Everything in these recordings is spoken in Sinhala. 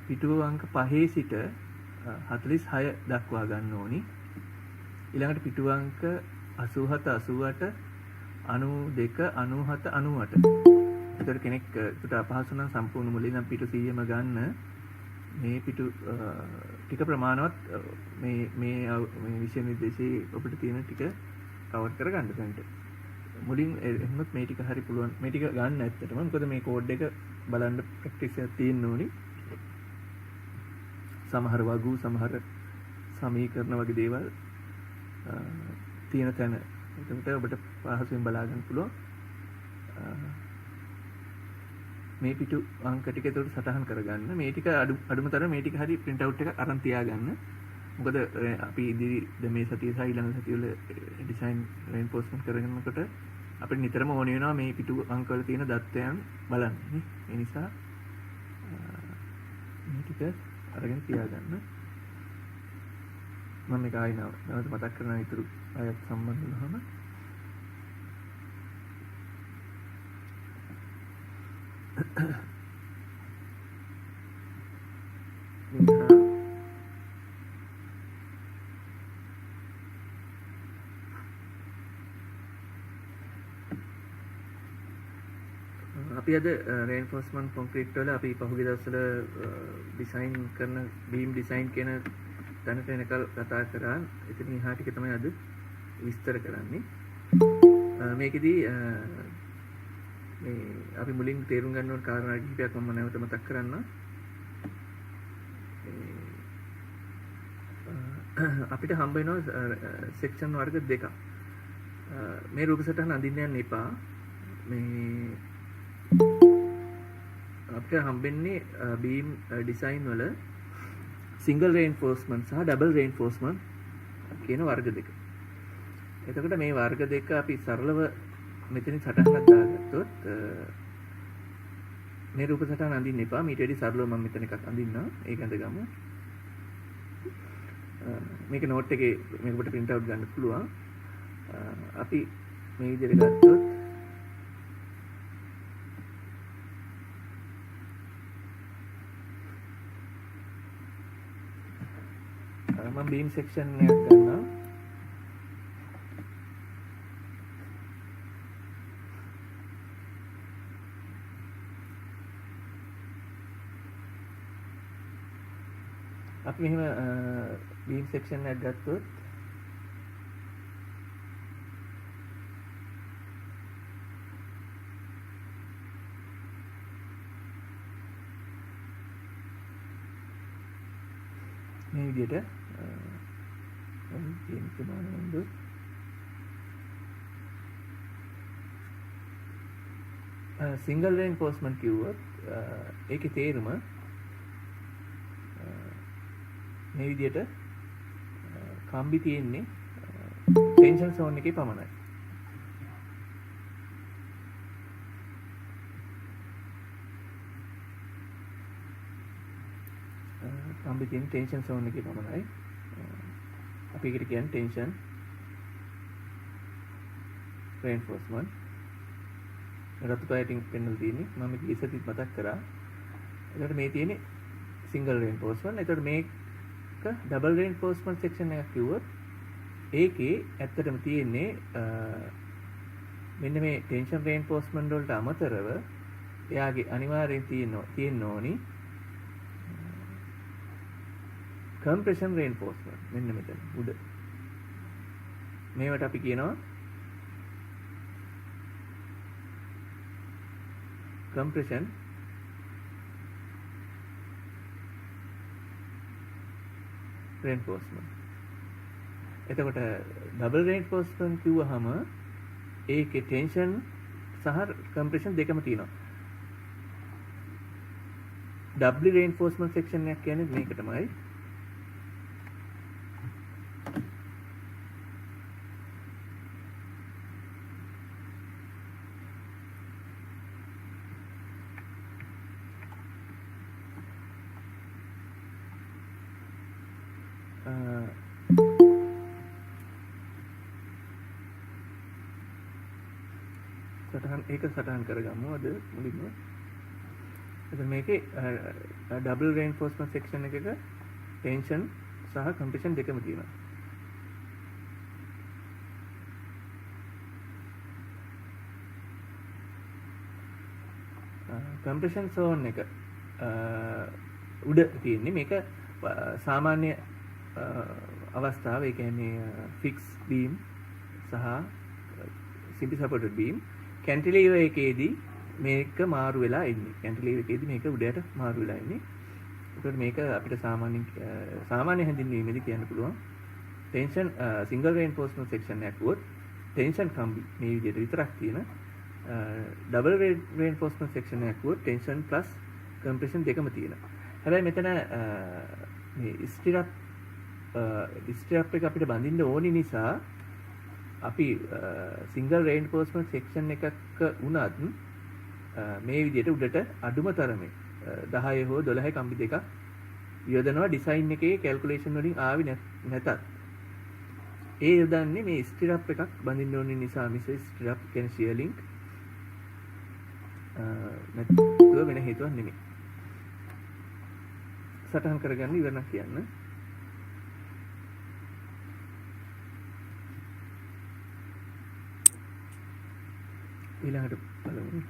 පිටුව අංක 5 සිට 46 දක්වා ගන්න ඕනි. ඊළඟට පිටුව අංක 87 88 92 97 98. ඒතර කෙනෙක් ඒකට අපහසු නම් සම්පූර්ණ මුලින් නම් පිටු 100ම ගන්න. මේ පිටු ටික ප්‍රමාණවත් මේ විෂය නිර්දේශයේ අපිට තියෙන ටික කවර් කරගන්න බැන්ට. මුලින් එහෙමත් මේ ටික හරි පුළුවන් මේ ටික ගන්න ඇත්තටම. මොකද මේ කෝඩ් එක බලන්න ප්‍රැක්ටිස් එකක් තියෙන්න ඕනි. සමහර වගු සමහර සමීකරණ වගේ දේවල් තියෙන තැන. එතකොට ඔබට පහසුවෙන් බලා ගන්න පුළුවන්. මේ පිටු අංක ටික ඒකට සටහන් කරගන්න. මේ ටික අඩුම තරම මේ ටික හරි print out එකක් අරන් තියාගන්න. මොකද අපි ඉදිරි මේ සතිය සහ ඊළඟ සතිය වල ඩිසයින් reinforcement කරගෙනනකොට අපිට නිතරම ඕන වෙනවා මේ පිටු අංක වල තියෙන දත්තයන් බලන්න නේ. ඒ නිසා මේ ටික අරගෙන තියාගන්න. මම මේක ආයෙ නැවත මතක් කරනවා ඊටු අයත් සම්බන්ධ වුණාම. අපි අද reinforcement concrete වල අපි පහුගිය දවස්වල ඩිසයින් කරන beam design කියන තැනට එනකල් කතා කරා. ඉතින් එහා ටික තමයි අද විස්තර කරන්නේ. මේකෙදි මේ අපි මුලින් තේරුම් ගන්න ඕන කාරණා කිහිපයක් මම නැවත මතක් කරන්නම්. අපිට හම්බ වෙනවා සෙක්ෂන් වර්ග දෙකක්. මේ රූප සටහන අඳින්න යන්න එපා. මේ අපිට හම්බෙන්නේ beam design වල single reinforcement සහ double reinforcement කියන වර්ග දෙක. එතකොට මේ වර්ග දෙක අපි සරලව මෙතනින් සටහනක් දාගත්තොත් මේ රූප සටහන අඳින්න එපා. මීට වැඩි සරලව මම මෙතන එකක් අඳින්නම්. ඒක අඳගමු. මේක නෝට් එකේ මේක අපිට print out ගන්න පුළුවන්. අපි මේ විදිහට ගත්තොත් මම beam section එකක් ගන්නවා. අපි මෙහෙම beam section එකක් ගත්තොත් මේ විදිහට single reinforcement කිව්වොත් ඒකේ තේරුම මේ විදිහට කම්බි තියෙන්නේ ටෙන්ෂන් zone එකේ පමණයි. කම්බි තියෙන්නේ ටෙන්ෂන් zone එකේ පමණයි. අපි ඒකට කියන්නේ ටෙන්ෂන් reinforcement. රතු පාටින් පෙන්වලා තියෙන්නේ මම මේක ඉස්සෙල්ලා මතක් කරා. ඒකට මේ තියෙන්නේ single reinforcement. ඒකට මේක double reinforcement section එකක් කිව්වොත් ඒකේ ඇත්තටම තියෙන්නේ මෙන්න මේ tension reinforcement වලට අමතරව එයාගේ අනිවාර්යෙන් තියෙන්න ඕනි compression reinforcement. මෙන්න මෙතන උඩ මේවට අපි කියනවා compression reinforcement. එතකොට double reinforcement කිව්වහම ඒකේ tension සහ compression දෙකම තියෙනවා. double reinforcement section එකක් කියන්නේ මේක තමයි. සටහන් ඒක සටහන් කරගමු අද මුලින්ම. එතකොට මේකේ ඩබල් රේන්ෆෝස්මන්ට් සෙක්ෂන් එකක ටෙන්ෂන් සහ කම්ප්‍රෙෂන් දෙකම තියෙනවා. කම්ප්‍රෙෂන් සෝන් එක උඩ තියෙන්නේ මේක සාමාන්‍ය අවස්ථාව ඒ කියන්නේ ෆික්ස් බීම් සහ සිම්පලි සපෝටඩ් බීම් කැන්ටිලීවර් එකේදී මේක මාරු වෙලා ඉන්නේ. කැන්ටිලීවර් එකේදී මේක උඩට මාරු වෙලා ඉන්නේ. ඒකට මේක අපිට සාමාන්‍ය හැඳින්වීමේදී කියන්න පුළුවන් ටෙන්ෂන් සිංගල් රේන්ෆෝස්මන්ට් සෙක්ෂන් එකක් වුත් ටෙන්ෂන් කම්බි මේ විදිහට විතරක් තියෙන ඩබල් රේන්ෆෝස්මන්ට් සෙක්ෂන් එකක් වුත් ටෙන්ෂන් ප්ලස් කම්ප්‍රෙෂන් දෙකම තියෙනවා. හැබැයි මෙතන මේ ස්ටිරප් එක අපිට බඳින්න ඕනි නිසා අපි සිංගල් රේන්ෆෝස්මන්ට් සෙක්ෂන් එකක වුණත් මේ විදිහට උඩට අඩුම තරමේ 10 හෝ 12 කම්බි දෙකක් යොදනවා ඩිසයින් එකේ කැල්කියුලේෂන් වලින් ආවි නැතත් ඒ යොදන්නේ මේ ස්ටිරප් එකක් බඳින්න ඕන නිසා මිස ස්ටිරප් කියන්නේ ෂියර් ලින්ක් නැත්නම් වෙන හේතුවක් නෙමෙයි. සටහන් කරගන්න ඉවරක් කියන්න. ඊළඟට බලමු.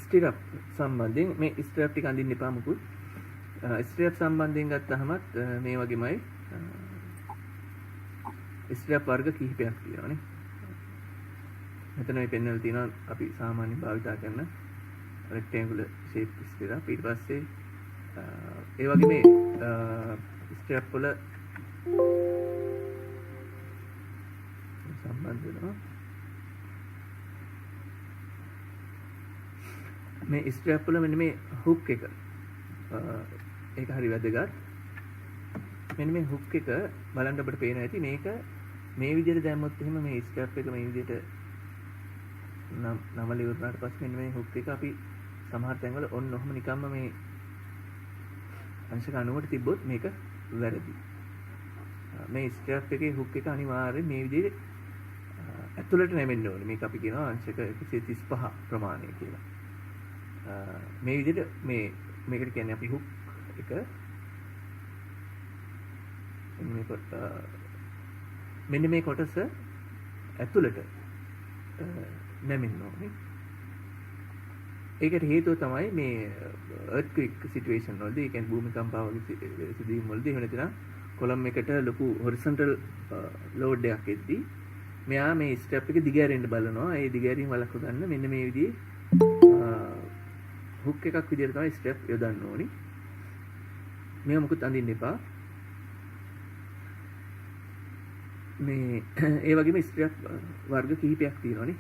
ස්ටිරප් සම්බන්ධයෙන් මේ ස්ටිරප් ටික අඳින්න එපා මුකුත්. ස්ටිරප් සම්බන්ධයෙන් ගත්තහමත් මේ වගේමයි ස්ටිරප් වර්ග කිහිපයක් තියෙනවානේ. මෙතන මේ පෙන්වලා තියෙනවා අපි සාමාන්‍ය භාවිතා කරන රෙක්ටැන්ගුලර් ෂේප් ස්ටිරප්. ඊට පස්සේ ඒ වගේ මේ ස්ටිරප් වල සම්බන්ධ වෙනවා. මේ ස්ට්‍රැප් වල මෙන්න මේ හුක් එක ඒක හරි වැදගත්. මෙන්න මේ හුක් එක බලන්න අපිට පේනවා ඇති මේක මේ විදිහට දැම්මොත් එහෙම මේ ස්ට්‍රැප් එක මේ විදිහට නමල ඉවරනාට පස්සේ මෙන්න මේ හුක් එක අපි සමහර තැන්වල ඔන්න ඔහම නිකම්ම මේ අංශක 90ට තිබ්බොත් මේක වැරදි. මේ ස්ට්‍රැප් එකේ හුක් එක අනිවාර්යෙන් මේ විදිහට ඇතුළට නැමෙන්න ඕනේ. මේක අපි කියනවා අංශක 135 ප්‍රමාණය කියලා. මේ විදිහට මේකට කියන්නේ අපි හුක් එක මෙන්න මේ කොටස ඇතුළට නැමෙන්න ඕනේ. ඒකට හේතුව තමයි මේ earthquake situation වලදී ඒ කියන්නේ භූමිකම්පා වගේ සිදුවීම් වලදී එහෙම නැත්නම් කොලම් එකට ලොකු horizontal load එකක් එද්දී මෙයා මේ ස්ටෙප් එක දිගහැරෙන්න බලනවා. ඒ දිගහැරීම වළක්ව ගන්න මෙන්න මේ විදිහේ හුක් එකක් විදිහට තමයි ස්ටෙප් යොදන්න ඕනි. මේක මොකුත් අඳින්න එපා. මේ ඒ වගේම ස්ට්‍රැප් වර්ග කිහිපයක් තියෙනවානේ.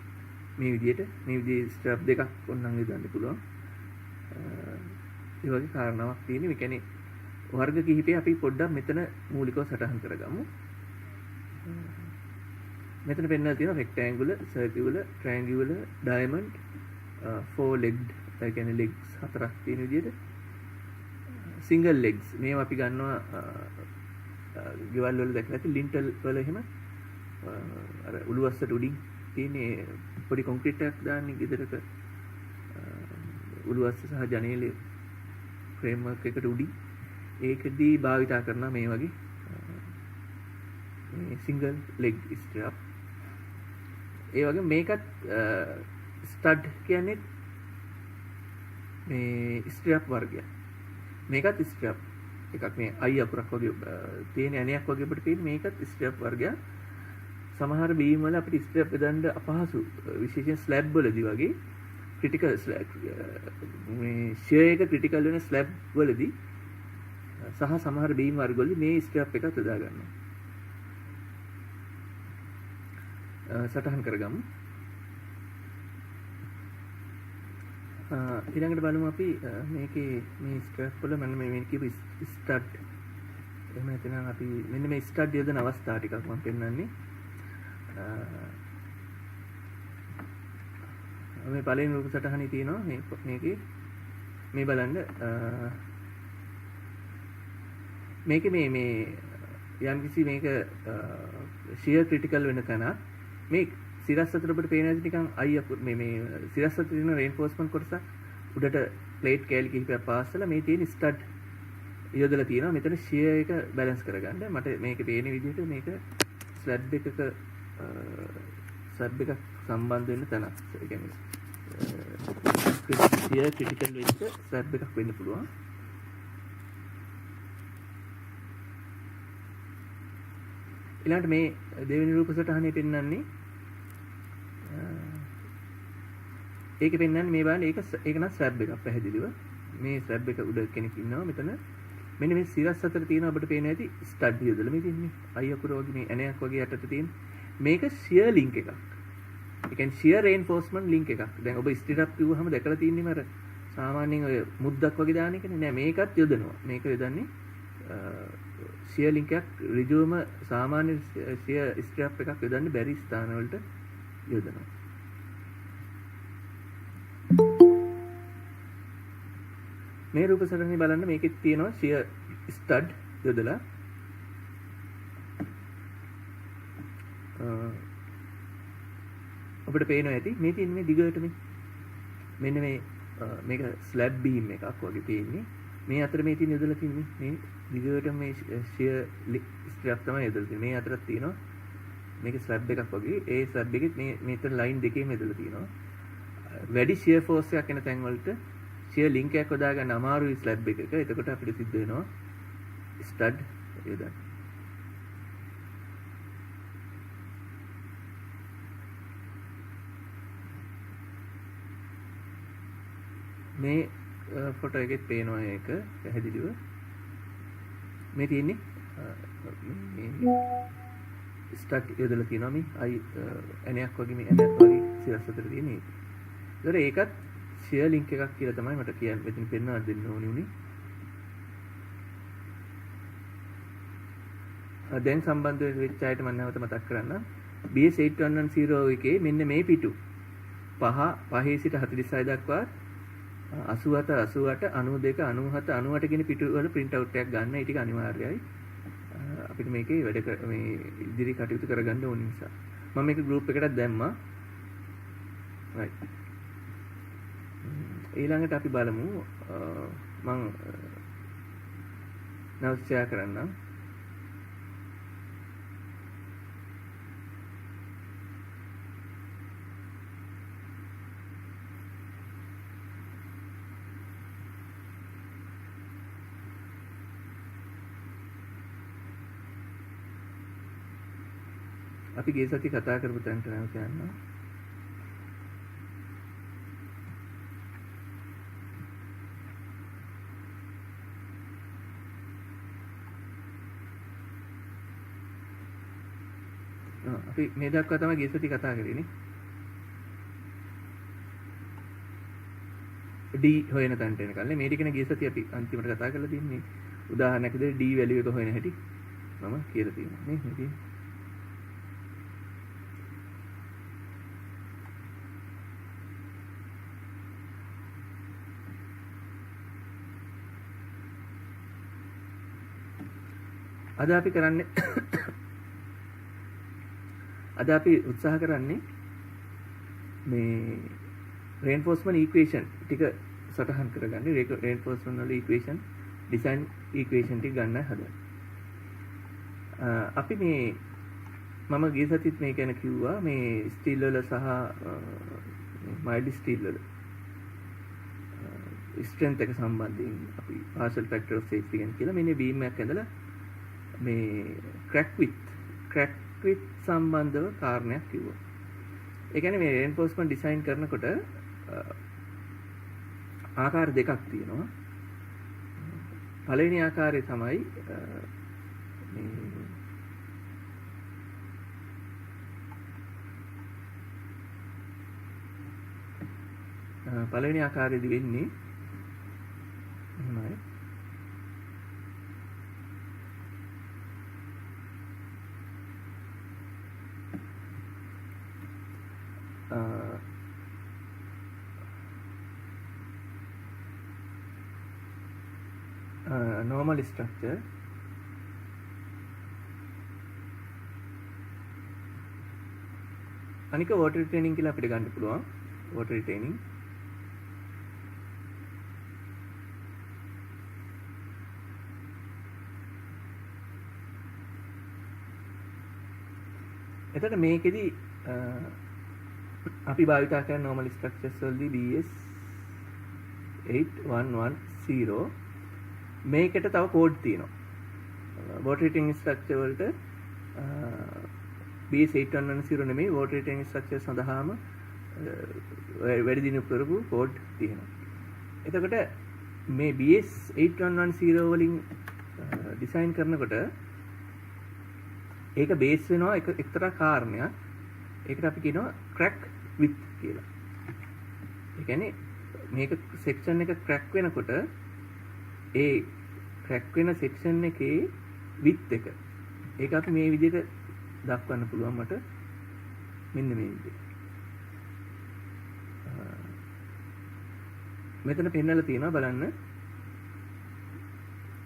මේ විදිහට මේ විදිහේ ස්ට්‍රැප් දෙකක් ඔන්නම් යොදන්න පුළුවන්. ඒ වගේ කාරණාවක් තියෙන්නේ. මේ කියන්නේ වර්ග කිහිපය අපි පොඩ්ඩක් මෙතන මූලිකව සටහන් කරගමු. මෙතන පෙන්නලා තියෙනවා rectangular, circular, triangular, diamond, four legged ඒ කියන්නේ legs හතරක් තියෙන විදිහට single legs මේවා අපි ගන්නවා ගෙවල් වල දැකලා ඇති ලින්ටල් වල එහෙම අර උළුවස්සට උඩින් තියෙන පොඩි කොන්ක්‍රීට් එකක් දාන්නේ ගෙදරක උළුවස්ස සහ ජනේලේ ෆ්‍රේම් වර්ක් එකට උඩින් ඒකදී භාවිතා කරනවා මේ වගේ මේ single leg strap ඒ වගේ මේකත් stud කියන්නේ මේ ස්ට්‍රැප් වර්ගයක්. මේකත් ස්ට්‍රැප් එකක් මේ අයි අකුරක් වගේ තියෙන ඇණයක් වගේ අපිට තියෙන මේකත් ස්ට්‍රැප් වර්ගයක්. සමහර බීම් වල අපිට ස්ට්‍රැප් බෙදන්න අපහසු විශේෂයෙන් ස්ලැබ් වලදී වගේ ක්‍රිටිකල් ස්ලැබ් මේ ෂියර් එක ක්‍රිටිකල් වෙන ස්ලැබ් වලදී සහ සමහර බීම් වර්ග වලදී මේ ස්ට්‍රැප් එකත් යොදා ගන්නවා. සටහන් කරගමු. ඊළඟට බලමු අපි මේකේ මේ ස්ට්‍රැප් වල මම මේ කියපු ස්ටඩ් එහෙම නැත්නම් අපි මෙන්න මේ ස්ටඩ් යොදන අවස්ථා ටිකක් මම පෙන්නන්නේ. මේ පළවෙනි රූප සටහනේ තියෙනවා මේකේ මේ බලන්න මේකේ මේ යම්කිසි මේක shear critical වෙන තැන මේ සිරස් අතර අපිට පේන ඇති නිකන් මේ සිරස් අතර තියෙන reinforcement කොටස උඩට plate කෑලි කිහිපයක් පාස් කරලා මේ තියෙන stud යොදලා තියෙනවා මෙතන shear එක balance කරගන්න. මට මේක පේන විදිහට මේක slab එකක slab එකක් සම්බන්ධ වෙන්න තැනක්. ඒ කියන්නේ shear critical වෙච්ච slab එකක් වෙන්න පුළුවන්. ඊළඟට මේ දෙවෙනි රූප සටහනේ පෙන්වන්නේ ඒකේ පෙන්වන්නේ මේ බලන්න ඒක නම් ස්ලැබ් එකක් පැහැදිලිව මේ ස්ලැබ් එක උඩ කෙනෙක් ඉන්නවා මෙතන මෙන්න මේ සිරස් අතර තියෙන අපිට පේන ඇති ස්ටඩ් යොදලා මේ තියෙන්නේ අය අකුර වගේ මේ ඇණයක් වගේ යටට තියෙන මේක shear link එකක්. ඒ කියන්නේ shear reinforcement link එකක්. දැන් ඔබ ස්ටිරප් කිව්වහම දැකලා තියෙන්නේ මර සාමාන්‍යයෙන් ඔය මුද්දක් වගේ දාන එකනේ. නෑ මේකත් යොදනවා. මේක යොදන්නේ shear link එකක් ඍජුවම සාමාන්‍ය shear ස්ටිරප් එකක් යොදන්න බැරි ස්ථාන වලට යොදනවා. මේ රූප සටහනේ බලන්න මේකෙත් තියෙනවා shear stud යොදලා අපිට පේනවා ඇති මේ තියෙන මේ දිගට මෙන්න මේක slab beam එකක් වගේ තියෙන්නේ මේ අතර මේ තියෙන යොදලා තින්නේ මේ දිගට මේ shear strap තමයි යොදලා තියෙන්නේ මේ අතරත් තියෙනවා මේක slab එකක් වගේ ඒ slab එකෙත් මේ මෙතන line දෙකේම යොදලා තියෙනවා වැඩි shear force එකක් එන තැන් වලට shear link එකක් හොදා ගන්න අමාරුයි slab එකක. එතකොට අපිට සිද්ධ වෙනවා stud යොදන්න. මේ ෆොටෝ එකෙත් පේනවා ඒක පැහැදිලිව. මේ තියෙන්නේ stud යොදලා තියෙනවා මේ ඇණයක් වගේ මේ ඇණයක් වගේ සිරස් අතර තියෙන එක. ඒතර ඒකත් shear link එකක් කියලා තමයි මට කියන්න මෙතන පෙන්වන්න දෙන්න ඕනි උනේ. දැන් සම්බන්ධ වෙච්ච අයට මම නැවත මතක් කරන්නම්. BS 8110 එකේ මෙන්න මේ පිටු 5 සිට 46 දක්වා 87 88 92 97 98 කියන පිටු වල print out එකක් ගන්න. ඒ ටික අනිවාර්යයි. අපිට මේකේ මේ ඉදිරි කටයුතු කරගන්න ඕන නිසා. මම මේක group එකකට දැම්මා. right. ඊළඟට අපි බලමු මම notes share කරන්නම්. අපි ගිය සති කතා කරපු තැනට නැවත යනවා. අපි මේ දක්වා තමයි ගිය සති කතා කරේ නේ. D හොයන තැනට එනකල්නේ මේ ටිකනේ ගිය සති අපි අන්තිමට කතා කරලා තින්නේ. උදාහරණයක් විදිහට D වැලියු එක හොයන හැටි මම කියලා තියෙනවා නේ. මේ තියෙන්නේ අද අපි උත්සාහ කරන්නේ මේ reinforcement equation ටික සටහන් කරගන්න. reinforcement වල equation design equation ටික ගන්නයි හදන්නේ. අපි මේ මම ගිය සතිත් මේ ගැන කිව්වා මේ steel වල සහ mild steel වල strength එක සම්බන්ධයෙන් අපි partial factor of safety ගැන කියලා මෙන්න beam එකක් ඇඳලා මේ crack width සම්බන්ධව කාරණයක් කිව්වා. ඒ කියන්නේ මේ reinforcement design කරනකොට ආකාර දෙකක් තියෙනවා. පළවෙනි ආකාරය තමයි පළවෙනි ආකාරයේදී වෙන්නේ එහෙමයි. normal structure අනික water retaining කියලා අපිට ගන්න පුළුවන්. water retaining එතකොට මේකෙදි අපි භාවිතා කරන normal structures වලදී BS 8110 මේකට තව කෝඩ් තියෙනවා. water retaining structure වලට BS 8110 නෙමෙයි water retaining structure සඳහාම වැඩි දිනු කරපු කෝඩ් තියෙනවා. එතකොට මේ BS 8110 වලින් ඩිසයින් කරනකොට ඒක බේස් වෙනවා එක්තරා කාරණයක්. ඒකට අපි කියනවා crack width කියලා. ඒ කියන්නේ මේක section එක crack වෙනකොට ඒ crack වෙන section එකේ width එක ඒක අපි මේ විදිහට දක්වන්න පුළුවන් මට මෙන්න මේ විදිහට. මෙතන පෙන්නලා තියෙනවා බලන්න.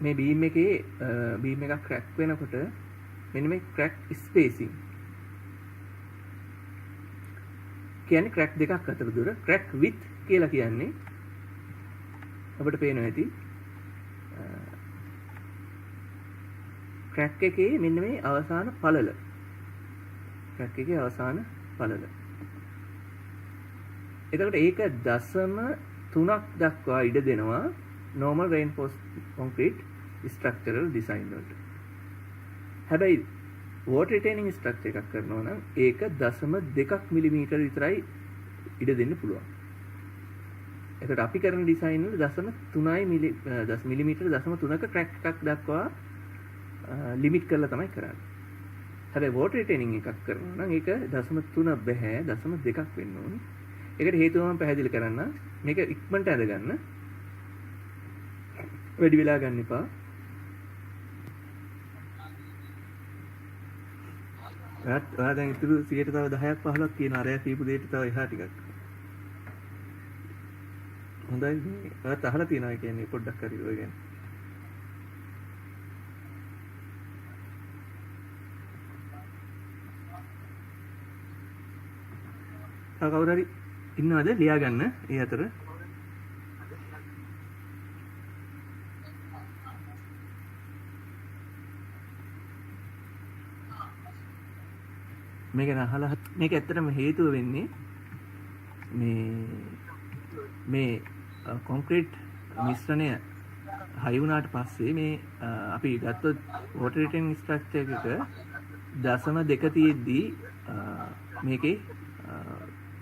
මේ beam එකේ beam එකක් crack වෙනකොට මෙන්න මේ crack spacing කියන්නේ crack දෙකක් අතර දුර. crack width කියලා කියන්නේ අපිට පේනවා ඇති crack එකේ මෙන්න මේ අවසාන පළල. crack එකේ අවසාන පළල. එතකොට ඒක 0.3ක් දක්වා ඉඩ දෙනවා normal reinforced concrete structural design වලට. හැබැයි water retaining structure එකක් කරනවා නම් ඒක 0.2 මිලිමීටර විතරයි ඉඩ දෙන්න පුළුවන්. ඒකට අපි කරන ඩිසයින් වල 0.3 මිලිමීටර 0.3ක crack එකක් දක්වා ලිමිට් කරලා තමයි කරන්නේ. හැබැයි water retaining එකක් කරනවා නම් ඒක 0.3 බෑ 0.2ක් වෙන්න ඕනේ. ඒකට හේතුව මම පැහැදිලි කරන්න. මේක ඉක්මනට අඳගන්න. වැඩි වෙලා ගන්න එපා. ඔයා දැන් ඉතුරු 100ට තව 10ක් 15ක් තියෙනවා. අරයා කියපු දෙයට තව එහා ටිකක්. හොඳයි. ඔයාත් අහලා තියෙනවා කියන්නේ පොඩ්ඩක් හරි ඔය ගැන. තව කවුරු හරි ඉන්නවද ලියා ගන්න ඒ අතර? මේක නහලා මේක ඇත්තටම හේතුව වෙන්නේ මේ කොන්ක්‍රීට් මිශ්‍රණය හයි වුණාට පස්සේ මේ අපි ගත්තොත් water retaining structure එකක 0.2 තියෙද්දී මේකේ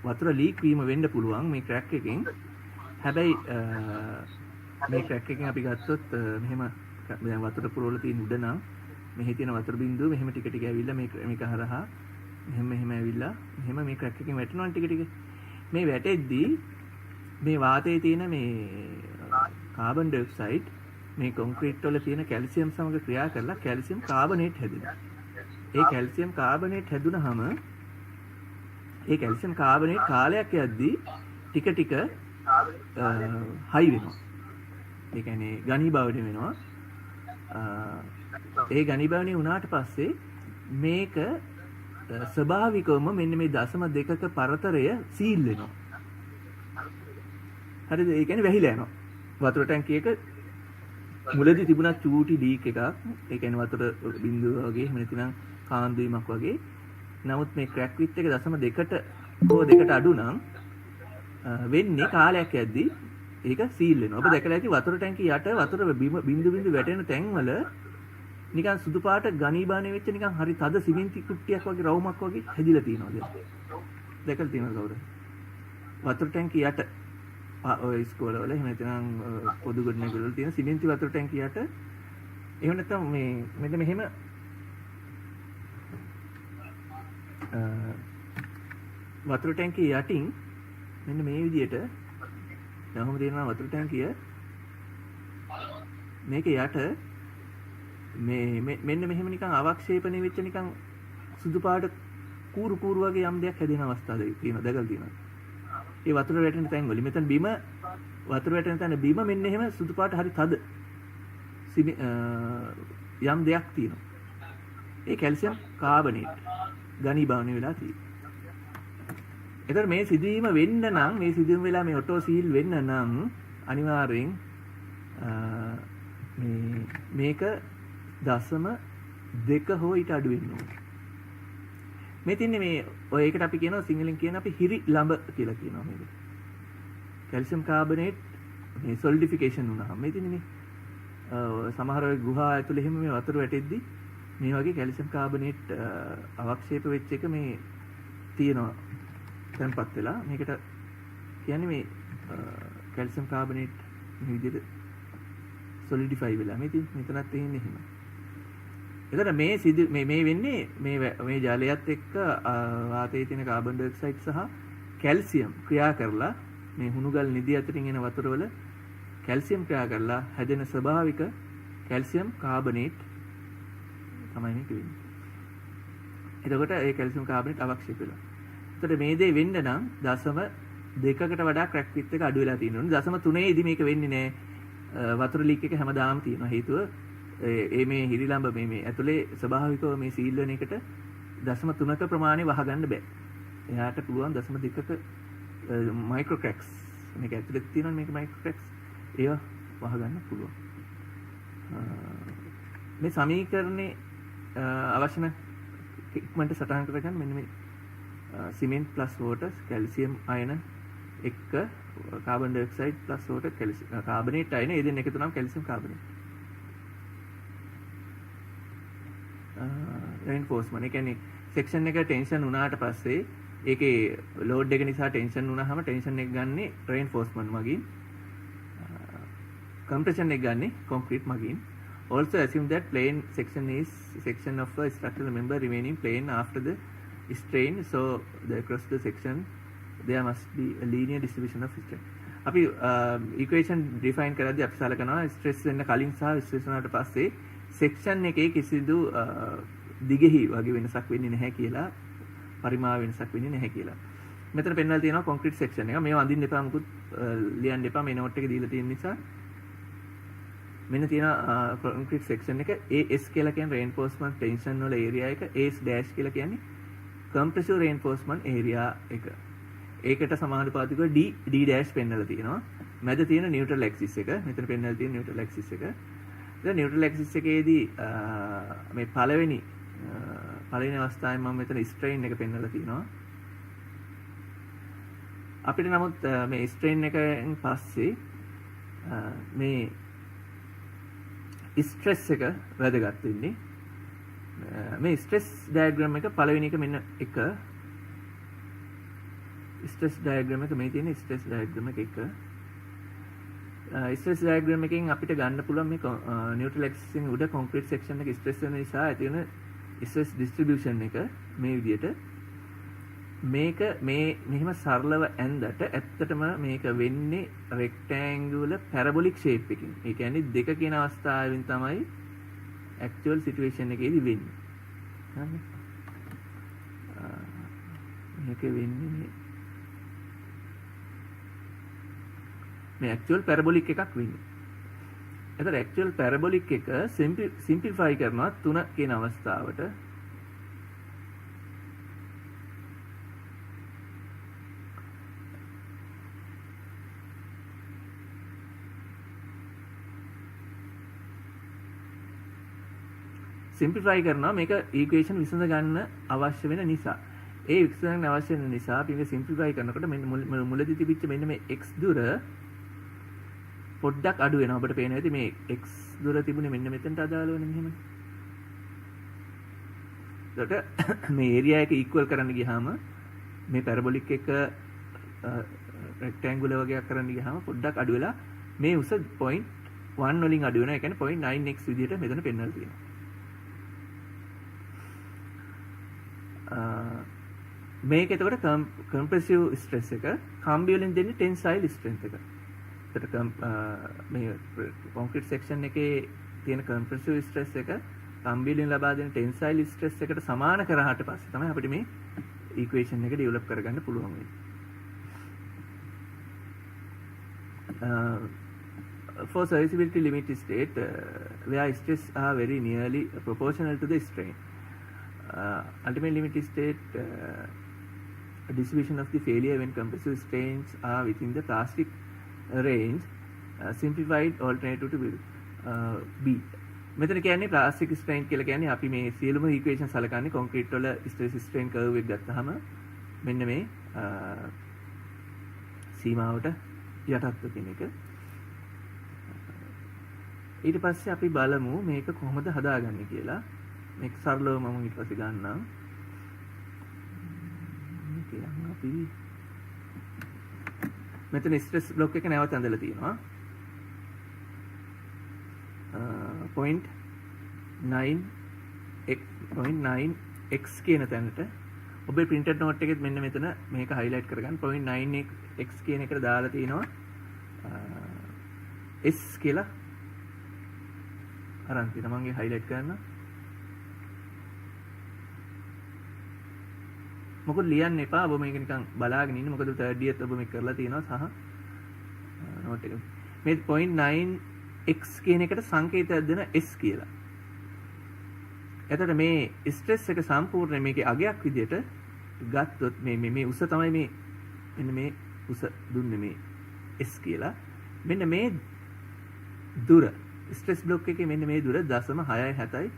වතුර ලීක් වීම වෙන්න පුළුවන් මේ crack එකෙන්. හැබැයි මේ crack එකෙන් අපි ගත්තොත් මෙහෙම දැන් වතුර පුරවල තියෙන උඩ නම් මෙහි තියෙන වතුර බිඳුව මෙහෙම ටික ටික ඇවිල්ලා මේක හරහා මෙහෙම ඇවිල්ලා මෙහෙම මේ crack එකෙන් වැටෙනවා ටික ටික. මේ වැටෙද්දී මේ වාතයේ තියෙන මේ කාබන් ඩයොක්සයිඩ් මේ කොන්ක්‍රීට් වල තියෙන කැල්සියම් සමග ක්‍රියා කරලා කැල්සියම් කාබනේට් හැදෙනවා. ඒ කැල්සියම් කාබනේට් හැදුනහම ඒ කැල්සියම් කාබනේට් කාලයක් යද්දී ටික ටික හයි වෙනවා. ඒ කියන්නේ ඝනීභවණය වෙනවා. ඒ ඝනීභවණය වුණාට පස්සේ මේක ස්වභාවිකවම මෙන්න මේ 0.2ක පරතරය සීල් වෙනවා. හරිද? ඒ කියන්නේ වැහිලා යනවා. වතුර ටැංකියක මුලදී තිබුණා චූටි ලීක් එකක්. ඒ කියන්නේ වතුර බිඳුව වගේ එහෙම නැතිනම් කාන්දු වීමක් වගේ. නමුත් මේ crack width එක 0.2ට හෝ 2ට අඩු නම් වෙන්නේ කාලයක් යද්දී ඒක සීල් වෙනවා. ඔබ දැකලා ඇති වතුර ටැංකිය යට වතුර බිඳු බිඳු වැටෙන තැන්වල නිකන් සුදු පාට ඝනීභවණය වෙච්ච නිකන් හරි තද සිමෙන්ති කුට්ටියක් වගේ රවුමක් වගේ හැදිලා තියෙනවා දැන්. දැකලා තියෙනවද කවුරුද? වතුර ටැංකිය යට ඔය ඉස්කෝලවල එහෙම නැත්නම් පොදු ගොඩනැගිලි වල තියෙන සිමෙන්ති වතුර ටැංකිය යට එහෙම නැත්නම් මේ මෙන්න මෙහෙම වතුර ටැංකිය යටින් මෙන්න මේ විදියට දැන් තියෙනවා වතුර ටැංකිය මේක යට මෙන්න මෙහෙම නිකන් අවක්ෂේපණය වෙච්ච නිකන් සුදු පාට කූරු වගේ යම් දෙයක් හැදෙන අවස්ථා දෙකක් තියෙනවා දැකලා තියෙනවා. ඒ වතුර වැටෙන තැන් වල මෙතන බිම වතුර වැටෙන තැන බිම මෙන්න එහෙම සුදු පාට හරි තද යම් දෙයක් තියෙනවා. ඒ කැල්සියම් කාබනේට් ඝනීභවණය වෙලා තියෙනවා. එතකොට මේ සිදුවීම වෙන්න නම් මේ සිදුවීම වෙලා මේ ඔටෝ සීල් වෙන්න නම් අනිවාර්යෙන් මේක දශම 2 හෝ ඊට අඩු වෙන්න ඕනේ. මේ තින්නේ මේ ඔය ඒකට අපි කියනවා සිංහලෙන් කියන අපි හිරි ළඹ කියලා කියනවා මේකට. කැල්සියම් කාබනේට් මේ සොලිඩිෆිකේෂන් වුණාම මේ තින්නේ මේ සමහර ගුහා ඇතුලේ එහෙම මේ වතුර වැටෙද්දි මේ වගේ කැල්සියම් කාබනේට් අවක්ෂේප වෙච්ච එක මේ තියෙනවා තැන්පත් වෙලා මේකට කියන්නේ මේ කැල්සියම් කාබනේට් මේ විදිහට සොලිඩිෆයි වෙලා මේ මෙතනත් තියෙන්නේ එහෙම. එතකොට මේ වෙන්නේ මේ ජලයත් එක්ක වාතයේ තියෙන කාබන් ඩයොක්සයිඩ් සහ කැල්සියම් ක්‍රියා කරලා මේ හුණුගල් නිදි අතරින් එන වතුර වල කැල්සියම් ක්‍රියා කරලා හැදෙන ස්වභාවික කැල්සියම් කාබනේට් තමයි මේක වෙන්නේ. එතකොට ඒ කැල්සියම් කාබනේට් අවක්ෂේප වෙලා. එතකොට මේ දේ වෙන්න නම් දශම 2කට වඩා ක්‍රැක් විත් එක අඩු වෙලා තියෙනවා. දශම 3ේදී මේක වෙන්නේ නැහැ. වතුර ලීක් එක හැමදාම තියෙනවා. හේතුව මේ හිරිලම්බ මේ ඇතුලේ ස්වභාවිකව මේ සීල් වෙන එකට දශම 3ක ප්‍රමාණය වහගන්න බෑ. එයාට පුළුවන් දශම 2ක මයික්‍රෝ ක්‍රැක්ස් මේක ඇතුලේ තියෙනවා මේක මයික්‍රෝ ක්‍රැක්ස් ඒවා වහගන්න පුළුවන්. මේ සමීකරණේ අවශ්‍ය නැ ඉක්මනට සටහන් කරගන්න මෙන්න මේ සිමෙන්ට් ප්ලස් වෝටර් කැල්සියම් අයන එක්ක carbon dioxide plus water carbonate අයන ඒ දෙන්න එකතු නම් කැල්සියම් කාබනේට්. රේන්ෆෝස්මන්ට්. ඒ කියන්නේ සෙක්ෂන් එක ටෙන්ෂන් වුණාට පස්සේ ඒකේ ලෝඩ් එක නිසා ටෙන්ෂන් වුණාම ටෙන්ෂන් එක ගන්නෙ රේන්ෆෝස්මන්ට් මගින්. compression එක ගන්නෙ කොන්ක්‍රීට් මගින්. Also assume that plane section is section of a structural member remaining plane after the strain, so across the section there must be a linear distribution of strain. අපි equation define කරද්දී අපි සලකනවා stress වෙන්න කලින් සහ stress වුණාට පස්සේ section එකේ කිසිදු දිගෙහි වගේ වෙනසක් වෙන්නේ නැහැ කියලා පරිමාව වෙනසක් වෙන්නේ නැහැ කියලා. මෙතන පෙන්වලා තියෙනවා කොන්ක්‍රීට් සෙක්ෂන් එක. මේව අඳින්න එපා මොකුත් ලියන්න එපා. මේ නෝට් එක දීලා තියෙන නිසා මෙන්න තියෙන කොන්ක්‍රීට් සෙක්ෂන් එක AS කියලා කියන්නේ reinforcement tension වල ඒරියා එක, AS dash කියලා කියන්නේ compressive reinforcement area එක. ඒකට සමානුපාතිකව D dash පෙන්වලා තියෙනවා. මැද තියෙන neutral axis එක. මෙතන පෙන්වලා තියෙන neutral axis එක. දැන් neutral axis එකේදී මේ පළවෙනි අවස්ථාවේ මම මෙතන strain එක පෙන්වලා තියෙනවා. අපිට නමුත් මේ strain එකෙන් පස්සේ මේ ස්ට්‍රෙස් එක වැදගත් වෙන්නේ. මේ ස්ට්‍රෙස් ඩයග්‍රෑම් එක පළවෙනි එක මෙන්න එක ස්ට්‍රෙස් ඩයග්‍රෑම් එක මේ තියෙන ස්ට්‍රෙස් ඩයග්‍රෑම් එක ස්ට්‍රෙස් ඩයග්‍රෑම් එකෙන් අපිට ගන්න පුළුවන් මේ නියුට්‍රල් ඇක්සිස් එකෙන් උඩ කොන්ක්‍රීට් සෙක්ෂන් එක ස්ට්‍රෙස් වෙන නිසා ඇති වෙන ස්ට්‍රෙස් ඩිස්ට්‍රිබියුෂන් එක මේ විදිහට මේක මෙහෙම සරලව ඇඳට ඇත්තටම මේක වෙන්නේ රෙක්ටැන්ගුලර් පැරබොලික් ෂේප් එකකින්. ඒ කියන්නේ දෙක කියන අවස්ථාවෙන් තමයි ඇක්චුවල් සිටුේෂන් එකේදී වෙන්නේ. හරිද? මේක වෙන්නේ මේ ඇක්චුවල් පැරබොලික් එකක් වෙන්නේ. එතකොට ඇක්චුවල් පැරබොලික් එක සිම්ප්ලිෆයි කරනවා 3 කියන අවස්ථාවට. සිම්ප්ලිෆයි කරනවා මේක ඉක්වේෂන් විසඳ ගන්න අවශ්‍ය වෙන නිසා. ඒ විසඳන්න අවශ්‍ය වෙන නිසා අපි මේක සිම්ප්ලිෆයි කරනකොට මෙන්න මුලදී තිබිච්ච මෙන්න මේ x දුර පොඩ්ඩක් අඩු වෙනවා. ඔබට පේනවා ඇති මේ x දුර තිබුණේ මෙන්න මෙතනට අදාළවනේ මෙහෙම. එතකොට මේ ඒරියා එක ඉක්වල් කරන්න ගියාම මේ පැරබොලික් එක රෙක්ටැන්ගුලර් වගේක් කරන්න ගියාම පොඩ්ඩක් අඩු වෙලා මේ උස 0.1 වලින් අඩු වෙනවා. ඒ කියන්නේ 0.9x විදිහට මෙතන පෙන්වලා තියෙනවා. මේක එතකොට compressive stress එක කම්බි වලින් දෙන්නේ tensile strength එක. එතකොට මේ concrete section එකේ තියෙන compressive stress එක කම්බි වලින් ලබා දෙන tensile stress එකට සමාන කරාට පස්සේ තමයි අපිට මේ equation එක develop කරගන්න පුළුවන් වෙන්නේ. For serviceability limit state where stress are very nearly proportional to the strain. Ultimate limit state distribution of the failure when compressive strains are within the plastic range. Simplified alternative to B. මෙතන කියන්නේ plastic strain කියලා කියන්නේ අපි මේ සියලුම equation සලකන්නේ concrete වල stress strain curve එක ගත්තාම මෙන්න මේ සීමාවට යටත්ව තියෙන එක. ඊට පස්සේ අපි බලමු මේක කොහොමද හදාගන්නේ කියලා. මේක සරලව මම ඊට පස්සේ ගන්නම්. කියන්න අපි මෙතන ස්ට්‍රෙස් බ්ලොක් එක නැවත ඇඳලා තියෙනවා. 0.9x කියන තැනට ඔබේ printed note එකෙත් මෙන්න මෙතන මේක highlight කරගන්න 0.9x කියන එකට දාලා තිනවා s කියලා අරන් තියෙනවා. මම highlight කරනවා. මොකද ලියන්න එපා. ඔබ මේක නිකන් බලාගෙන ඉන්න. මොකද third year ඔබ මේක කරලා තියෙනවා සහ note එක මේ 0.9x කියන එකට සංකේතයක් දෙන s කියලා. එතකොට මේ ස්ට්‍රෙස් එක සම්පූර්ණ මේකේ අගයක් විදියට ගත්තොත් මේ උස තමයි මේ මෙන්න මේ උස දුන්නේ මේ s කියලා. මෙන්න මේ දුර ස්ට්‍රෙස් බ්ලොක් එකේ මෙන්න මේ දුර 0.670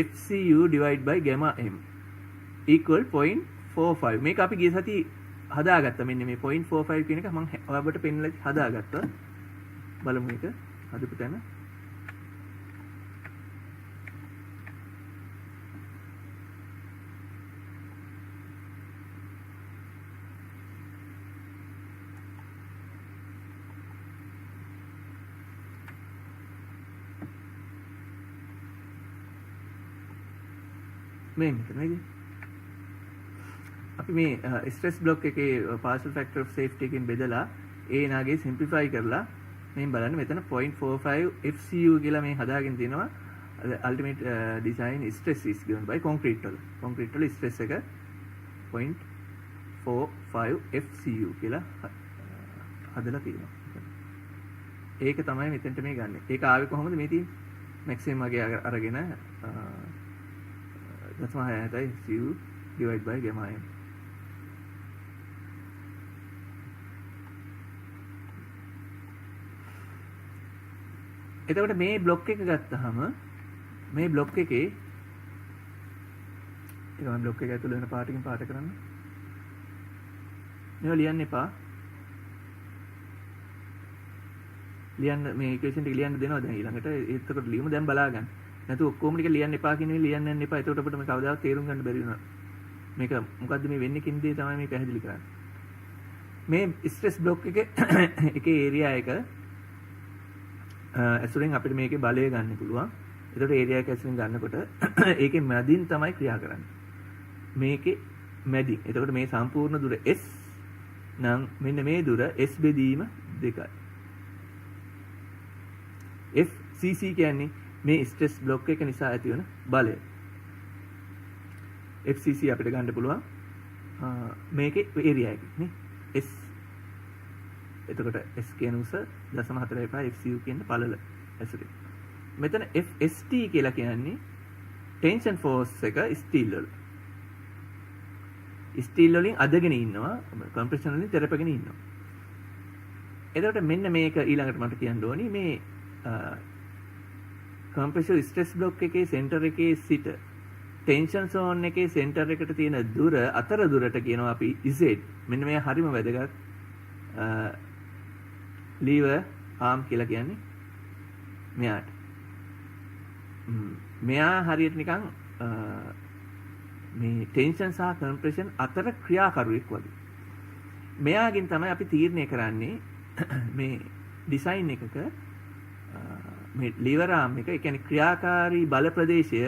FCU divide by gamma m equal 0.45. මේක අපි ගිය සති හදාගත්තා. මෙන්න මේ 0.45 කියන එක මම ඔයාලට පෙන්නලා හදාගත්තා. බලමු මේක හදපු තැන. මේ මෙතන නේද? අපි මේ ස්ට්‍රෙස් බ්ලොක් එකේ partial factor of safety එකෙන් බෙදලා A නාගේ simplify කරලා මෙන් බලන්න මෙතන 0.45 FCU කියලා මේ හදාගෙන තියෙනවා. ultimate design stress is given by concrete වල. concrete වල stress එක 0.45 FCU කියලා හදලා තියෙනවා. ඒක තමයි මෙතනට මේ ගන්න. ඒක ආවේ කොහොමද මේ තියෙන්නේ? maximum වගේ අරගෙන that's why I FCU divide by gamma m. එතකොට මේ බ්ලොක් එක ගත්තාම මේ බ්ලොක් එකේ ඒක මම බ්ලොක් එක ඇතුළේ වෙන පාටකින් පාට කරන්න. මේවා ලියන්න එපා. ලියන්න මේ ඉක්වේෂන් ටික ලියන්න දෙනවා දැන් ඊළඟට ඒකට ලියමු දැන් බලාගන්න. නැතු ඔක්කොම ටික ලියන්න එපා කියන එක ලියන්න යන්න එපා. එතකොට අපිට මේ කවදාවත් තේරුම් ගන්න බැරි වෙනවා. මේක මොකද්ද මේ වෙන්නේ කියන දේ තමයි මේ පැහැදිලි කරන්නේ. මේ ස්ට්‍රෙස් බ්ලොක් එකේ ඒරියා එක ඇසුරෙන් අපිට මේකේ බලය ගන්න පුළුවන්. එතකොට ඒරියා එක ඇසුරෙන් ගන්නකොට ඒකේ මැදින් තමයි ක්‍රියා කරන්නේ. මේකේ මැදින්. එතකොට මේ සම්පූර්ණ දුර S නම් මෙන්න මේ දුර S බෙදීම 2යි. FCC කියන්නේ මේ ස්ට්‍රෙස් බ්ලොක් එක නිසා ඇති වෙන බලය. FCC අපිට ගන්න පුළුවන් මේකේ ඒරියා එක නේ S. එතකොට S කියන උස 0.45 FCU කියන පළල ඇසුරේ. මෙතන FST කියලා කියන්නේ ටෙන්ෂන් ෆෝස් එක ස්ටීල් වල. ස්ටීල් වලින් අදගෙන ඉන්නවා, කම්ප්‍රෙෂන් වලින් තෙරපගෙන ඉන්නවා. එතකොට මෙන්න මේක ඊළඟට මට කියන්න ඕනි මේ කම්ප්‍රෙසිව් ස්ට්‍රෙස් බ්ලොක් එකේ සෙන්ටර් එකේ සිට ටෙන්ෂන් සෝන් එකේ සෙන්ටර් එකට තියෙන දුර අතර දුරට කියනවා අපි Z. මෙන්න මේ හරිම වැදගත්. ලීවර් ආම් කියලා කියන්නේ මෙයාට. මෙයා හරියට නිකන් මේ ටෙන්ෂන් සහ කම්ප්‍රෙෂන් අතර ක්‍රියාකරුවෙක් වගේ. මෙයාගෙන් තමයි අපි තීරණය කරන්නේ මේ ඩිසයින් එකක මේ ලීවර් ආම් එක, ඒ කියන්නේ ක්‍රියාකාරී බල ප්‍රදේශය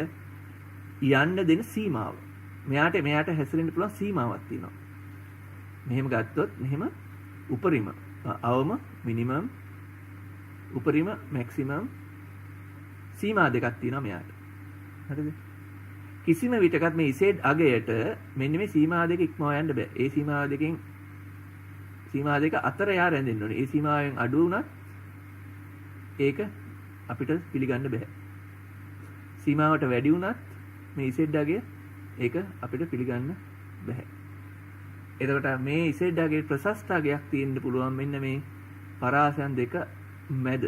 යන්න දෙන සීමාව. මෙයාට හැසිරෙන්න පුළුවන් සීමාවක් තියෙනවා. මෙහෙම ගත්තොත් මෙහෙම උපරිම අවම මිනිමම් උපරිම මැක්සිමම් සීමා දෙකක් තියෙනවා මෙයාට. හරිද? කිසිම විටකත් මේ Z අගයට මෙන්න මේ සීමා දෙක ඉක්මවා යන්න බෑ. ඒ සීමා දෙක අතර යා රැඳෙන්න ඕනේ. ඒ සීමාවෙන් අඩු වුණත් ඒක අපිට පිළිගන්න බෑ. සීමාවට වැඩි වුණත් මේ Z අගය ඒක අපිට පිළිගන්න බෑ. එතකොට මේ ඉසෙඩ්ඩාගේ ප්‍රශස්තාගයක් තියෙන්න පුළුවන් මෙන්න මේ පරාසයන් දෙක මැද.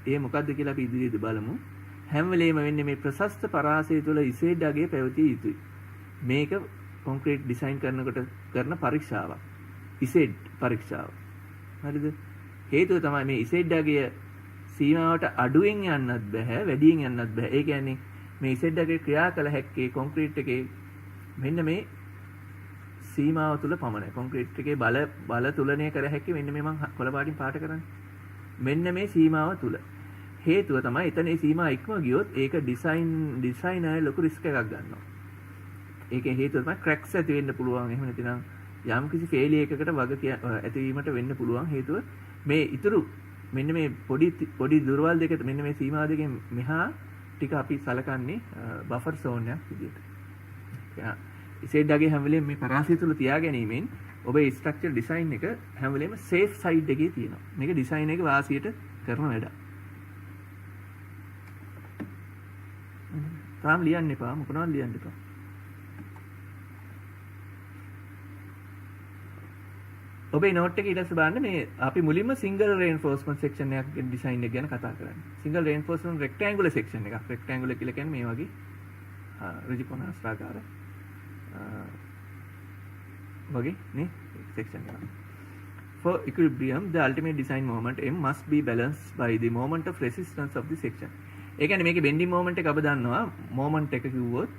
ඒ මොකද්ද කියලා අපි ඉදිරියේදී බලමු. හැම වෙලේම වෙන්නේ මේ ප්‍රශස්ත පරාසය තුළ ඉසෙඩ්ඩාගේ පැවතිය යුතුයි. මේක කොන්ක්‍රීට් ඩිසයින් කරනකොට කරන පරීක්ෂාවක්. ඉසෙඩ් පරීක්ෂාව. හරිද? හේතුව තමයි මේ ඉසෙඩ්ඩාගේ සීමාවට අඩුවෙන් යන්නත් බෑ, වැඩියෙන් යන්නත් බෑ. ඒ කියන්නේ මේ ඉසෙඩ්ඩාගේ ක්‍රියා කළ හැක්කේ කොන්ක්‍රීට් එකේ මෙන්න මේ සීමාව තුල පමණයි. කොන්ක්‍රීට් එකේ බල තුලනය කර හැකි මෙන්න මේ මම කොළ පාටින් පාට කරන්නේ. මෙන්න මේ සීමාව තුල. හේතුව තමයි එතන මේ සීමාව ඉක්ම ගියොත් ඒක ඩිසයිනර් ලොකු රිස්ක් එකක් ගන්නවා. ඒකේ හේතුව තමයි ක්‍රැක්ස් ඇති වෙන්න පුළුවන්. එහෙම නැතිනම් යම් කිසි ෆේලියර් එකකට ඇතිවීමට වෙන්න පුළුවන්. හේතුව මේ ඉතුරු මෙන්න මේ පොඩි දුර්වල දෙක මෙන්න මේ සීමාව දෙකෙන් මෙහා ටික අපි සලකන්නේ බෆර් සෝන් එකක් විදියට. ඉසෙඩ්ඩාගේ හැම වෙලේම මේ පරාසය තුල තියා ගැනීමෙන් ඔබේ ස්ට්‍රක්චර් ඩිසයින් එක හැම වෙලේම සේෆ් සයිඩ් එකේ තියෙනවා. මේක ඩිසයින් එකේ වාසියට කරන වැඩක්. තාම ලියන්න එපා. මොකනවද ලියන්න එපා. ඔබේ නෝට් එකේ ඊට පස්සේ බලන්න මේ අපි මුලින්ම සිංගල් රේන්ෆෝස්මන්ට් සෙක්ෂන් එකක් ඩිසයින් එක ගැන කතා කරන්නේ. සිංගල් රේන්ෆෝස්මන්ට් රෙක්ටැන්ගුලර් සෙක්ෂන් එකක්. රෙක්ටැන්ගුලර් කියලා කියන්නේ මේ වගේ ඍජු කොනාස්ත්‍රාකාර වගේ නේ section එක. For equilibrium, the ultimate design moment M must be balanced by the moment of resistance of the section. ඒ කියන්නේ මේකේ bending moment එක අප දන්නවා. moment එක කිව්වොත්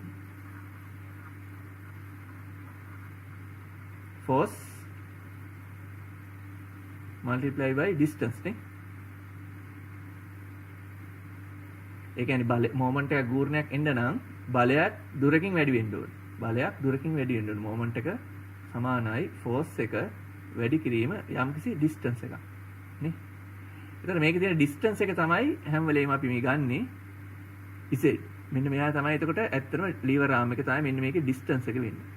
force multiply by distance නේ. ඒ කියන්නේ moment එක ගූර්ණයක් එන්න නම් බලයක් දුරකින් වැඩි වෙන්න ඕනේ. බලයක් දුරකින් වැඩි වෙන්න ඕනේ. moment එක සමානයි force එක වැඩි කිරීම යම්කිසි distance එකක් නේ. ඒතර මේකේ තියෙන distance එක තමයි හැම වෙලේම අපි මේ ගන්නෙ ඉසෙ. මෙන්න මෙයා තමයි එතකොට ඇත්තටම lever arm එක තමයි මෙන්න මේකේ distance එක වෙන්නේ.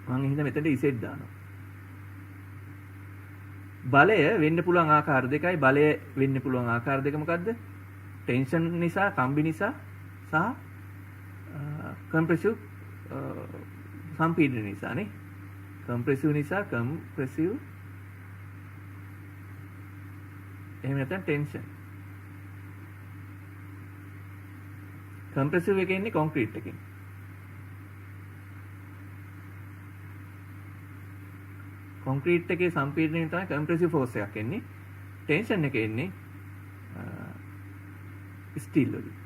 මම හිතන්නේ මෙතනට ඉසෙ දානවා. බලය වෙන්න පුළුවන් ආකාර දෙකයි. බලය වෙන්න පුළුවන් ආකාර දෙක මොකද්ද? ටෙන්ෂන් නිසා, කම්බි නිසා සහ කම්ප්‍රෙසිව් සම්පීඩන නිසා නේ. කම්ප්‍රෙසිව් නිසා කම්ප්‍රෙසිව් එහෙම නැත්නම් ටෙන්ෂන්. කම්ප්‍රෙසිව් එකේ ඉන්නේ කොන්ක්‍රීට් එකේ. කොන්ක්‍රීට් එකේ සම්පීඩනයෙන් තමයි කම්ප්‍රෙසිව් ෆෝස් එකක් එන්නේ. ටෙන්ෂන් එකේ ඉන්නේ ස්ටිල් වලින්.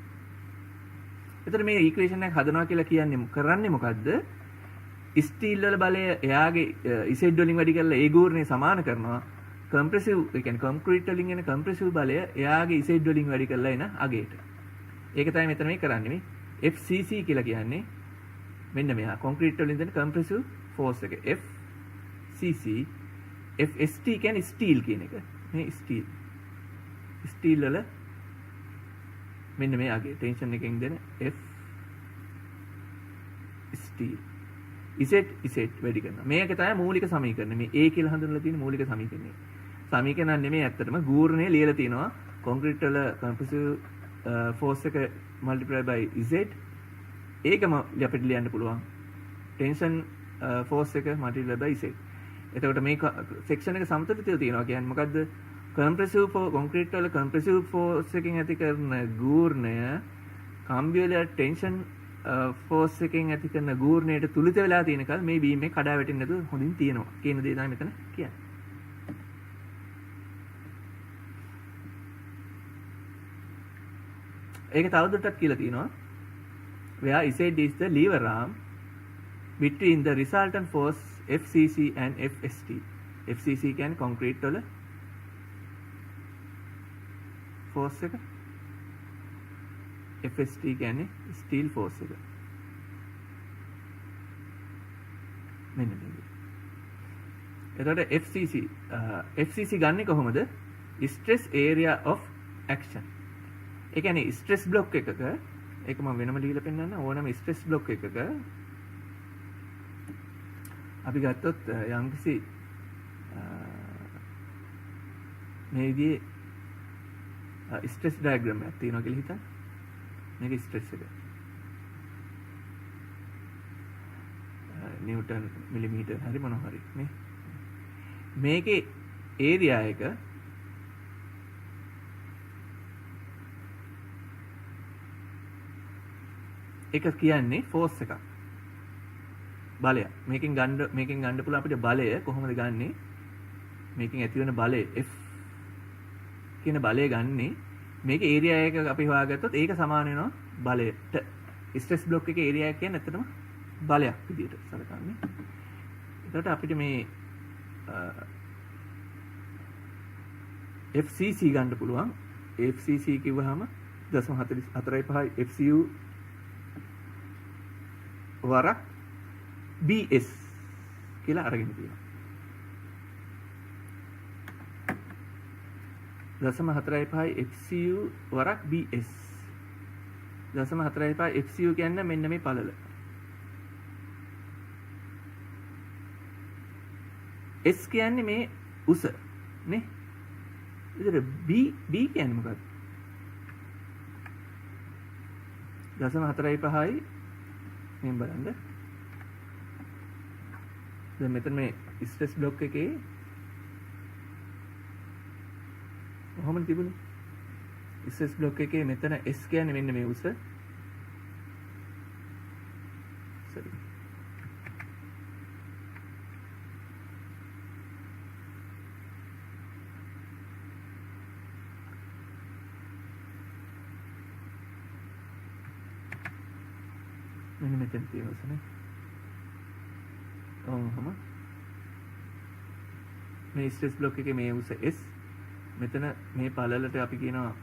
එතකොට මේ ඉක්වේෂන් එක හදනවා කියලා කියන්නේ කරන්නේ මොකද්ද? ස්ටිල් වල බලය එයාගේ ඉසෙඩ් වලින් වැඩි කරලා ඒ ගූර්ණය සමාන කරනවා. කම්ප්‍රෙසිව් ඒ කියන්නේ කොන්ක්‍රීට් වලින් එන කම්ප්‍රෙසිව් බලය එයාගේ ඉසෙඩ් වලින් වැඩි කරලා එන අගයට. ඒක තමයි මෙතන මේ කරන්නේ මේ FCC කියලා කියන්නේ. මෙන්න මෙහා කොන්ක්‍රීට් වලින් දෙන කම්ප්‍රෙසිව් ෆෝස් එක FCC. FST කියන්නේ ස්ටීල් කියන එක. මේ ස්ටීල්. ස්ටීල් වල මෙන්න මේ අගේ ටෙන්ෂන් එකෙන් දෙන F ස්ටීල් ඉසෙට් වැඩි කරනවා. මේක තමයි මූලික සමීකරණය. මේ A කියලා හඳුන්වලා තියෙන මූලික සමීකරණය. සමීකරණ නෙමෙයි ඇත්තටම ගූර්ණය ලියලා තියෙනවා. කොන්ක්‍රීට් වල කම්ප්‍රෙසිව් ෆෝස් එක multiply by Z. ඒකම අපිට ලියන්න පුළුවන්. ටෙන්ෂන් ෆෝස් එක multiply by Z. එතකොට මේ සෙක්ෂන් එක සමතුලිතව තියෙනවා කියන්නේ මොකද්ද? කම්ප්‍රෙසිව් කොන්ක්‍රීට් වල කම්ප්‍රෙසිව් ෆෝස් එකෙන් ඇති කරන ගූර්ණය කම්බි වල ටෙන්ෂන් ෆෝස් එකෙන් ඇති කරන ගූර්ණයට තුලිත වෙලා තියෙනකල් මේ බීම් එක කඩා වැටෙන්නේ නැතුව හොඳින් තියෙනවා කියන දේ තමයි මෙතන කියන්නේ. ඒක තවදුරටත් කියලා තියෙනවා. where Z is the lever arm between the resultant force FCC and FST. FCC කියන්නේ කොන්ක්‍රීට් වල ෆෝස් එක. FST කියන්නේ ස්ටීල් ෆෝස් එක. මෙන්න මේක. එතකොට FCC ගන්නේ කොහොමද? stress area of action. ඒ කියන්නේ ස්ට්‍රෙස් බ්ලොක් එකක ඒක මම වෙනම ලියලා පෙන්නන්න ඕනම ස්ට්‍රෙස් බ්ලොක් එකක අපි ගත්තොත් යම්කිසි මේ විදිහේ ස්ට්‍රෙස් ඩයග්‍රෑම් එකක් තියෙනවා කියලා හිතන්න. මේක ස්ට්‍රෙස් එක. නිව්ටන් මිලිමීටර් හරි මොනවා හරි නේ. මේකේ ඒරියා එක කියන්නේ ෆෝස් එකක්. බලය. මේකෙන් ගන්න පුළුවන් අපිට බලය කොහොමද ගන්නෙ? මේකෙන් ඇති වෙන බලය F කියන බලය ගන්නෙ මේකේ ඒරියා එක අපි හොයාගත්තොත් ඒක සමාන වෙනවා බලයට. ස්ට්‍රෙස් බ්ලොක් එකේ ඒරියා එක කියන්නේ ඇත්තටම බලයක් විදියට සලකන්නේ. එතකොට අපිට මේ FCC ගන්න පුළුවන්. FCC කිව්වහම 0.44.5 FCU වරක් BS කියලා අරගෙන තියෙනවා. 0.45 FCU වරක් BS. 0.45 FCU කියන්නේ මෙන්න මේ පළල. S කියන්නේ මේ උස නේ. ඉතින් B කියන්නේ මොකක්ද? 0.45යි මෙන් බලන්න. දැන් මෙතන මේ ස්ට්‍රෙස් බ්ලොක් එකේ කොහොමද තිබුණේ? ස්ට්‍රෙස් බ්ලොක් එකේ මෙතන S කියන්නේ මෙන්න මේ උස. සරි. මෙන්න මෙතන තියෙන උස නේ. ඔහොම. මේ ස්ට්‍රෙස් බ්ලොක් එකේ මේ උස S. මෙතන මේ පළලට අපි කියනවා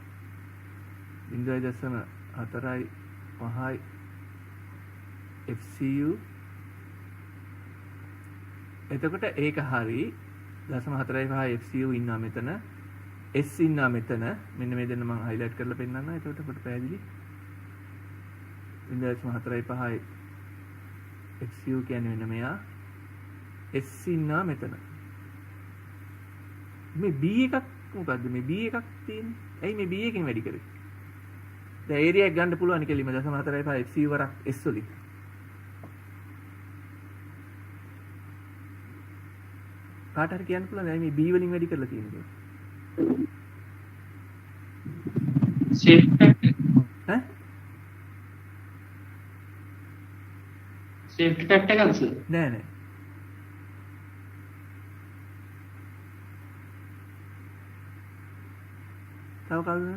0.45 FCU. එතකොට ඒක හරි 0.45 FCU ඉන්නවා මෙතන. S ඉන්නවා මෙතන. මෙන්න මේ දෙන්න මම highlight කරලා පෙන්නන්නම්. එතකොට අපිට පැහැදිලි. 0.45 FCU කියන්නේ මෙන්න මෙයා. S ඉන්නවා මෙතන. මේ B එකක් මොකද්ද මේ B එකක් තියෙන්නේ? ඇයි මේ B එකෙන් වැඩි කරේ? දැන් ඒරියා එක ගන්න පුළුවන් කෙලිම 0.45 FCU වරක් S වලින්. කාට හරි කියන්න පුළුවන් ඇයි මේ B වලින් වැඩි කරලා තියෙන්නේ? සේෆ්ටි ෆැක්ටර් එකක්ද සර්? නෑ නෑ. තව කවුද?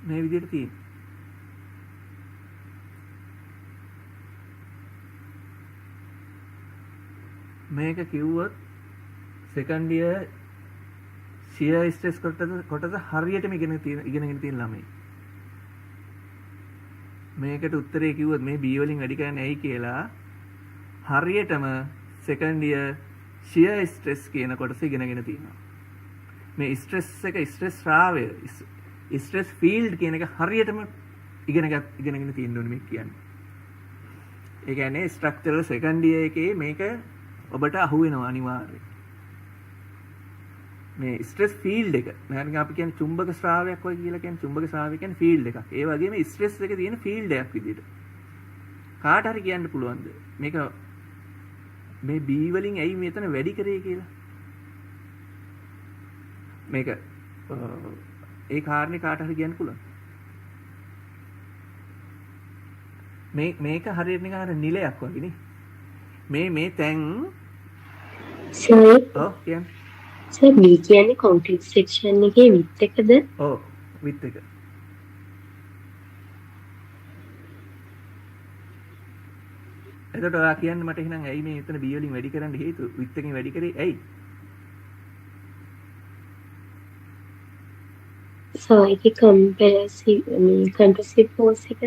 මේ විදිහට තියෙන. මේක කිව්වොත් සෙකන්ඩ් ඉයර් ෂියර් ස්ට්‍රෙස් කොටස හරියටම ඉගෙනගෙන තියෙන ළමයි. මේකට උත්තරේ කිව්වොත් මේ B වලින් වැඩි කරන්නේ ඇයි කියලා හරියටම සෙකන්ඩ් ඉයර් ෂියර් ස්ට්‍රෙස් කියන කොටස ඉගෙනගෙන තියෙනවා. මේ ස්ට්‍රෙස් එක ස්ට්‍රෙස් රාවය ස්ට්‍රෙස් ෆීල්ඩ් කියන එක හරියටම ඉගෙනගෙන තියෙන්න ඕනේ මේ කියන්නේ. ඒ කියන්නේ ස්ට්‍රක්චරල් සෙකන්ඩ් ඉයර් එකේ මේක ඔබට අහු වෙනවා අනිවාර්යයෙන්. මේ ස්ට්‍රෙස් ෆීල්ඩ් එක නැත්නම් අපි කියන්නේ චුම්බක ශ්‍රාවයක් වගේ කියලා කියන්නේ චුම්බක ශ්‍රාවය කියන්නේ ෆීල්ඩ් එකක්. ඒ වගේම ස්ට්‍රෙස් එකේ තියෙන ෆීල්ඩ් එකක් විදිහට. කාට හරි කියන්න පුළුවන්ද මේක මේ B වලින් ඇයි මෙතන වැඩි කරේ කියලා? මේක ඒ කාරණේ කාට හරි කියන්න පුළුවන්. මේක හරියට නිකන් අර නිලයක් වගේ නේ. මේ තැන් සර් ඔව් කියන්නේ සර් B කියන්නේ කොන්ක්‍රීට් සෙක්ෂන් එකේ විත් එකද? ඔව් විත් එක. එතකොට ඔයා කියන්න මට එහෙනම් ඇයි මේ එතන B වලින් වැඩි කරන්න හේතුව? විත් එකෙන් වැඩි කරේ ඇයි? සර් ඒකේ කම්ප්‍රෙසිව් ෆෝස් එක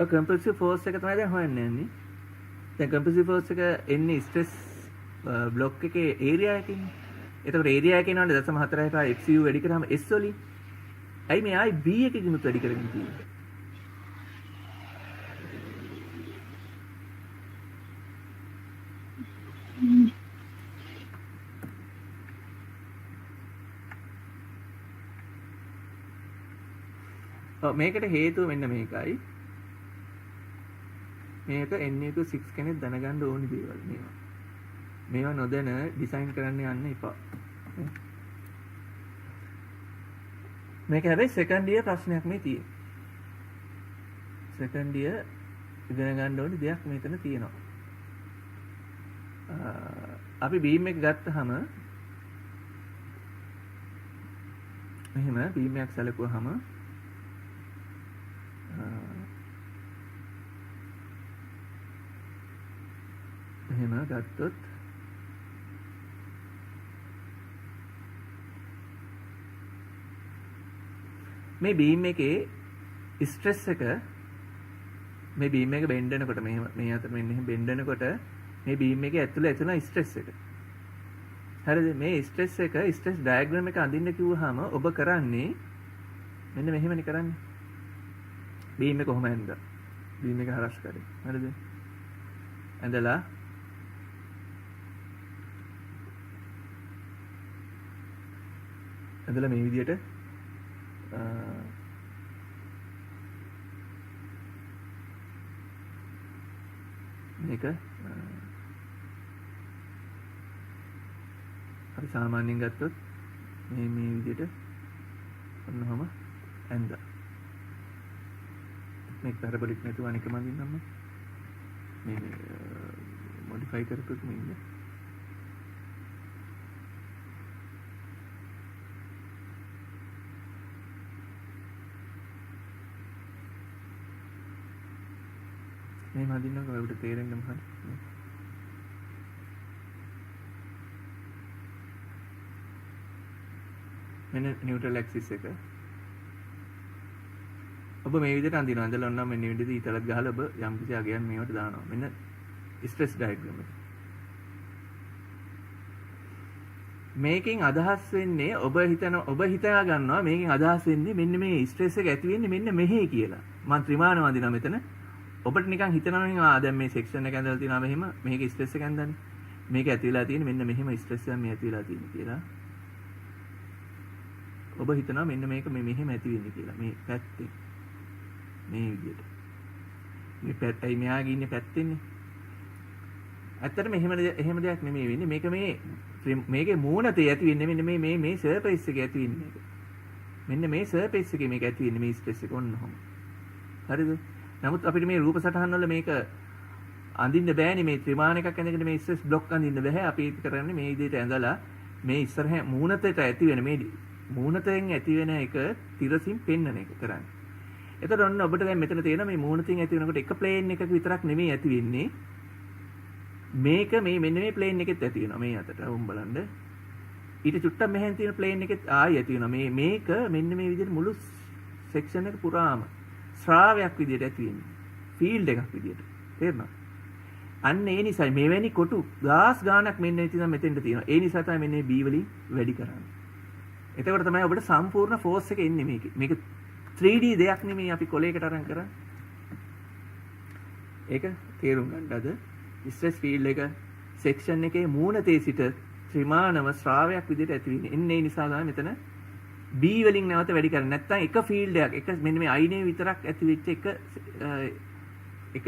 ඔය කම්ප්‍රෙසිව් ෆෝස් එක තමයි දැන් හොයන්න යන්නේ. දැන් කම්ප්‍රෙසිව් ෆෝස් එක එන්නේ ස්ට්‍රෙස් බ්ලොක් එකේ ඒරියා එකකින්. එතකොට ඒරියා එකේ නෝනේ 0.45 FCU වැඩි කරාම S වලින්. ඇයි මේ ආයි B එකකිනුත් වැඩි කරගෙන තියෙන්නේ? ඔව් මේකට හේතුව මෙන්න මේකයි. මේක NA6 කෙනෙක් දැනගන්න ඕනි දේවල් මේවා. මේවා නොදැන ඩිසයින් කරන්න යන්න එපා. මේක හැබැයි සෙකන්ඩ් ඉයර් ප්‍රශ්නයක් මේ තියෙන්නේ. සෙකන්ඩ් ඉයර් ඉගෙන ගන්න ඕනි දෙයක් මෙතන තියෙනවා. අපි බීම් එක ගත්තාම මෙහෙම බීම් එකක් සැලකුවාම එහෙම ගත්තොත් මේ බීම් එකේ ස්ට්‍රෙස් එක මේ බීම් එක බෙන්ඩ් වෙනකොට මේ අතර මෙන්න එහෙම බෙන්ඩ් වෙනකොට මේ බීම් එකේ ඇතුළේ ඇතුළේ ස්ට්‍රෙස් එක. හරිද? මේ ස්ට්‍රෙස් එක ස්ට්‍රෙස් ඩයග්‍රෑම් එක අඳින්න කිව්වහම ඔබ කරන්නේ මෙන්න මෙහෙමනේ කරන්නේ. බීම් එක කොහොම ඇඳලා බීම් එක හරස් කරේ. හරිද? ඇඳලා මේ විදිහට මේක අපි සාමාන්‍යයෙන් ගත්තොත් මේ විදිහට ඔන්නවම ඇඳලා මේක පැරබොලික් නැතුව අනික මඳින්නම් මේ මොඩිෆයි කරපුත් නෙන්නේ මේ මඳින්නක ඔයාලට තේරෙන්න මොකද මෙන්න නියුට්‍රල් ඇක්සිස් එක ඔබ මේ විදිහට අඳිනවා. අඳලා ඔන්නම් මෙන්න මේ විදිහට ඊතලක් ගහලා ඔබ යම් කිසි අගයන් මේවට දානවා. මෙන්න ස්ට්‍රෙස් ඩයග්‍රෑම් එක. මේකෙන් අදහස් වෙන්නේ ඔබ හිතා ගන්නවා මේකෙන් අදහස් වෙන්නේ මෙන්න මේ ස්ට්‍රෙස් එක ඇති වෙන්නේ මෙන්න මෙහෙ කියලා. මම ත්‍රිමාණ වඳිනවා මෙතන. ඔබට නිකන් හිතනවා නේ දැන් මේ සෙක්ෂන් එක ඇඳලා තියෙනවා මෙහෙම මේක ස්ට්‍රෙස් එක ඇඳලානේ. මේක ඇති වෙලා තියෙන්නේ මෙන්න මෙහෙම ස්ට්‍රෙස් එකක් මේ ඇති වෙලා තියෙන්නේ කියලා. ඔබ හිතනවා මෙන්න මේක මෙහෙම ඇති වෙන්නේ කියලා. මේ පැත්තේ මේ විදිහට. මේ පැත්තයි මෙයාගේ ඉන්නේ පැත්තෙන්නේ. ඇත්තටම එහෙම දෙයක් නෙමෙයි වෙන්නේ. මේක මේකේ මූණතේ ඇති වෙන්නේ මෙන්න මේ සර්ෆේස් එකේ ඇති වෙන්නේ මේක. මෙන්න මේ සර්ෆේස් එකේ මේක ඇති වෙන්නේ මේ ස්ට්‍රෙස් එක ඔන්න ඔහොම. හරිද? නමුත් අපිට මේ රූප සටහන් වල මේක අඳින්න බෑනේ මේ ත්‍රිමාණ එකක් ඇඳගෙන මේ ස්ට්‍රෙස් බ්ලොක් අඳින්න බෑ. අපි කරන්නේ මේ විදිහට ඇඳලා මේ ඉස්සරහ මූණතේට ඇති වෙන මේ මූණතෙන් ඇති වෙන එක තිරසින් පෙන්වන එක කරන්නේ. එතකොට ඔන්න ඔබට දැන් මෙතන තියෙන මේ මූණතින් ඇති වෙනකොට එක ප්ලේන් එකක විතරක් නෙමෙයි ඇති වෙන්නේ. මේක මෙන්න මේ ප්ලේන් එකෙත් ඇති වෙනවා මේ අතට. වුම් බලන්න. ඊට චුට්ටක් මෙහෙන් තියෙන ප්ලේන් එකෙත් ආයි ඇති වෙනවා. මේක මෙන්න මේ විදිහට මුළු සෙක්ෂන් එක පුරාම ශ්‍රාවයක් විදිහට ඇති වෙන්නේ. ෆීල්ඩ් එකක් විදිහට. තේරෙනවද? අන්න ඒ නිසායි මෙවැනි කොටු ගාස් ගානක් මෙන්න ඉතින් මෙතෙන්ට තියෙනවා. ඒ නිසා තමයි මෙන්න මේ B වලින් වැඩි කරන්නේ. එතකොට තමයි ඔබට සම්පූර්ණ ෆෝස් එක එන්නේ මේකේ. මේක 3D දෙයක් නෙමෙයි අපි කොලයකට අරන් කරන්නේ. ඒක තේරුම් ගන්න අද ස්ට්‍රෙස් ෆීල්ඩ් එක සෙක්ෂන් එකේ මූණතේ සිට ත්‍රිමාණව ශ්‍රාවයක් විදිහට ඇති වෙන්නේ. එන්නේ ඒ නිසා තමයි මෙතන B වලින් නැවත වැඩි කරන්නේ. නැත්තම් එක ෆීල්ඩ් එකක් මෙන්න මේ අයිනේ විතරක් ඇති වෙච්ච එක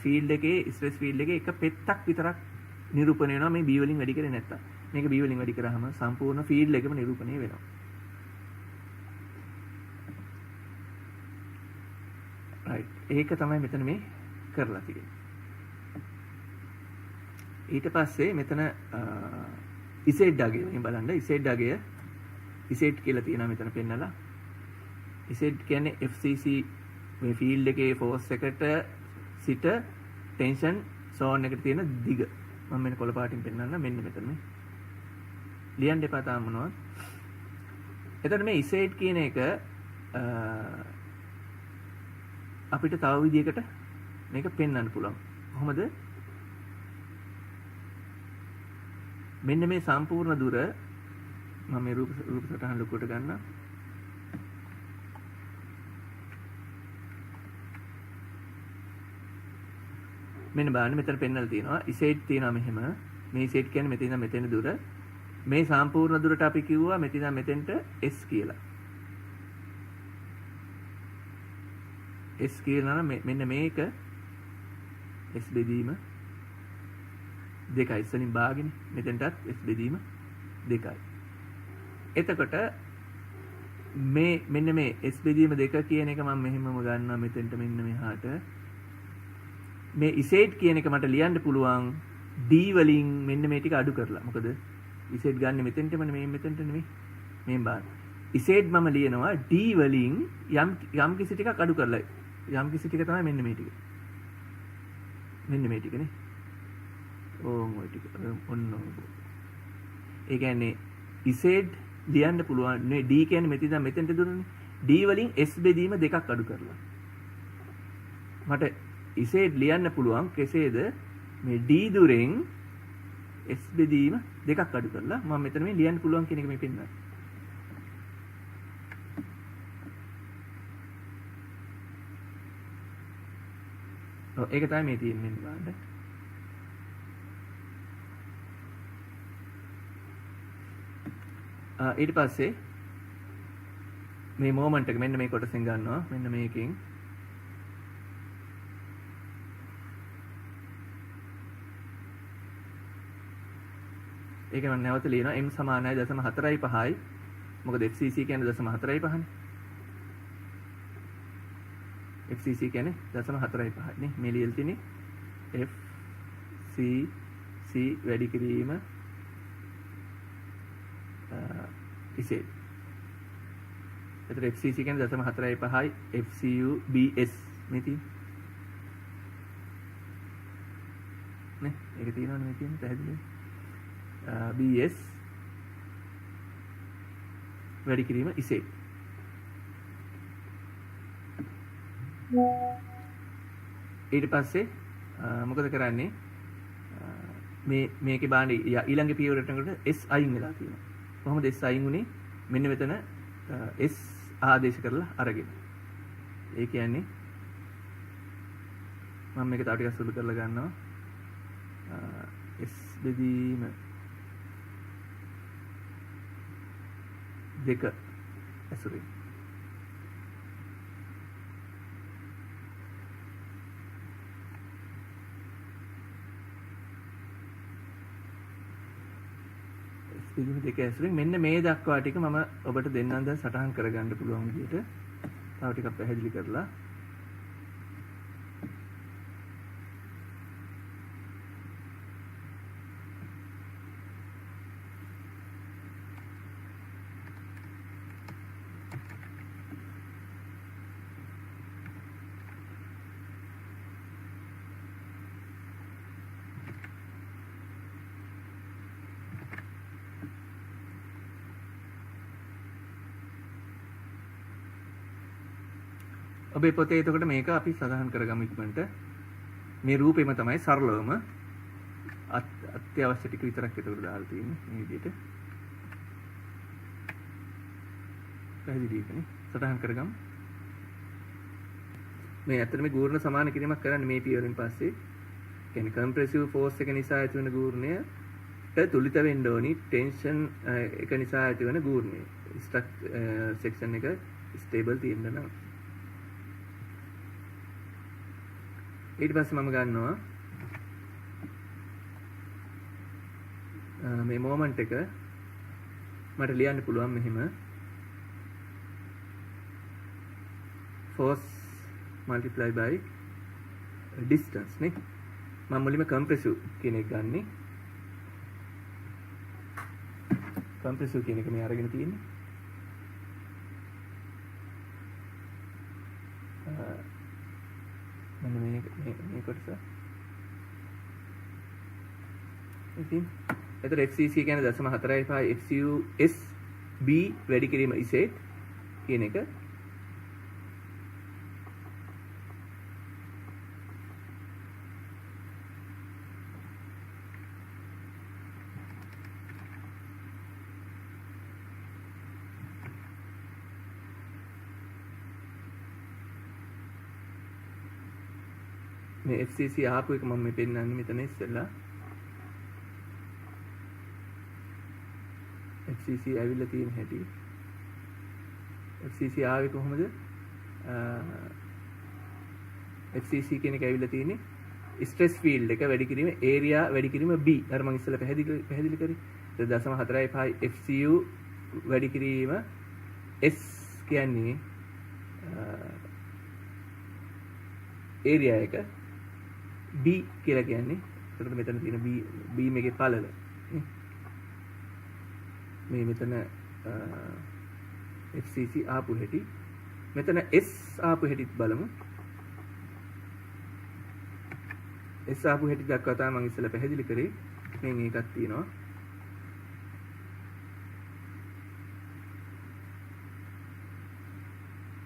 ෆීල්ඩ් එකේ ස්ට්‍රෙස් ෆීල්ඩ් එකේ එක පෙත්තක් විතරක් නිරූපණය වෙනවා මේ B වලින් වැඩි කරේ නැත්තම්. මේක B වලින් වැඩි කරාම සම්පූර්ණ ෆීල්ඩ් එකම නිරූපණය වෙනවා. right ඒක තමයි මෙතන මේ කරලා තියෙන්නේ. ඊට පස්සේ මෙතන ඉසෙඩ් අගය මේ බලන්න ඉසෙඩ් අගය ඉසෙඩ් කියලා තියෙනවා මෙතන පෙන්නලා. ඉසෙඩ් කියන්නේ FCC මේ ෆීල්ඩ් එකේ ෆෝස් එකට සිට ටෙන්ෂන් සෝන් එකට තියෙන දිග. මම මෙන්න කොළ පාටින් පෙන්නන්න මෙන්න මෙතන මේ. ලියන්න එපා තාම මොනවද. එතකොට මේ ඉසෙඩ් කියන එක අපිට තව විදිහකට මේක පෙන්වන්න පුළුවන්. කොහොමද? මෙන්න මේ සම්පූර්ණ දුර මම මේ රූප සටහන ලොකුවට ගන්නම්. මෙන්න බලන්න මෙතන පෙන්වලා තියෙනවා ඉසෙඩ් තියෙනවා මෙහෙම. මේ ඉසෙඩ් කියන්නේ මෙතන ඉඳන් මෙතන දුර. මේ සම්පූර්ණ දුරට අපි කිව්වා මෙතන ඉඳන් මෙතෙන්ට S කියලා. S කියනවා නම් මෙන්න මේක S බෙදීම 2යි. ඉස්සලින් බාගෙන මෙතෙන්ටත් S බෙදීම 2යි. එතකොට මෙන්න මේ S බෙදීම 2 කියන එක මම මෙහෙමම ගන්නවා මෙතෙන්ට මෙන්න මෙහාට. මේ Z කියන එක මට ලියන්න පුළුවන් D වලින් මෙන්න මේ ටික අඩු කරලා. මොකද Z ගන්න මෙතෙන්ටමනේ මේ මෙතෙන්ට නෙමෙයි. මේ බාන. Z මම ලියනවා D වලින් යම් කිසි ටිකක් අඩු කරලා. යම් කිසි ටික තමයි මෙන්න මේ ටික. මෙන්න මේ ටිකනේ. ඕම් ඔය ටික ඔන්න. ඒ කියන්නේ Z ලියන්න පුළුවන් නේ D කියන්නේ මෙතෙන්ට දුන්නනේ. D වලින් S බෙදීම 2ක් අඩු කරලා. මට Z ලියන්න පුළුවන් කෙසේද මේ D දුරෙන් S බෙදීම 2ක් අඩු කරලා මම මෙතන මේ ලියන්න පුළුවන් කියන එක මේ පෙන්නනවා. ඔව් ඒක තමයි මේ තියෙන්නේ බලන්න. ඊට පස්සේ මේ මොමන්ට් එක මෙන්න මේ කොටසෙන් ගන්නවා මෙන්න මේකෙන් ඒක මම නැවත ලියනවා m සමානයි 0.45යි මොකද FCC කියන්නේ 0.45නේ FCC කියන්නේ 0.45 නේ මේ ලියලා තියෙන්නේ FCC වැඩි කිරීම ඉසේ එතකොට FCC කියන්නේ 0.45යි FCU BS මේ තියෙන්නේ නේ ඒක තියෙනවනේ මේ තියෙන්නේ පැහැදිලිද BS වැඩි කිරීම ඉසේ ඊට පස්සේ මොකද කරන්නේ මේකේ බාන්නේ ඊළඟ පියවරට යනකොට S අයින් වෙලා තියෙනවා කොහොමද S අයින් උනේ මෙන්න මෙතන S ආදේශ කරලා අරගෙන ඒ කියන්නේ මම මේක තව ටිකක් සුළු කරලා ගන්නවා S බෙදීම 2 ඇසුරින් බෙදීම 2 ඇසුරින් මෙන්න මේ දක්වා ටික මම ඔබට දෙන්නම් දැන් සටහන් කරගන්න පුළුවන් විදිහට තව ටිකක් පැහැදිලි කරලා ඔබේ පොතේ එතකොට මේක අපි සඳහන් කරගමු ඉක්මනට මේ රූපෙම තමයි සරලවම අත්‍යවශ්‍ය ටික විතරක් එතකොට දාලා තියෙන්නේ මේ විදිහට පැහැදිලිවනේ සටහන් කරගමු මේ ඇත්තට මේ ගූර්ණ සමාන කිරීමක් කරන්නේ මේ පියවරෙන් පස්සේ කියන්නේ කම්ප්‍රෙසිව් ෆෝස් එක නිසා ඇති වෙන ගූර්ණයට තුලිත වෙන්න ඕනි ටෙන්ෂන් එක නිසා ඇති වෙන ගූර්ණය සෙක්ෂන් එක ස්ටේබල් තියෙන්න නම් ඊට පස්සේ මම ගන්නවා මේ මොමන්ට් එක මට ලියන්න පුළුවන් මෙහෙම force multiply by distance නේ මම මුලින්ම compressive කියන එක ගන්නෙ compressive කියන එක මේ අරගෙන තියෙන්නේ මෙන්න මේ කොටස ඉතින් එතකොට FCC කියන්නේ 0.45 FCU S B වැඩි කිරීම ඉසෙට් කියන එක මේ FCC ආපු එක මම මේ පෙන්නන්නේ මෙතන ඉස්සෙල්ලා FCC ඇවිල්ලා තියෙන හැටි FCC ආවේ කොහොමද FCC කියන එක ඇවිල්ලා තියෙන්නේ ස්ට්‍රෙස් ෆීල්ඩ් එක වැඩි කිරීම ඒරියා වැඩි කිරීම B. අර මම ඉස්සෙල්ලා පැහැදිලි කරේ. 0.4.5 FCU වැඩි කිරීම S කියන්නේ ඒරියා එක B කියලා කියන්නේ. ඒකට මෙතන තියෙන B මේකේ පළල. මේ මෙතන FCC ආපු හැටි. මෙතන S ආපු හැටිත් බලමු. S ආපු හැටි දක්වා තමයි මම ඉස්සෙල්ලා පැහැදිලි කරේ. මෙන්න එකක් තියෙනවා.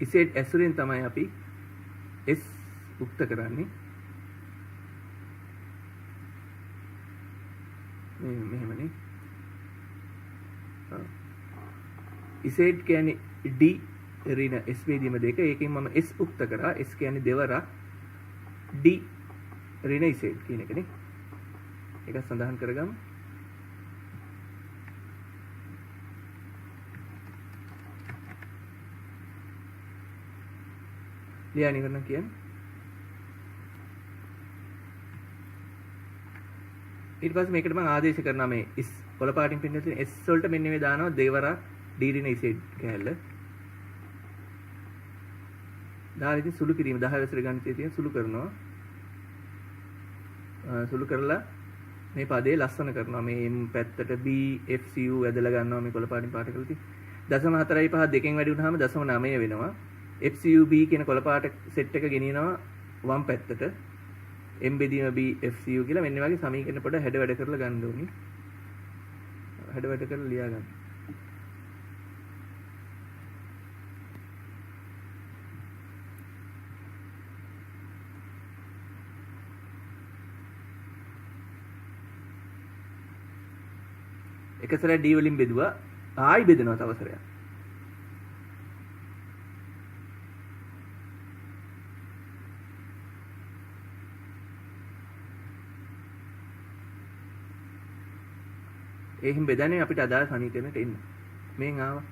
ඉසෙඩ් ඇසුරෙන් තමයි අපි S උක්ත කරන්නේ. මෙහෙමනේ. ඉසෙඩ් කියන්නේ D ඍණ S වේදීම දෙක. ඒකෙන් මම S උක්ත කරා. S කියන්නේ දෙවරක් D ඍණ ඉසෙඩ් කියන එකනේ. ඒක සඳහන් කරගමු. ලියා නිවර්ණ කියන්නේ ඊට පස්සේ මේකට මම ආදේශ කරනවා මේ S කොළ පාටින් පෙන්නන තියෙන S වලට මෙන්න මේ දානවා දෙවරක් D ඍණ ඉසෙඩ් කැලල. දාලා ඉතින් සුළු කිරීම 10 වසර ගණිතයේ තියෙන සුළු කරනවා. සුළු කරලා මේ පදේ ලස්සන කරනවා. මේ M පැත්තට B FCU ඇදලා ගන්නවා මේ කොළ පාටින් පාට කරලා තියෙන 0.4.5 දෙකෙන් වැඩි වුණාම 0.9 වෙනවා. FCUB කියන කොළ පාට සෙට් එක ගෙනියනවා වම් පැත්තට. M බෙදීම B FCU කියලා මෙන්න වගේ සමීකරණ පොඩ හැඩ වැඩ කරලා ගන්න ඕනි. හැඩ වැඩ කරලා ලියා ගන්න. එක සැරයක් D වලින් බෙදුවා ආයි බෙදනවා තව සැරයක්. ඒ හිම් බෙදන්නේ අපිට අදාළ සමීකරණයට එන්න. මෙන් ආවා.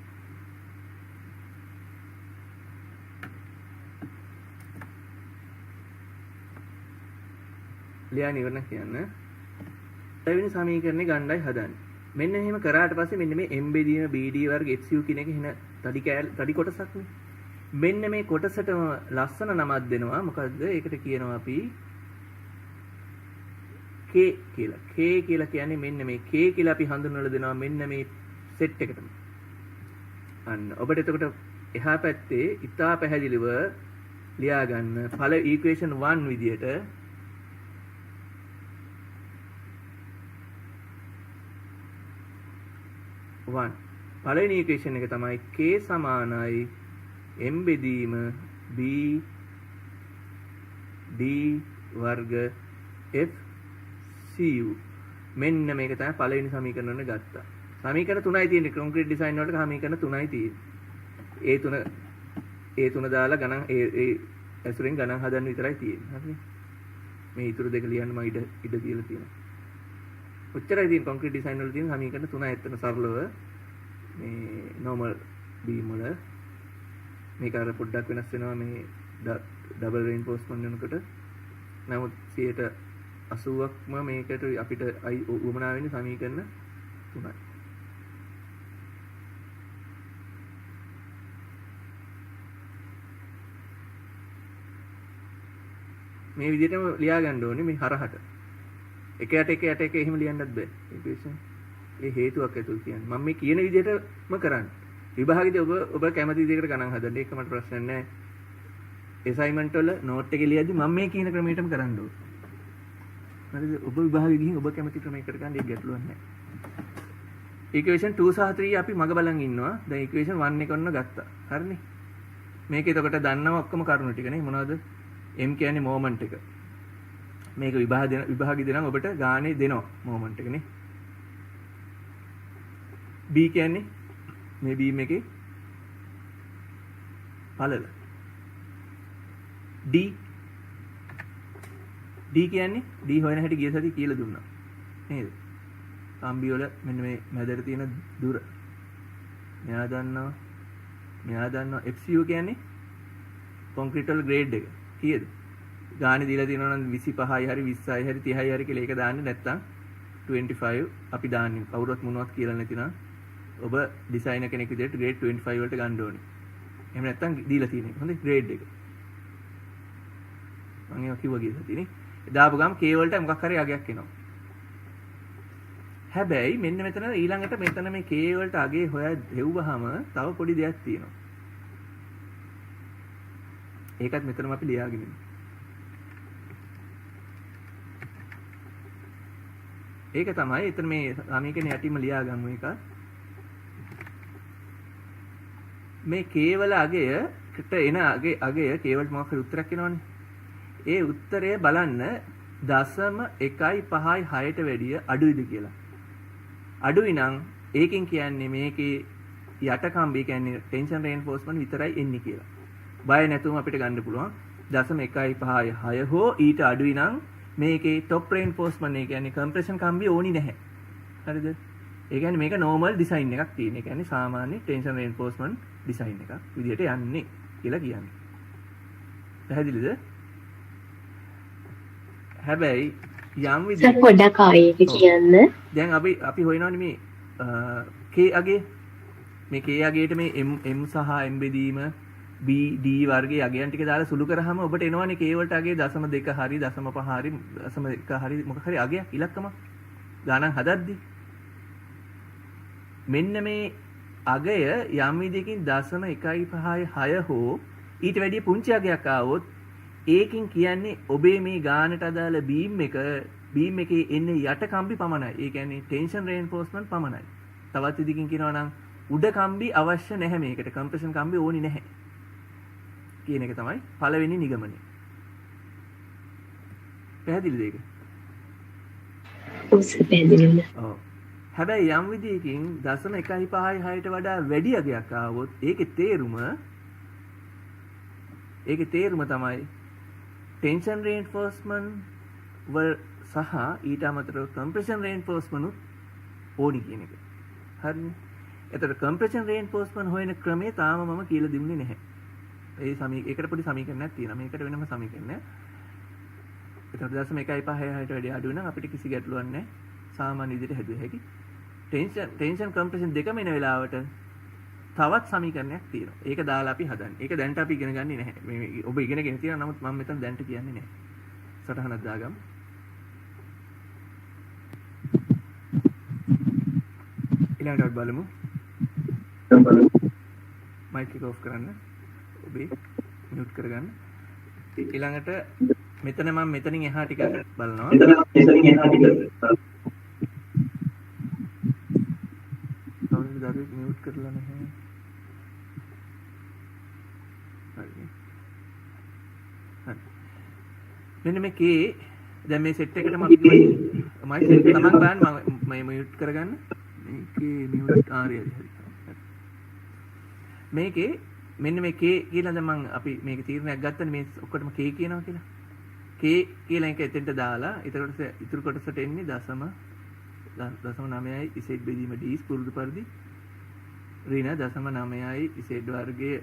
ලියා නිවර්ණ කියන්න. දෙවෙනි සමීකරණේ ගණ්ඩායි හදන්නේ. මෙන්න එහෙම කරාට පස්සේ මෙන්න මේ M බෙදීම BD වර්ග FCU කියන එක හින තඩි කොටසක් නේ. මෙන්න මේ කොටසටම ලස්සන නමක් දෙනවා. මොකද්ද? ඒකට කියනවා අපි K කියලා. K කියලා කියන්නේ මෙන්න මේ K කියලා අපි හඳුන්වලා දෙනවා මෙන්න මේ සෙට් එකටම. අන්න ඔබට එතකොට එහා පැත්තේ ඉතා පැහැදිලිව ලියා ගන්න ඵල ඉක්වේෂන් 1 විදියට පළවෙනි ඉක්වේෂන් එක තමයි K සමානයි M බෙදීම B D වර්ග F CU මෙන්න මේක තමයි පළවෙනි සමීකරණ වල ගත්තා. සමීකරණ තුනයි තියෙන්නේ කොන්ක්‍රීට් ඩිසයින් වලට සමීකරණ තුනයි තියෙන්නේ. ඒ තුන දාලා ගණන් ඒ ඇසුරෙන් ගණන් හදන්න විතරයි තියෙන්නේ. හරිනේ. මේ ඊතුරු දෙක ලියන්න මම ඉඩ දීලා තියෙනවා. ඔච්චරයි තියෙන්නේ කොන්ක්‍රීට් ඩිසයින් වල තියෙන සමීකරණ තුනයි ඇත්තට සරලව මේ normal beam වල මේක අර පොඩ්ඩක් වෙනස් වෙනවා මේ ඩබල් රේන්ෆෝස්මන්ට් වෙනකොට. නමුත් 80%ක්ම මේකට අපිට උවමනා වෙන්නේ සමීකරණ තුනයි. මේ විදිහටම ලියා ගන්න ඕනේ මේ හරහට. එක යට එහෙම ලියන්නත් බෑ. ඉක්වේෂන් ඒ හේතුවක් ඇතුළු කියන්නේ. මම මේ කියන විදිහටම කරන්නේ. විභාගෙදී ඔබ කැමති විදිහකට ගණන් හදන්න. ඒක මට ප්‍රශ්න නැහැ. assignment වල note එක ලියද්දි මම මේ කියන ක්‍රමයටම කරන්න ඕනේ. හරිද? ඔබ විභාගෙ ගිහින් ඔබ කැමති ක්‍රමයකට ගන්න ඒක ගැටලුවක් නැහැ. equation 2 සහ 3 අපි මග බලන් ඉන්නවා. දැන් equation 1 එක ඔන්න ගත්තා. හරිනේ. මේක එතකොට දන්නව ඔක්කොම කරුණු ටික නේ. මොනවද? m කියන්නේ moment එක. මේක විභාගෙදී නම් ඔබට ගානේ දෙනවා moment එක නේ. B කියන්නේ මේ beam එකේ පළල. D කියන්නේ D හොයන හැටි ගිය සති කියලා දුන්නා. නේද? කම්බි වල මෙන්න මේ මැදට තියෙන දුර. මෙයා දන්නවා FCU කියන්නේ කොන්ක්‍රීට් වල ග්‍රේඩ් එක. කීයද? ගානේ දීලා තියෙනවා නම් 25යි හරි 20යි හරි 30යි හරි කියලා ඒක දාන්නේ නැත්තම් 25 අපි දාන්නේ. කවුරුත් මොනවත් කියලා නැතිනම් ඔබ ඩිසයිනර් කෙනෙක් විදිහට grade 25 වලට ගන්න ඕනේ. එහෙම නැත්තම් දීලා තියෙන එක. හොඳයි grade එක. මම ඒක කිව්වා ගිය සතියේ නේ. දාපු ගම K වලට මොකක් හරි අගයක් එනවා. හැබැයි මෙන්න මෙතන ඊළඟට මෙතන මේ K වලට අගේ හොයා හෙව්වහම තව පොඩි දෙයක් තියෙනවා. ඒකත් මෙතනම අපි ලියාගෙන ඉන්නේ. ඒක තමයි එතන මේ සමීකරණ යටින්ම ලියා ගන්න එක. මේ K වල අගයට එන අගය K වලට මොකක් හරි උත්තරයක් එනවනේ. ඒ උත්තරය බලන්න 0.156ට වැඩිය අඩුයිද කියලා. අඩුයි නම් ඒකෙන් කියන්නේ මේකේ යට කම්බි කියන්නේ ටෙන්ෂන් රේන්ෆෝස්මන්ට් විතරයි එන්නේ කියලා. බය නැතුවම අපිට ගන්න පුළුවන් 0.156 හෝ ඊට අඩුයි නම් මේකේ টপ රේන්ෆෝස්මන්ට් ඒ කියන්නේ කම්ප්‍රෙෂන් කම්බි ඕනි නැහැ. හරිද? ඒ කියන්නේ මේක නෝමල් ඩිසයින් එකක් තියෙන. ඒ කියන්නේ සාමාන්‍ය ටෙන්ෂන් රේන්ෆෝස්මන්ට් ඩිසයින් එකක් විදිහට යන්නේ කියලා කියන්නේ. පැහැදිලිද? හැබැයි යම් සර් පොඩ්ඩක් ආයෙක කියන්න. දැන් අපි හොයනවානේ මේ K අගය. මේ K අගයට මේ M සහ M බෙදීම B D වර්ගයේ අගයන් ටික දාලා සුළු කරාම ඔබට එනවනේ K වලට අගය 0.2 හරි 0.5 හරි 0.1 හරි මොකක් හරි අගයක් ඉලක්කමක් ගණන් හදද්දි මෙන්න මේ අගය යම් විදිහකින් 0.156 හෝ ඊට වැඩිය පුංචි අගයක් ආවොත් ඒකින් කියන්නේ ඔබේ මේ ගානට අදාළ බීම් එකේ එන්නේ යට කම්බි පමණයි. ඒ කියන්නේ ටෙන්ෂන් රේන්ෆෝස්මන්ට් පමණයි. තවත් විදිහකින් කියනවා නම් උඩ කම්බි අවශ්‍ය නැහැ මේකට. කම්ප්‍රෙෂන් කම්බි ඕනි නැහැ. කියන එක තමයි පළවෙනි නිගමනය. පැහැදිලිද ඒක? ඔව් සර් පැහැදිලි වුණා. ඔව්. හැබැයි යම් විදිහකින් 0.156ට වඩා වැඩි අගයක් ආවොත් ඒකේ තේරුම තමයි ටෙන්ෂන් රේන්ෆෝස්මන්ට් වල සහ ඊට අමතරව කම්ප්‍රෙෂන් රේන්ෆෝස්මන්ට් ඕනි කියන එක. හරිනේ. එතකොට කම්ප්‍රෙෂන් රේන්ෆෝස්මන්ට් හොයන ක්‍රමය තාම මම කියලා දුන්නේ නැහැ. ඒකට පොඩි සමීකරණයක් තියෙනවා. මේකට වෙනම සමීකරණයක්. එතකොට 0.156ට වැඩි අඩු නම් අපිට කිසි ගැටලුවක් නැහැ. සාමාන්‍ය විදිහට හැදුව හැකි. ටෙන්ෂන් කම්ප්‍රෙෂන් දෙකම එන වෙලාවට තවත් සමීකරණයක් තියෙනවා. ඒක දාලා අපි හදන්නේ. ඒක දැන්ට අපි ඉගෙන ගන්නේ නැහැ. මේ ඔබ ඉගෙනගෙන තියෙනවා. නමුත් මම මෙතන දැන්ට කියන්නේ නැහැ. සටහනක් දාගමු. ඊළඟට බලමු. මයික් එක ඔෆ් කරන්න. ඔබේ මියුට් කරගන්න. ඊළඟට මෙතන මම මෙතනින් එහා ටික බලනවා. කවුරුද දරුවෙක් මියුට් කරලා නැහැ. හරි. මෙන්න මේකේ දැන් මේ සෙට් එකටම අපි ගිහින් මයික් එක තමන් බලන්න මම මියුට් කරගන්න. මේකේ මියුට් හරි. මේකේ මෙන්න මේ K කියලා දැන් මම අපි මේක තීරණයක් ගත්තනේ මේ ඔක්කොටම K කියනවා කියලා. K කියලා එක එතෙන්ට දාලා ඊට ඉතුරු කොටසට එන්නේ 0.9යි Z බෙදීම D පුරුදු පරිදි ඍණ 0.9යි Z වර්ගයේ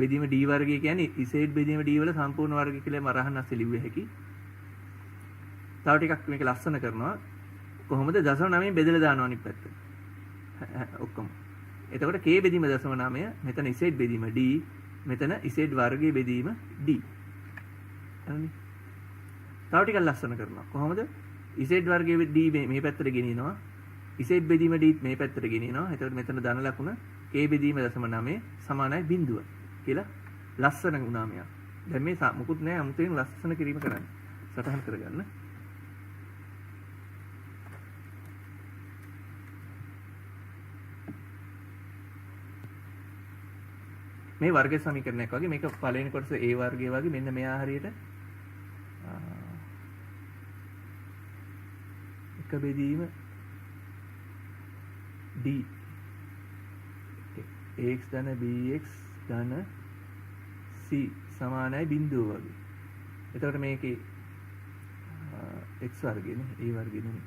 බෙදීම D වර්ගය කියන්නේ Z බෙදීම D වල සම්පූර්ණ වර්ගය කියලා මරහන් අස්සේ ලිව්ව හැකි. තව ටිකක් මේක ලස්සන කරනවා. කොහොමද 0.9 බෙදලා දානවා අනිත් පැත්ත. ඔක්කොම. එතකොට K බෙදීම 0.9 මෙතන Z බෙදීම D මෙතන Z වර්ගයේ බෙදීම D. හරිනේ. තව ටිකක් ලස්සන කරනවා. කොහොමද? Z වර්ගයේ D මේ පැත්තට ගෙනියනවා. Z බෙදීම D මේ පැත්තට ගෙනියනවා. එතකොට මෙතන ධන ලකුණ K බෙදීම 0.9 සමානයි බිඳුව කියලා ලස්සන වුණා මෙයා. දැන් මේ මුකුත් නෑ අමුතෙන් ලස්සන කිරීම කරන්න. සටහන් කරගන්න. මේ වර්ග සමීකරණයක් වගේ මේක පළවෙනි කොටස A වර්ගය වගේ මෙන්න මෙයා හරියට එක බෙදීම D ax ධන bx ධන c සමානයි බිඳුව වගේ. එතකොට මේකේ x වර්ගයනේ A වර්ගය නෙමෙයි.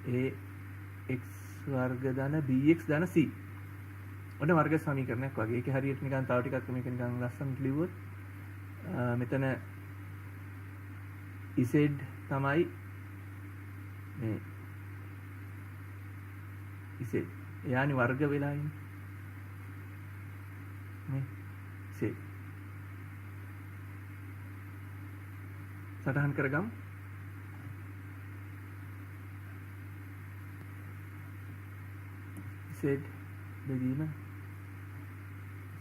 A x වර්ග ධන bx ධන c ඔන්න වර්ග සමීකරණයක් වගේ. ඒක හරියට නිකන් තව ටිකක් මේක නිකන් ලස්සනට ලිව්වොත් මෙතන z තමයි මේ z. එයානි වර්ග වෙලා ඉන්නේ. මේ z. සටහන් කරගමු. z බෙදීම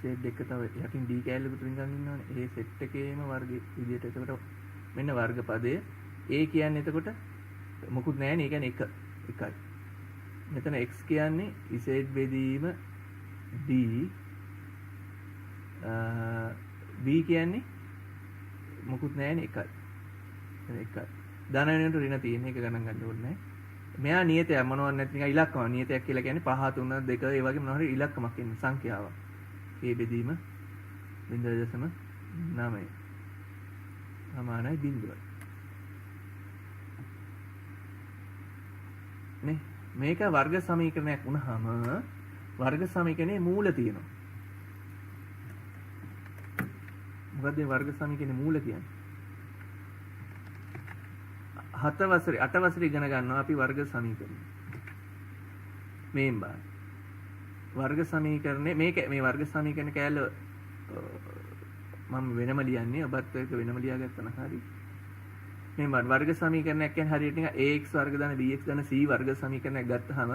z එක තව යටින් d කැලලකට නිකන් ඉන්නවනේ. ඒ සෙට් එකේම වර්ග විදියට. එතකොට මෙන්න වර්ග පදය. a කියන්නේ එතකොට මොකුත් නැහැ නේ. ඒ කියන්නේ 1යි. මෙතන x කියන්නේ z බෙදීම d. b කියන්නේ මොකුත් නැහැ නේ 1යි. 1යි. ධන වෙනුවට ඍණ තියෙන එක ගණන් ගන්න ඕනේ නැහැ. මෙයා නියතයක් මොනවත් නැති නිකන් ඉලක්කම. නියතයක් කියලා කියන්නේ 5 3 2 ඒ වගේ මොනවා හරි ඉලක්කමක් එන්නේ සංඛ්‍යාවක්. ඒ බෙදීම 0.9 සමානයි 0යි. නේ මේක වර්ග සමීකරණයක් වුණාම වර්ග සමීකරණයේ මූල තියෙනවා. මොකද මේ වර්ග සමීකරණයේ මූල කියන්නේ? 7 වසරේ 8 වසරේ ඉගෙන ගන්නවා අපි වර්ග සමීකරණ. මේන් බාර. වර්ග සමීකරණේ මේ වර්ග සමීකරණ කැලල මම වෙනම ලියන්නේ. ඔබත් ඒක වෙනම ලියාගත්තා නම් හරි. මේ වර්ග සමීකරණයක් කියන්නේ හරියට නිකන් ax වර්ග දාන bx දාන c වර්ග සමීකරණයක් ගත්තාම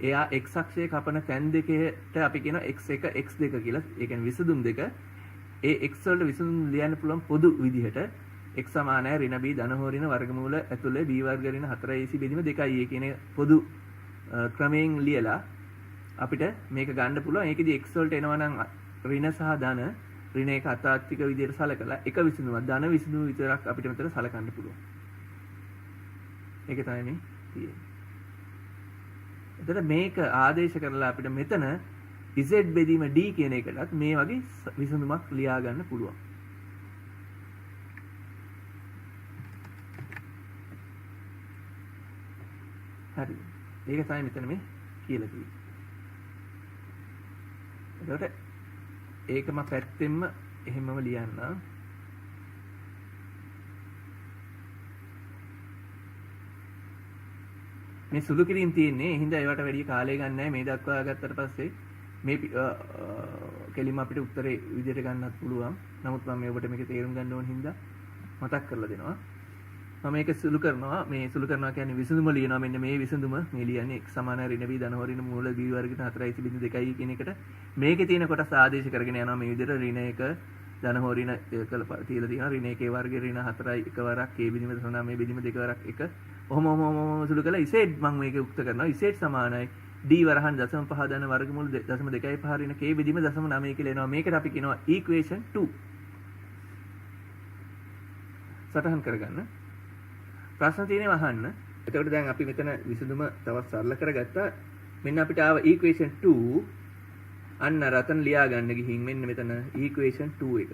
එයා x අක්ෂයේ කපන තැන් දෙකේට අපි කියනවා x1 x2 කියලා. ඒ කියන්නේ විසඳුම් දෙක. ඒ x වලට විසඳුම් ලියන්න පුළුවන් පොදු විදිහට x සමානයි ඍණ b ධන හෝ ඍණ වර්ගමූල ඇතුලේ b වර්ග ඍණ 4ac බෙදීම 2i කියන පොදු ක්‍රමයෙන් ලියලා අපිට මේක ගන්න පුළුවන්. ඒකෙදි x වලට එනවා නම් ඍණ සහ ධන ඍණ එක අතාත්වික විදිහට සලකලා එක විසඳුමක් ධන විසඳුම විතරක් අපිට මෙතන සලකන්න පුළුවන්. ඒක තමයි මේ තියෙන්නේ. එතකොට මේක ආදේශ කරලා අපිට මෙතන z බෙදීම d කියන එකටත් මේ වගේ විසඳුමක් ලියා ගන්න පුළුවන්. හරි. ඒක තමයි මෙතන මේ කියලා තියෙන්නේ. එතකොට ඒකම පැත්තෙන්ම එහෙමම ලියන්න. මේ සුළු කිරීම තියෙන්නේ. ඒ හින්දා ඒවට වැඩි කාලය ගන්න නැහැ. මේ දක්වා ගත්තට පස්සේ මේ කෙලිම අපිට උත්තරේ විදිහට ගන්නත් පුළුවන්. නමුත් මම මේ ඔබට මේක තේරුම් ගන්න ඕන හින්දා මතක් කරලා දෙනවා. මම මේක සුළු කරනවා. මේ සුළු කරනවා කියන්නේ විසඳුම ලියනවා. මෙන්න මේ විසඳුම මේ ලියන්නේ x සමාන ඍණ b ධන හෝ ඍණ මූල b වර්ගයට 4.2 කියන එකට මේකේ තියෙන කොටස ආදේශ කරගෙන යනවා. මේ විදිහට ඍණ 1 ධන හෝ ඍණ 1 කියලා තියලා තියෙනවා. ඍණ 1 වර්ගය ඍණ 4යි 1 වරක් a බෙදීම 9 මේ බෙදීම 2 වරක් 1. ඔහොම සුළු කළා z මම මේක උක්ත කරනවා. z සමානයි d වරහන් 0.5 ධන වර්ගමූල 0.25 ඍණ k බෙදීම 0.9 කියලා එනවා. මේකට අපි කියනවා equation 2. සටහන් කරගන්න. ප්‍රශ්න තියෙනවා අහන්න. එතකොට දැන් අපි මෙතන විසඳුම තවත් සරල කරගත්තා. මෙන්න අපිට ආව equation 2. අන්න රතන ලියා ගන්න ගිහින් මෙන්න මෙතන equation 2 එක.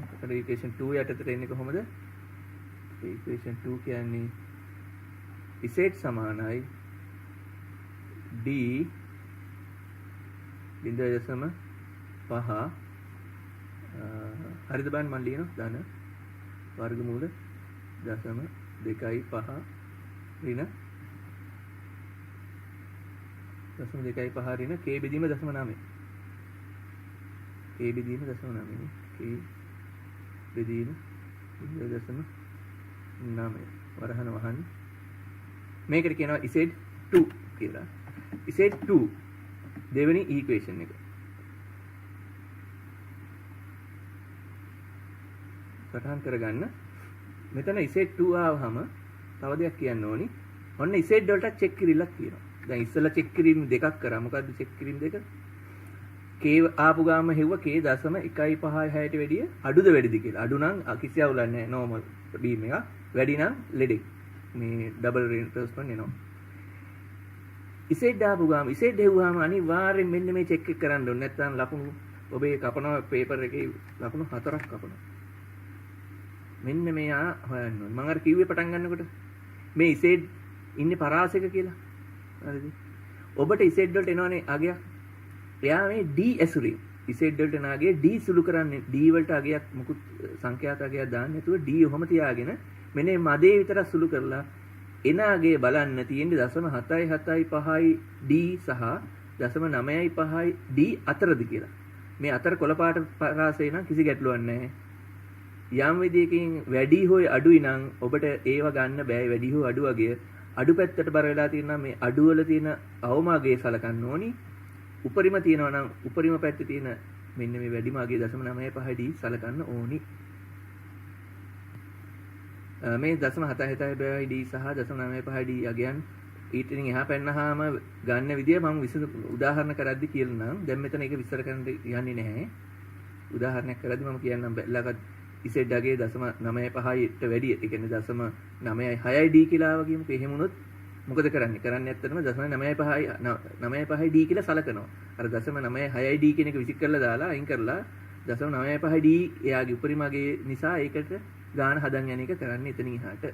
එතකොට equation 2 යටතට එන්නේ කොහොමද? equation 2 කියන්නේ z සමානයි d 0.5 හරිද බලන්න මම ලියනවා ධන වර්ගමූල 0.25 ඍණ 0.25 ඍණ k බෙදීම 0.9 k බෙදීම 0.9 k බෙදීම 0.9 වරහන වහන්න මේකට කියනවා z2 කියලා. z2 දෙවෙනි ඉක්වේෂන් එක. සටහන් කරගන්න. මෙතන z2 ආවහම තව දෙයක් කියන්න ඕනි. ඔන්න z වලට චෙක් කිරිල්ලක් තියෙනවා. දැන් ඉස්සෙල්ලා චෙක් කිරීම දෙකක් කරා. මොකද්ද චෙක් කිරීම දෙක? k ආපු ගාම හෙව්ව k 0.156ට වැඩිය අඩුද වැඩිද කියලා. අඩු නම් කිසි අවුලක් නැහැ. normal beam එක. වැඩි නම් ලෙඩෙක්. මේ double reinforcement එනවා. z ආපු ගාම z හෙව්වාම අනිවාර්යෙන් මෙන්න මේ චෙක් එක කරන්න ඕනේ. නැත්නම් ලකුණු ඔබේ කපනවා පේපර් එකේ ලකුණු 4ක් කපනවා. මෙන්න මෙයා හොයන්න ඕනේ. මම අර කිව්වේ පටන් ගන්නකොට මේ z ඉන්නේ පරාසයක කියලා. හරිද? ඔබට z වලට එනවනේ අගයක්. එයා මේ D ඇසුරින් Z වලට නාගේ D සුළු කරන්නේ D වලට අගයක් මුකුත් සංඛ්‍යාත අගයක් දාන්නේ නැතුව D ඔහම තියාගෙන මෙන්න මේ මදේ විතර සුළු කරලා එන අගේ බලන්න තියෙන්නේ 0.775යි D සහ 0.95යි D අතරද කියලා. මේ අතර කොළ පාට පරාසය නම් කිසි ගැටලුවක් නැහැ. යම් විදියකින් වැඩි හොයි අඩුයි නම් ඔබට ඒව ගන්න බෑ. වැඩි හොයි අඩු වගේ අඩු පැත්තට බර වෙලා තියෙනවා මේ අඩු වල තියෙන අවමාගයේ සලකන්න ඕනි. උපරිම තියෙනවා නම් උපරිම පැත්තේ තියෙන මෙන්න මේ වැඩිම අගයේ 0.95D සලකන්න ඕනි. මේ 0.77D සහ 0.95D අගයන් ඊටින් එහා පැන්නාම ගන්න විදිය මම උදාහරණ කරද්දි කියලා නම් දැන් මෙතන ඒක විස්තර කරන්න යන්නේ නැහැ. උදාහරණයක් කරද්දි මම කියන්නම් බැලගත් Z අගයේ 0.95ට වැඩි ඒ කියන්නේ 0.96D කියලා ආව කියමුකෝ. එහෙම වුණොත් මොකද කරන්නේ? කරන්නේ ඇත්තටම 0.95D කියලා සලකනවා. අර 0.96D කියන එක විසික් කරලා දාලා අයින් කරලා 0.95D එයාගේ උපරිමගේ නිසා ඒකට ගාන හදන් යන එක කරන්නේ එතනින් එහාට.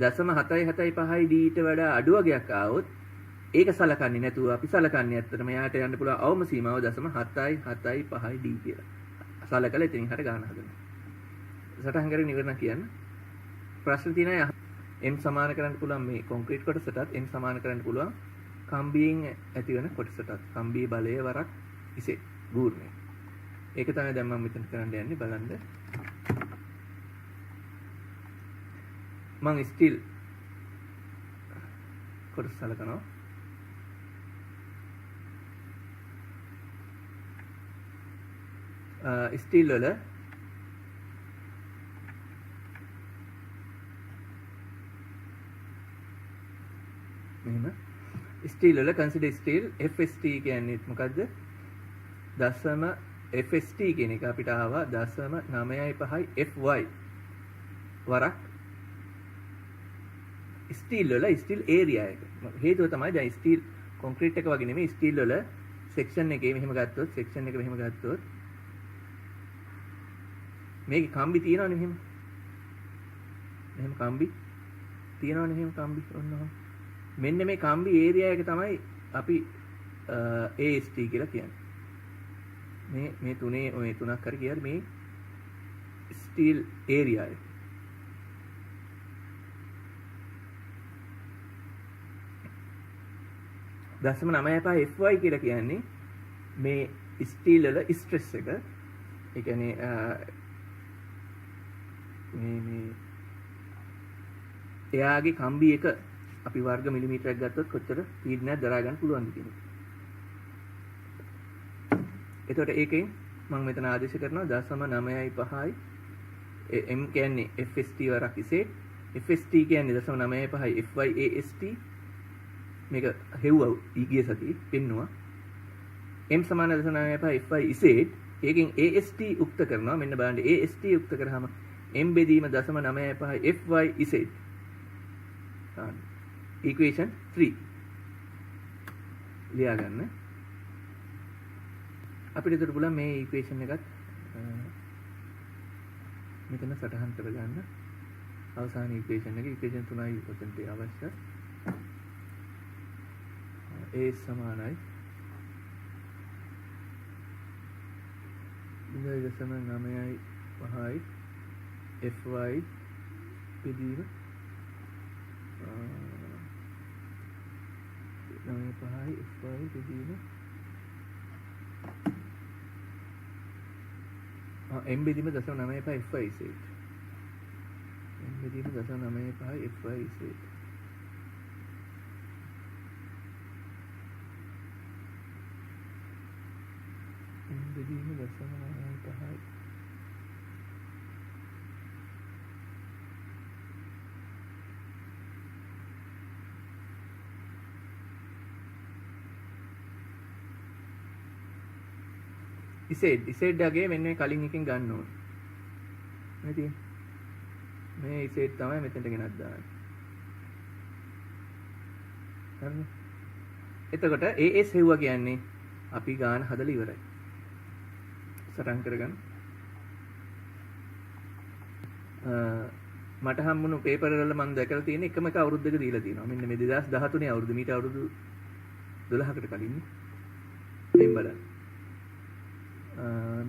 0.775D ට වඩා අඩු වගයක් ආවොත් ඒක සලකන්නේ නැතුව අපි සලකන්නේ ඇත්තටම එයාට යන්න පුළුවන් අවම සීමාව 0.775D කියලා. සලකලා එතනින් එහාට ගාන හදනවා. සටහන් කරගෙන ඉවරන කියන්න. ප්‍රශ්න තියෙනවා m සමාන කරන්න පුළුවන් මේ කොන්ක්‍රීට් කොටසටත් m සමාන කරන්න පුළුවන් කම්බියෙන් ඇතිවන කොටසටත්. කම්බියේ බලය වරක් ඉසේ ගූර්ණය. ඒක තමයි දැන් මම මෙතන කරන්න යන්නේ බලන්න. මම ස්ටිල් කොටස සලකනවා. ස්ටිල් වල මෙහෙම ස්ටිල් වල කන්සිඩර් ස්ටිල් FST කියන්නේ මොකද්ද? දශම FST කියන එක අපිට ආවා 0.95 FY වරක් ස්ටිල් වල ස්ටිල් ඒරියා එක. හේතුව තමයි දැන් ස්ටිල් කොන්ක්‍රීට් එක වගේ නෙමෙයි ස්ටිල් වල සෙක්ෂන් එකේ මෙහෙම ගත්තොත් සෙක්ෂන් එක මෙහෙම ගත්තොත් මේකේ කම්බි තියෙනවනේ මෙහෙම. මෙහෙම කම්බි තියෙනවනේ මෙහෙම කම්බි ඔන්නෝම. මෙන්න මේ කම්බි ඒරියා එක තමයි අපි AST කියලා කියන්නේ. මේ තුනේ ඔය තුනක් හරි කියන්නේ මේ ස්ටිල් ඒරියා එක. දශම 9.5 FY කියලා කියන්නේ මේ ස්ටිල් වල ස්ට්‍රෙස් එක. ඒ කියන්නේ මේ එයාගේ කම්බි එක අපි වර්ග මිලිමීටරයක් ගත්තොත් කොච්චර පීඩනයක් දරා ගන්න පුළුවන්ද කියන එක. එතකොට ඒකෙන් මම මෙතන ආදේශ කරනවා 0.95යි m කියන්නේ FST වරක් ඉසේ FST කියන්නේ 0.95 FY AST මේක හෙව්වා ඊගිය සතියේ පෙන්නවා m සමාන 0.95 FY ඉසේ ඒකෙන් AST උක්ත කරනවා. මෙන්න බලන්න AST උක්ත කරාම m බෙදීම 0.95 FY ඉසේ equation 3 ලියා ගන්න. අපිට ඒකට පුළුවන් මේ equation එකත් මෙතන සටහන් කරගන්න. අවසාන equation එක equation 3යි ඔතනට අවශ්‍යයි. a සමානයි 0.95යි FY බෙදීම 9.5 FY බෙදීම m බෙදීම 0.95 FY ඉසෙට් m බෙදීම 0.95 FY ඉසෙට් m බෙදීම 0.95 ඉසෙට් අගේ මෙන්න මේ කලින් එකෙන් ගන්න ඕනේ. නේද? මේ ඉසෙට් තමයි මෙතනට ගෙනත් දාන්නේ. හරිද? එතකොට AS හෙව්වා කියන්නේ අපි ගාන හදලා ඉවරයි. සටහන් කරගන්න. මට හම්බුණු පේපර් වල මම දැකලා තියෙන එකම එක අවුරුද්දක දීලා තියෙනවා. මෙන්න මේ 2013 අවුරුදු මීට අවුරුදු 12කට කලින්. මෙන් බලන්න.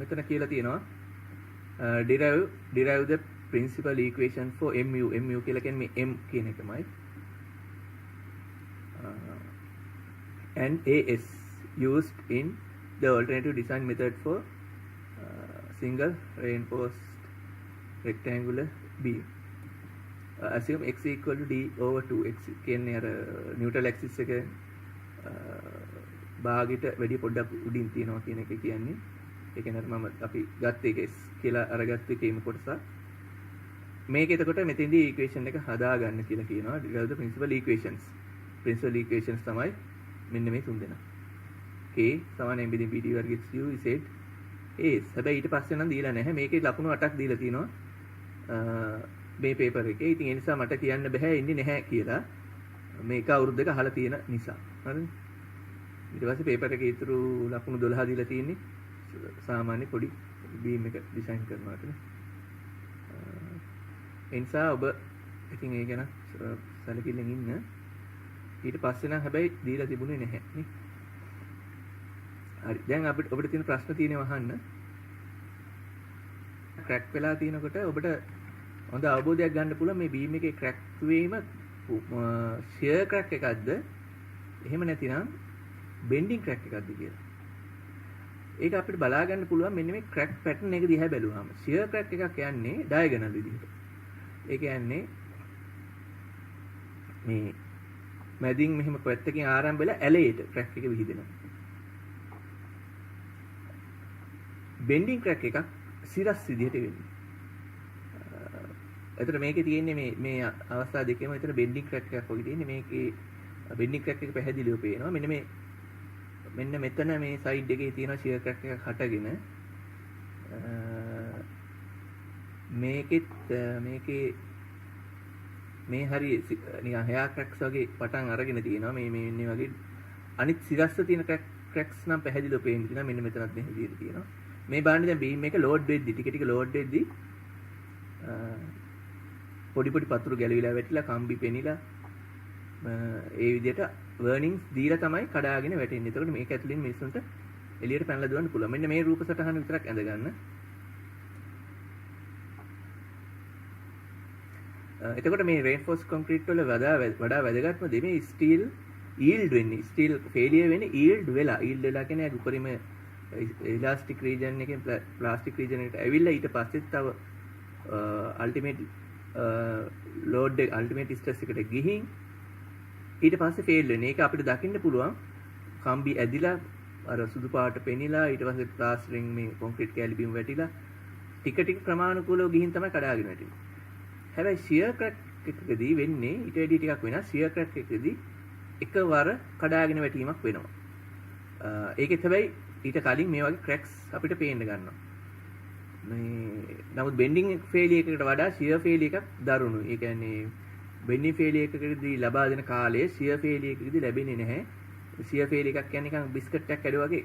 මෙතන කියලා තියෙනවා derive the principal equation for mu කියලා කියන්නේ මේ m කියන එකමයි. And as used in the alternative design method for single reinforced rectangular beam. Assume x equal to d over 2x කියන්නේ අර neutral axis එක භාගයට වැඩි පොඩ්ඩක් උඩින් තියනවා කියන එක කියන්නේ. ඒ කියන්නේ මම අපි ගත්ත එක s කියලා අරගත්ත එකේම කොටස. මේක එතකොට මෙතෙන්දී equation එක හදාගන්න කියලා කියනවා. derive the principal equations. Principal equations තමයි මෙන්න මේ තුන් දෙනා. k සමාන m බෙදීම pt වර්ගයේ u z as. හැබැයි ඊට පස්සේ නම් දීලා නැහැ. මේකේ ලකුණු 8ක් දීලා තිනවා. මේ පේපර් එකේ. ඉතින් ඒ නිසා මට කියන්න බෑ ඉන්නේ නැහැ කියලා. මේක අවුරුද්දක අහලා තියෙන නිසා. හරිද? ඊට පස්සේ පේපර් එකේ ඉතුරු ලකුණු 12 දීලා තියෙන්නේ සාමාන්‍ය පොඩි බීම් එක ඩිසයින් කරනවාට නේ. ඒ නිසා ඔබ ඉතින් ඒ ගැන සැලකිල්ලෙන් ඉන්න. ඊට පස්සේ නම් හැබැයි දීලා තිබුණේ නැහැ නේ. හරි. දැන් අපිට ඔබට තියෙන ප්‍රශ්න තියෙනවා අහන්න. ක්‍රැක් වෙලා තිනකොට ඔබට හොඳ අවබෝධයක් ගන්න පුළුවන් මේ බීම් එකේ ක්‍රැක් වීම ෂියර් ක්‍රැක් එකක්ද එහෙම නැතිනම් බෙන්ඩින් ක්‍රැක් එකක්ද කියලා. ඒක අපිට බලා ගන්න පුළුවන් මෙන්න මේ ක්‍රැක් පැටර්න් එක දිහා බැලුවාම. ෂියර් ක්‍රැක් එකක් කියන්නේ ඩයගනල් විදිහට. ඒ කියන්නේ මේ මැදින් මෙහෙම පැත්තකින් ආරම්භ වෙලා ඇලේට ක්‍රැක් එක විහිදෙනවා. බෙන්ඩින් ක්‍රැක් එකක් සිරස් විදිහට වෙන්නේ. එතකොට මේකේ තියෙන්නේ මේ අවස්ථා දෙකේම එතන බෙන්ඩින් ක්‍රැක් එකක් වගේ තියෙන්නේ. මේකේ බෙන්ඩින් ක්‍රැක් එක පැහැදිලිව පේනවා. මෙන්න මෙතන මේ සයිඩ් එකේ තියෙන ෂියර් ක්‍රැක් එකක් හටගෙන මේකේ මේ හරිය නිකන් හෙයා ක්‍රැක්ස් වගේ පටන් අරගෙන තියෙනවා. මේ වගේ අනිත් සිරස්ස තියෙන ක්‍රැක්ස් නම් පැහැදිලිව පේන්න තියෙනවා. මෙන්න මෙතනත් මේ විදිහට තියෙනවා. මේ බලන්න දැන් බීම් එක ලෝඩ් වෙද්දි ටික ලෝඩ් වෙද්දි පොඩි පතුරු ගැලවිලා වැටිලා කම්බි පෙනිලා ඒ විදිහට වර්නින්ග්ස් දීලා තමයි කඩාගෙන වැටෙන්නේ. එතකොට මේක ඇතුලින් මිනිස්සුන්ට එළියට පැනලා දුවන්න පුළුවන්. මෙන්න මේ රූප සටහන විතරක් ඇඳගන්න. එතකොට මේ රේන්ෆෝස් කොන්ක්‍රීට් වල වඩා වැදගත්ම දේ මේ ස්ටීල් ඊල්ඩ් වෙන්නේ. ස්ටීල් ෆේලියර් වෙන්නේ ඊල්ඩ් වෙලා කියන්නේ උඩරිම ඉලාස්ටික් රීජන් එකෙන් ප්ලාස්ටික් රීජන් එකට ඇවිල්ලා ඊට පස්සේ තව අල්ටිමේට් ලෝඩ් එක අල්ටිමේට් ස්ට්‍රෙස් එකට ගිහින් ඊට පස්සේ ෆේල් වෙන්නේ. ඒක අපිට දකින්න පුළුවන් කම්බි ඇදිලා අර සුදු පාට පෙනිලා ඊට පස්සේ ප්ලාස්ටරින් මේ කොන්ක්‍රීට් කැලි බිම වැටිලා ටික ක්‍රමානුකූලව ගිහින් තමයි කඩාගෙන වැටෙන්නේ. හැබැයි ෂියර් ක්‍රැක් එකකදී වෙන්නේ ඊට වැඩි ටිකක් වෙනවා. ෂියර් ක්‍රැක් එකකදී එකවර කඩාගෙන වැටීමක් වෙනවා. ඒකෙත් හැබැයි ඊට කලින් මේ වගේ ක්‍රැක්ස් අපිට පේන්න ගන්නවා. නමුත් බෙන්ඩින් ෆේලියර් එකකට වඩා ෂියර් ෆේලියර් එකක් දරුණුයි. ඒ කියන්නේ බෙන්ඩින් ෆේලියර් එකකදී ලබා දෙන කාලය ෂියර් ෆේලියර් එකකදී ලැබෙන්නේ නැහැ. ෂියර් ෆේලියර් එකක් කියන්නේ නිකන් බිස්කට් එකක් කැඩුවා වගේ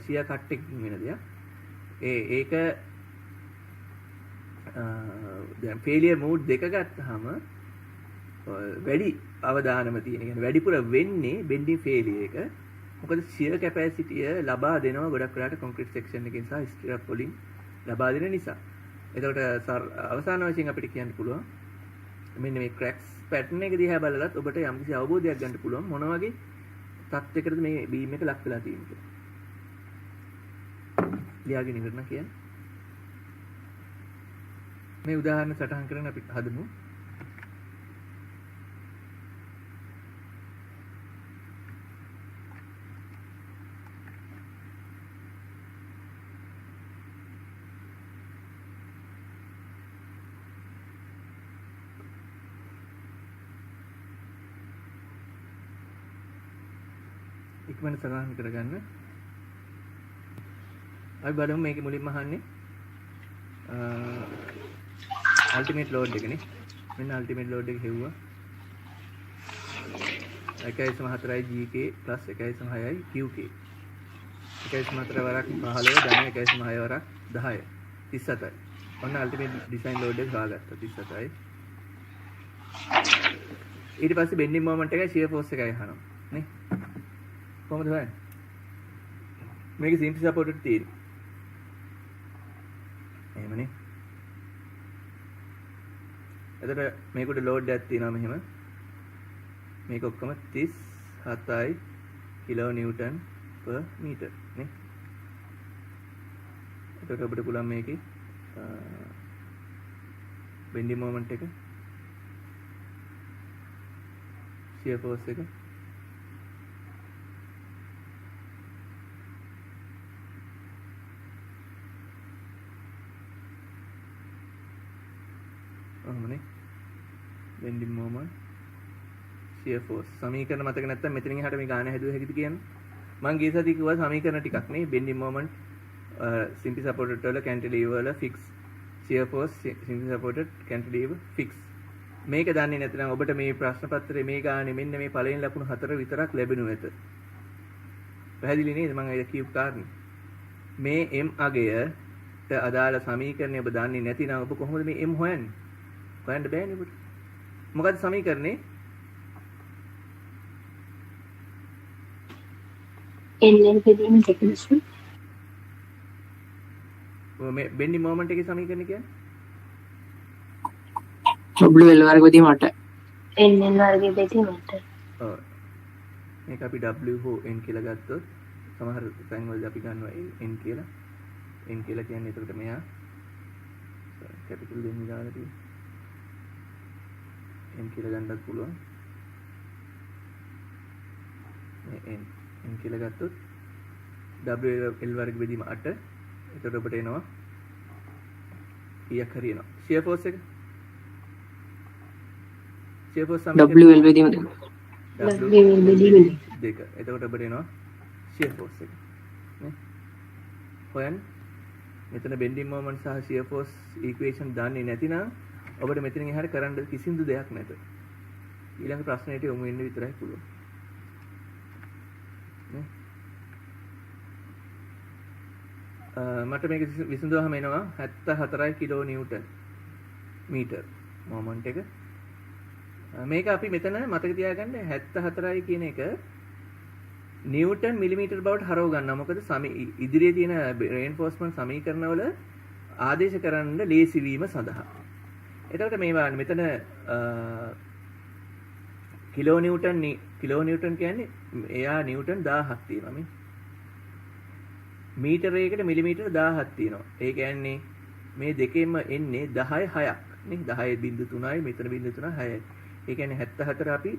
ෂියර් කට් එකකින් වෙන දෙයක්. ඒක දැන් ෆේලියර් මෝඩ් දෙක ගත්තාම වැඩි අවදානම තියෙන. කියන්නේ වැඩිපුර වෙන්නේ බෙන්ඩින් ෆේලියර් එක. මොකද ෂියර් කැපැසිටිය ලබා දෙනවා ගොඩක් වෙලාට කොන්ක්‍රීට් සෙක්ෂන් එකෙන් සහ ස්ටිරප් වලින් ලබා දෙන නිසා. එතකොට අවසාන වශයෙන් අපිට කියන්න පුළුවන් මෙන්න මේ ක්‍රැක්ස් පැටර්න් එක දිහා බලලත් ඔබට යම්කිසි අවබෝධයක් ගන්න පුළුවන් මොන වගේ තත්යකටද මේ බීම් එක ලක් වෙලා තියෙන්නේ කියලා. ලියාගෙන ඉවරන කියන්නේ මේ උදාහරණ සටහන් කරන අපි හදමු. ඉක්මනට සලහන් කරගන්න. අපි බලමු මේකේ මුලින්ම අහන්නේ අල්ටිමේට් ලෝඩ් එකනේ. මෙන්න අල්ටිමේට් ලෝඩ් එක හෙව්වා 1.4යි GK + 1.6යි QK. 1.4 වරක් 15 ධන 1.6 වරක් 10 37යි. ඔන්න අල්ටිමේට් ඩිසයින් ලෝඩ් එක හොයාගත්තා 37යි. ඊට පස්සේ බෙන්ඩින් මොමන්ට් එකයි ෂියර් ෆෝස් එකයි අහනවා නේ. කොහොමද හොයන්නේ? මේක simply supported තියෙන්නේ. එහෙමනේ. එතකොට මේකට load එකක් තියෙනවා මෙහෙම. මේක ඔක්කොම 37යි කිලෝ නිව්ටන් per meter නේ. එතකොට ඔබට පුළුවන් මේකේ bending moment එක shear force එක ඔහොමනේ bending moment shear force සමීකරණ මතක නැත්නම් මෙතනින් එහාට මේ ගාන හැදුව හැකිද කියන්නේ මම ගිය සතියේ කිව්වා සමීකරණ ටිකක් නේ bending moment simply supported වල cantilever වල fix shear force simply supported cantilever fix මේක දන්නේ නැත්නම් ඔබට මේ ප්‍රශ්න පත්‍රයේ මේ ගානේ මෙන්න මේ පළවෙනි ලකුණු 4 විතරක් ලැබෙනු ඇත පැහැදිලි නේද මම අය කියපු කාරණේ මේ m අගයට අදාළ සමීකරණය ඔබ දන්නේ නැතිනම් ඔබ කොහොමද මේ m හොයන්නේ හොයන්න බෑනේ ඔබට මොකද්ද සමීකරණේ NL බෙදීම definition මේ bending moment එකේ සමීකරණය කියන්නේ WL වර්ග බෙදීමට NL වර්ගයේ බෙදීමට ඔව් මේක අපි W හෝ N කියලා ගත්තොත් සමහර තැන්වලදී අපි ගන්නවා N කියලා N කියලා කියන්නේ එතකොට මෙයා කැපිටල් දෙන්න දාලා තියෙනවා N කියලා ගන්නත් පුළුවන් මේ N කියලා ගත්තොත් WL වර්ග බෙදීම 8 එතකොට ඔබට එනවා ඊයක් හරියනවා shear force එක shear force WL බෙදීම WL බෙදීම දෙක එතකොට ඔබට එනවා shear force එක නේ හොයන්න මෙතන bending moment සහ shear force equation දන්නේ නැතිනම් ඔබට මෙතනින් එහාට කරන්න කිසිදු දෙයක් නැත ඊළඟ ප්‍රශ්නෙට යොමු වෙන්න විතරයි පුළුවන් නේ මට මේක විසඳුවහම එනවා 74 කිලෝ නිව්ටන් මීටර් මොමන්ට් එක මේක අපි මෙතන මතක තියාගන්න 74යි කියන එක නිව්ටන් මිලිමීටර් බවට හරව ගන්නවා මොකද ඉදිරියේ තියෙන රේන්ෆෝස්මන්ට් සමීකරණවල ආදේශ කරන්න ලේසි වීම සඳහා එතකොට මේවා මෙතන කිලෝ නිව්ටන් කියන්නේ එයා නිව්ටන් 1000ක් තියෙනවා මේ මීටරයකට මිලිමීටර 1000ක් තියෙනවා. ඒ කියන්නේ මේ දෙකෙන්ම එන්නේ 10 6ක් නේ 10.3යි මෙතන 0.3 6යි. ඒ කියන්නේ 74 අපි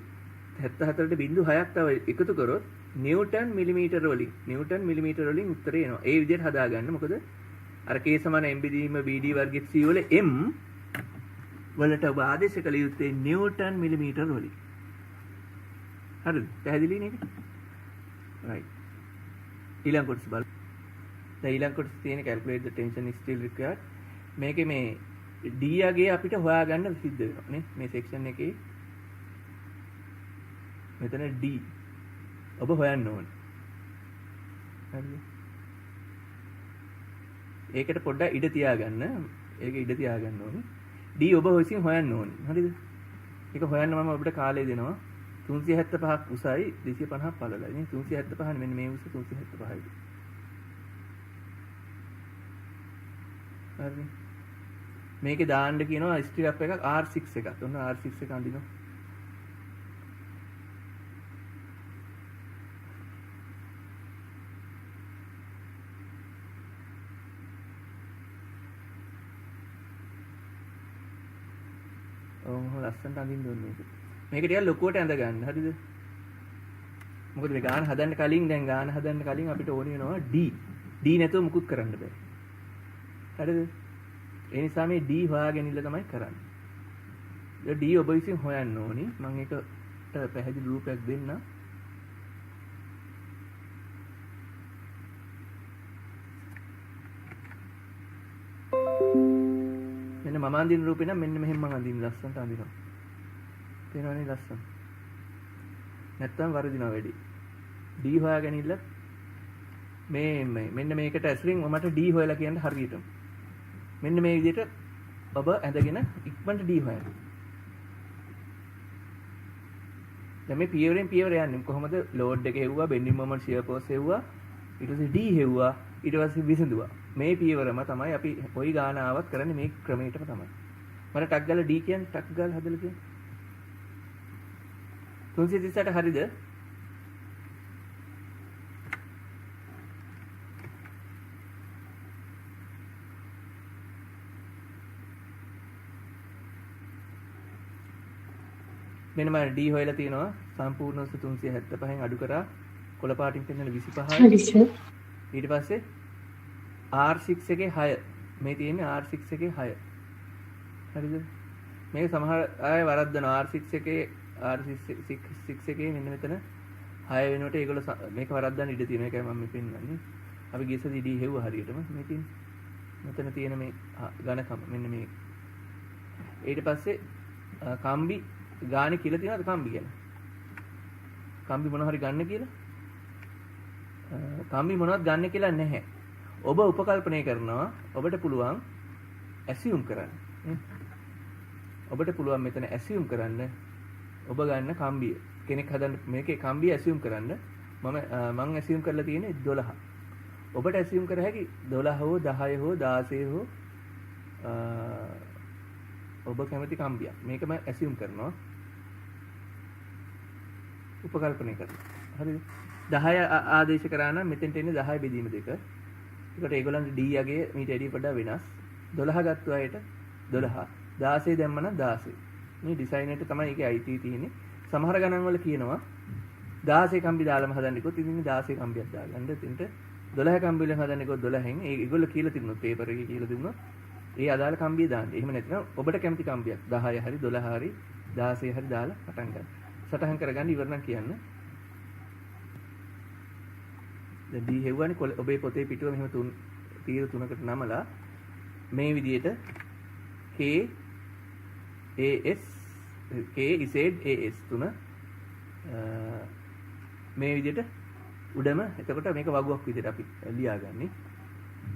74ට 0.6ක් තව එකතු කරොත් නිව්ටන් මිලිමීටර වලින් උත්තරේ එනවා. ඒ විදිහට හදාගන්න. මොකද අර k සමාන m බෙදීම bd වර්ගයේ c වල m වලට ඔබ ආදේශ කළ යුත්තේ නිව්ටන් මිලිමීටර වලින්. හරිද? පැහැදිලි නේද? right. ඊළඟ කොටස බලමු. දැන් ඊළඟ කොටස තියෙන calculate the tension is still required. මේකේ මේ d යගේ අපිට හොයාගන්න සිද්ධ වෙනවා නේ. මේ section එකේ මෙතන d ඔබ හොයන්න ඕනේ. හරිද? ඒකට පොඩ්ඩක් ඉඩ තියාගන්න. ඒක ඉඩ තියාගන්න ඕනේ. d ඔබ විසින් හොයන්න ඕනේ. හරිද? ඒක හොයන්න මම ඔබට කාලය දෙනවා. 375ක් උසයි 250ක් පළලයි නේ. 375 මෙන්න මේ උස 375යි. හරි මේකේ දාන්න කියනවා ස්ටිරප් එකක් R6 එකක්. ඔන්න R6 එක අඳිනවා. ඔව් ලස්සනට අඳින්න ඕනේ මේක. මේක ටිකක් ලොකුවට ඇඳ ගන්න. හරිද? මොකද මේ ගාන හදන්න කලින් අපිට ඕනේ වෙනවා D. D නැතුව මුකුත් කරන්න බෑ. හරිද? ඒ නිසා මේ D හොයාගෙන ඉන්න තමයි කරන්නේ. ඒ D ඔබ විසින් හොයන්න ඕනි. මම ඒකට පැහැදිලි රූපයක් දෙන්න. මෙන්න මම අඳින රූපේ නම් මෙන්න මෙහෙම මම අඳින්න ලස්සනට අඳිනවා. තේරෙනවනේ ලස්සන. නැත්තම් වරදිනවා වැඩි. D හොයාගෙන ඉන්න මෙන්න මේකට ඇසුරින් මට D හොයලා කියන්න හරියටම. මෙන්න මේ විදිහට ඔබ ඇඳගෙන ඉක්මනට D හොයන්න. දැන් මේ පියවරෙන් පියවර යන්නේ කොහොමද? ලෝඩ් එක හෙව්වා, බෙන්ඩින් මොමන්ට්, ෂියර් ෆෝස් හෙව්වා, ඊට පස්සේ D හෙව්වා ඊට පස්සේ විසඳුවා මේ පියවරම තමයි අපි කොයි ගාන ආවත් කරන්නේ මේ ක්‍රමයටම තමයි මට ටක් ගාලා D කියන්නේ ටක් ගාලා හදලා කියන්නේ 338 හරිද මෙන්න මම D හොයලා තියෙනවා සම්පූර්ණ ඔස්ස 375න් අඩු කරා කොළ පාටින් පෙන්නන 25යි හරි සර්. ඊට පස්සේ R6 එකේ 6 මේ තියෙන්නේ R6 එකේ 6 හරිද මේක සමහර අය වරද්දනවා R6 එකේ R6 එකේ මෙන්න මෙතන 6 වෙනකොට ඒගොල්ලෝ මේක වරද්දන්න ඉඩ තියෙනවා ඒකයි මම මේ පෙන්නන්නේ අපි ගියසදී D හෙව්වා හරියටම මේ තියෙන්නේ මෙතන තියෙන මේ ඝනකම මෙන්න මේ ඊට පස්සේ කම්බි ගානේ කියලා තියෙනවද කම්බි ගැන කම්බි මොනවා හරි ගන්න කියලා කම්බි මොනවද ගන්න කියලා නැහැ ඔබ උපකල්පනය කරනවා ඔබට පුළුවන් ඇසියුම් කරන්න ඔබට පුළුවන් මෙතන ඇසියුම් කරන්න ඔබ ගන්න කම්බිය කෙනෙක් හදන්න මේකේ කම්බිය ඇසියුම් කරන්න මම ඇසියුම් කරලා තියෙන්නේ 12 ඔබට ඇසියුම් කර හැකි 12 හෝ 10 හෝ 16 හෝ ඔබ කැමති කම්බියක් මේකම ඇසියුම් කරනවා උපකල්පනය කරනවා හරිද 10 ආදේශ කරා නම් මෙතෙන්ට එන්නේ 10 බෙදීම 2 ඒකට ඒගොල්ලන්ගේ D යගේ මීට වැඩිය පොඩ්ඩක් වෙනස් 12 ගත්ත අයට 12 16 දැම්ම නම් 16 මේ ඩිසයින් එකට තමයි ඒකේ අයිති තියෙන්නේ සමහර ගණන් වල කියනවා 16 කම්බි දාලාම හදන්නකොත් ඉතින් 16 කම්බියක් දාගන්න එතෙන්ට 12 කම්බි වලින් හදන්නකොත් 12න් ඒගොල්ලෝ කියලා තිබුණා පේපර් එකේ කියලා තිබුණා ඒ අදාළ කම්බිය දාන්න. එහෙම නැත්නම් ඔබට කැමති කම්බියක් 10 හරි 12 හරි 16 හරි දාලා පටන් ගන්න. සටහන් කරගන්න ඉවර නම් කියන්න. දැන් D හෙව්වනේ ඔබේ පොතේ පිටුව මෙහෙම තීර තුනකට නමලා මේ විදිහට K AS KZAS තුන මේ විදිහට උඩම එතකොට මේක වගුවක් විදිහට අපි ලියාගන්නේ.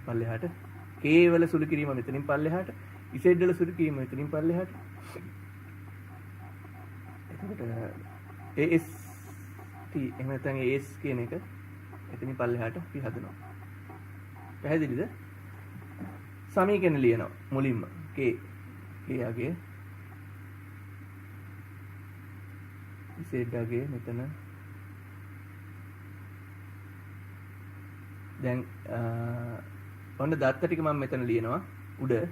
පල්ලෙහාට K වල සුළු කිරීම මෙතනින් පල්ලෙහාට Z වල සුළු කිරීම මෙතනින් පල්ලෙහාට එතකොට AS T එහෙම නැත්නම් AS කියන එක එතනින් පල්ලෙහාට අපි හදනවා පැහැදිලිද සමීකරණ ලියනවා මුලින්ම K යගේ Z යගේ මෙතන දැන් ඔන්න දත්ත ටික මම මෙතන ලියනවා උඩ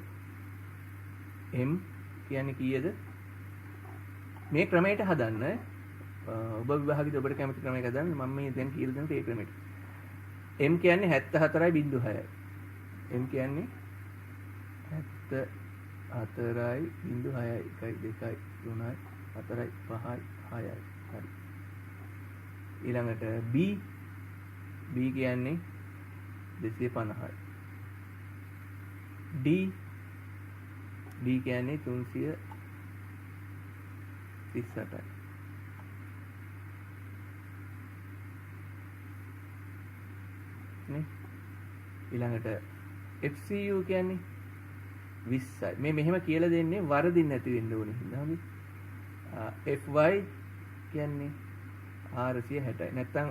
m කියන්නේ කීයද මේ ක්‍රමයට හදන්න ඔබ විභාගෙදී ඔබට කැමති ක්‍රමයක හදන්න මම මේ දැන් කියලා දෙන මේ ක්‍රමයට m කියන්නේ 74.6යි m කියන්නේ 74.6යි 1 2 3 4 5 6යි හරි ඊළඟට b කියන්නේ 250යි D කියන්නේ 338යි නේ ඊළඟට FCU කියන්නේ 20යි මේ මෙහෙම කියලා දෙන්නේ වරදින් නැති වෙන්න ඕනේ හින්දා හරි FY කියන්නේ 460යි නැත්තම්